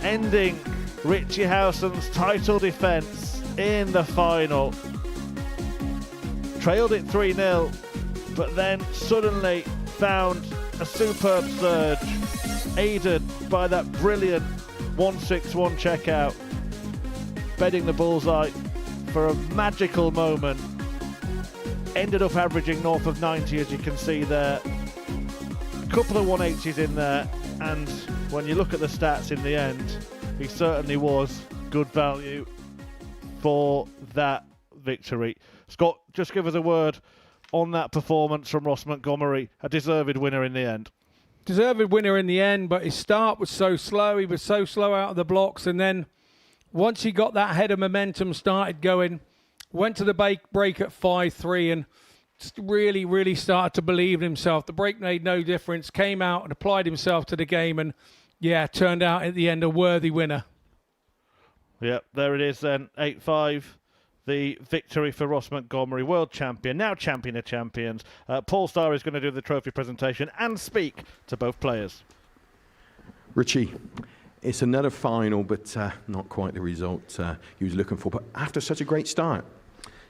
ending Richie Howson's title defence in the final. Trailed it 3-0, but then suddenly found a superb surge, aided by that brilliant 161 checkout, bedding the bullseye for a magical moment. Ended up averaging north of 90, as you can see there. A couple of 180s in there, and when you look at the stats in the end, he certainly was good value for that victory. Scott, just give us a word on that performance from Ross Montgomery. A deserved winner in the end. Deserved winner in the end, but his start was so slow. He was so slow out of the blocks, and then once he got that head of momentum, started going, went to the break at 5-3 and really started to believe in himself. The break made no difference, came out and applied himself to the game, and yeah, turned out at the end a worthy winner. Yep, there it is then, 8-5. The victory for Ross Montgomery, world champion, now champion of champions. Paul Starr is going to do the trophy presentation and speak to both players. Richie, it's another final, but not quite the result he was looking for. But after such a great start.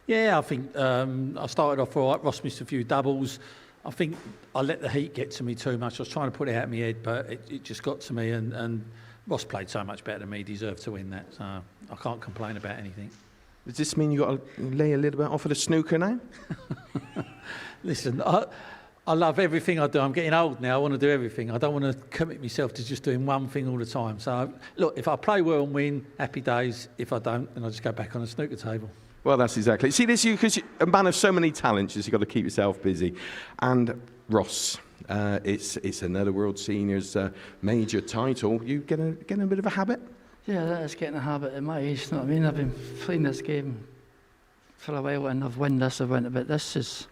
Yeah, I think I started off all right. Ross missed a few doubles. I think I let the heat get to me too much. I was trying to put it out of my head, but it just got to me. And Ross played so much better than me, deserved to win that. So I can't complain about anything. Does this mean you've got to lay a little bit off of the snooker now? Listen, I love everything I do. I'm getting old now. I want to do everything. I don't want to commit myself to just doing one thing all the time. So, look, if I play well and win, happy days. If I don't, then I just go back on the snooker table. Well, that's exactly. See, this because a man of so many talents, you've got to keep yourself busy. And Ross, it's another World Seniors major title. You getting a bit of a habit? Yeah, that is getting a habit at my age. You know what I mean? I've been playing this game for a while, and I've won this, I've won it, but this is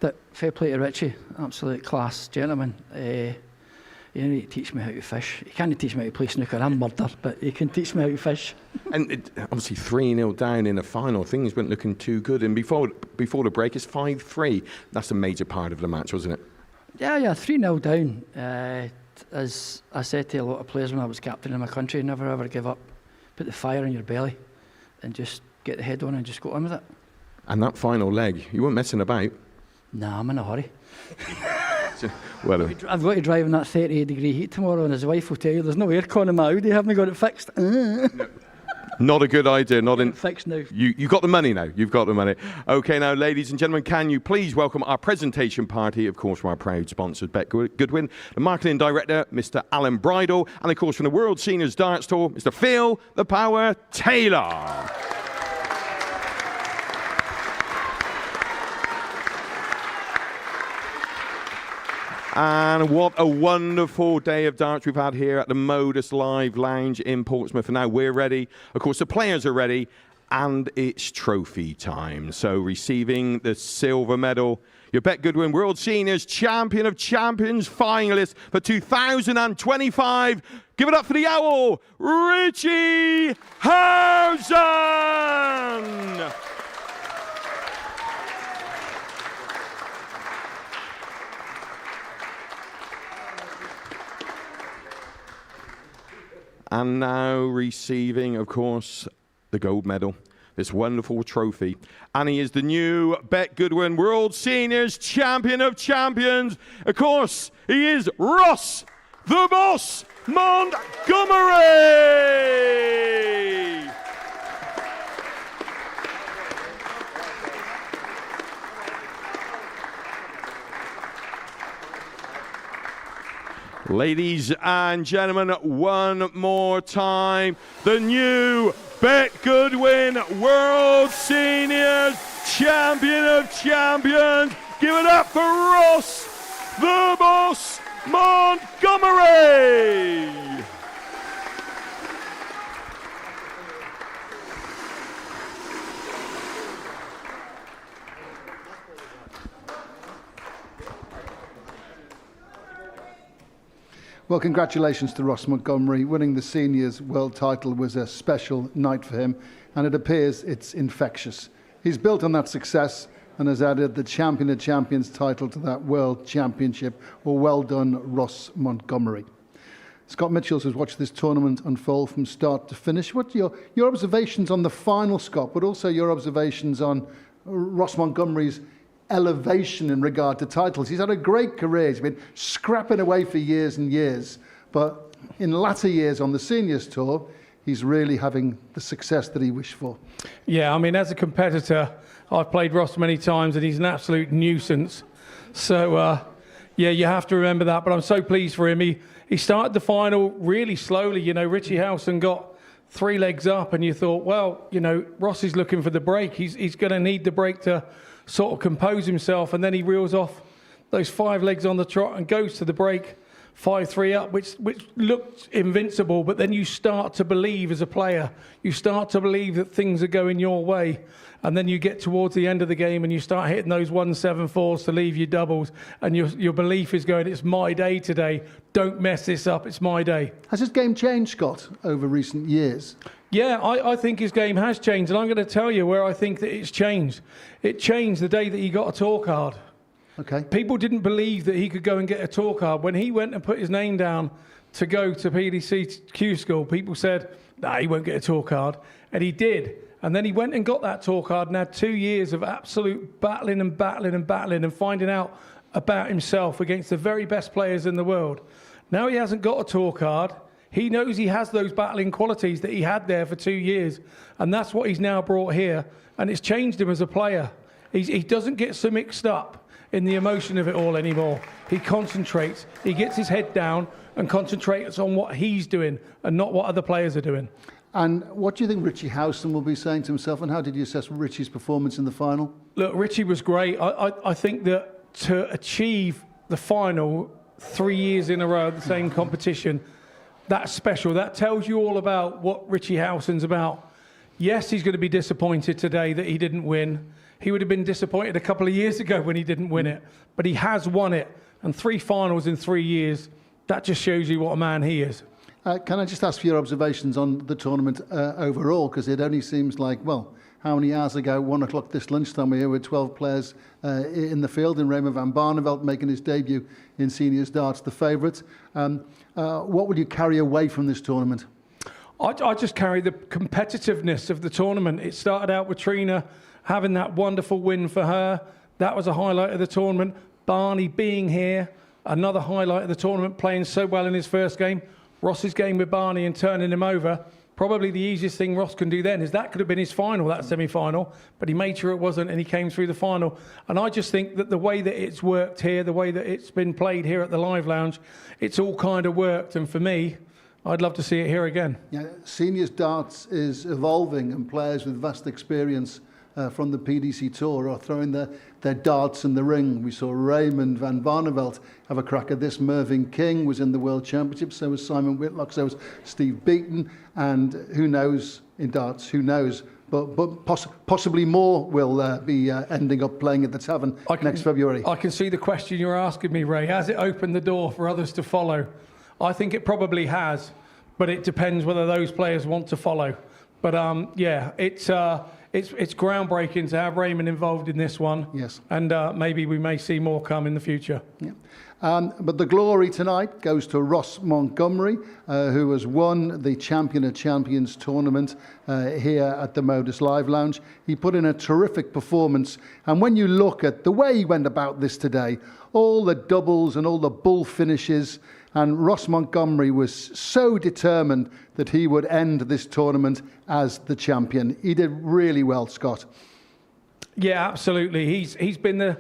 that fair play to Richie, absolute class gentleman. You need to teach me how to fish. You can't teach me how to play snooker and murder, but you can teach me how to fish. And obviously 3-0 down in the final, things weren't looking too good. And before the break, it's 5-3. That's a major part of the match, wasn't it? Yeah, 3-0 down. As I said to a lot of players when I was captain in my country, never ever give up. Put the fire in your belly and just get the head on and just go on with it. And that final leg, you weren't messing about. Nah, I'm in a hurry. Well, I've got to drive in that 38-degree heat tomorrow, and his wife will tell you there's no aircon in my Audi. Haven't got it fixed? Not a good idea. Not in. Fixed now. You got the money now. You've got the money. Okay, now, ladies and gentlemen, can you please welcome our presentation party, of course, from our proud sponsors, BetGoodwin, the marketing director, Mr. Alan Bridle, and of course, from the World Seniors Darts Tour, Mr. Phil the Power Taylor. And what a wonderful day of darts we've had here at the Modus Live Lounge in Portsmouth. And now we're ready. Of course, the players are ready. And it's trophy time. So receiving the silver medal, your BetGoodwin World Seniors Champion of Champions finalist for 2025. Give it up for the Owl, Richie Howson! And now receiving, of course, the gold medal, this wonderful trophy. And he is the new BetGoodwin World Seniors Champion of Champions. Of course, he is Ross, the Boss Montgomery! Ladies and gentlemen, one more time, the new BetGoodwin World Seniors Champion of Champions. Give it up for Ross, the Boss Montgomery. Well, congratulations to Ross Montgomery. Winning the seniors world title was a special night for him, and it appears it's infectious. He's built on that success and has added the Champion of Champions title to that world championship. Well done, Ross Montgomery. Scott Mitchells has watched this tournament unfold from start to finish. What are your observations on the final, Scott, but also your observations on Ross Montgomery's elevation in regard to titles? He's had a great career. He's been scrapping away for years and years, but in latter years on the seniors tour, he's really having the success that he wished for. Yeah, I mean, as a competitor, I've played Ross many times, and he's an absolute nuisance. So, yeah, you have to remember that. But I'm so pleased for him. He started the final really slowly. You know, Richie Howson got 3 legs up, and you thought, well, you know, Ross is looking for the break. He's going to need the break to sort of compose himself, and then he reels off those 5 legs on the trot and goes to the break 5-3 up, which looked invincible. But then you start to believe as a player, you start to believe that things are going your way, and then you get towards the end of the game and you start hitting those 1-7-4s to leave your doubles, and your belief is going, it's my day today, don't mess this up, it's my day. Has his game changed, Scott, over recent years? Yeah, I think his game has changed, and I'm going to tell you where I think that it's changed. It changed the day that he got a tour card. Okay. People didn't believe that he could go and get a tour card. When he went and put his name down to go to PDC Q School, people said, nah, he won't get a tour card. And he did. And then he went and got that tour card and had 2 years of absolute battling and finding out about himself against the very best players in the world. Now he hasn't got a tour card. He knows he has those battling qualities that he had there for 2 years, and that's what he's now brought here, and it's changed him as a player. He doesn't get so mixed up in the emotion of it all anymore. He concentrates, he gets his head down and concentrates on what he's doing and not what other players are doing. And what do you think Richie Howson will be saying to himself, and how did you assess Richie's performance in the final? Look, Richie was great. I think that to achieve the final 3 years in a row, the same competition, that's special. That tells you all about what Richie Howson's about. Yes, he's going to be disappointed today that he didn't win. He would have been disappointed a couple of years ago when he didn't win it. But he has won it. And 3 finals in 3 years, that just shows you what a man he is. Can I just ask for your observations on the tournament overall? Because it only seems like, well, how many hours ago, 1 o'clock this lunchtime, we're here with 12 players in the field, and Raymond van Barneveld making his debut in seniors darts, the favourite. What will you carry away from this tournament? I just carry the competitiveness of the tournament. It started out with Trina having that wonderful win for her. That was a highlight of the tournament. Barney being here, another highlight of the tournament, playing so well in his first game. Ross's game with Barney and turning him over. Probably the easiest thing Ross can do then is that could have been his final, that semi-final, but he made sure it wasn't, and he came through the final. And I just think that the way that it's worked here, the way that it's been played here at the Live Lounge, it's all kind of worked. And for me, I'd love to see it here again. Yeah, seniors darts is evolving, and players with vast experience from the PDC Tour are throwing their darts in the ring. We saw Raymond van Barneveld have a crack at this. Mervyn King was in the World Championship, so was Simon Whitlock, so was Steve Beaton, and who knows in darts, who knows, but possibly more will be ending up playing at the Tavern next February. I can see the question you're asking me, Ray. Has it opened the door for others to follow? I think it probably has, but it depends whether those players want to follow. But yeah, it's groundbreaking to have Raymond involved in this one. Yes. And maybe we may see more come in the future. Yeah. But the glory tonight goes to Ross Montgomery, who has won the Champion of Champions tournament here at the Modus Live Lounge. He put in a terrific performance. And when you look at the way he went about this today, all the doubles and all the bull finishes, and Ross Montgomery was so determined that he would end this tournament as the champion. He did really well, Scott. Yeah, absolutely. He's been the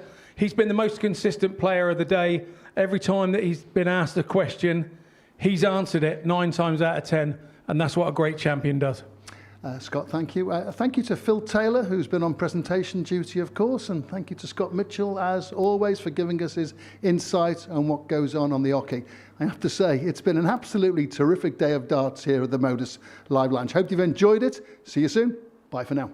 most consistent player of the day. Every time that he's been asked a question, he's answered it 9 times out of 10, and that's what a great champion does. Scott, thank you. Thank you to Phil Taylor, who's been on presentation duty, of course, and thank you to Scott Mitchell, as always, for giving us his insight on what goes on the hockey. I have to say, it's been an absolutely terrific day of darts here at the Modus Live Lounge. Hope you've enjoyed it. See you soon. Bye for now.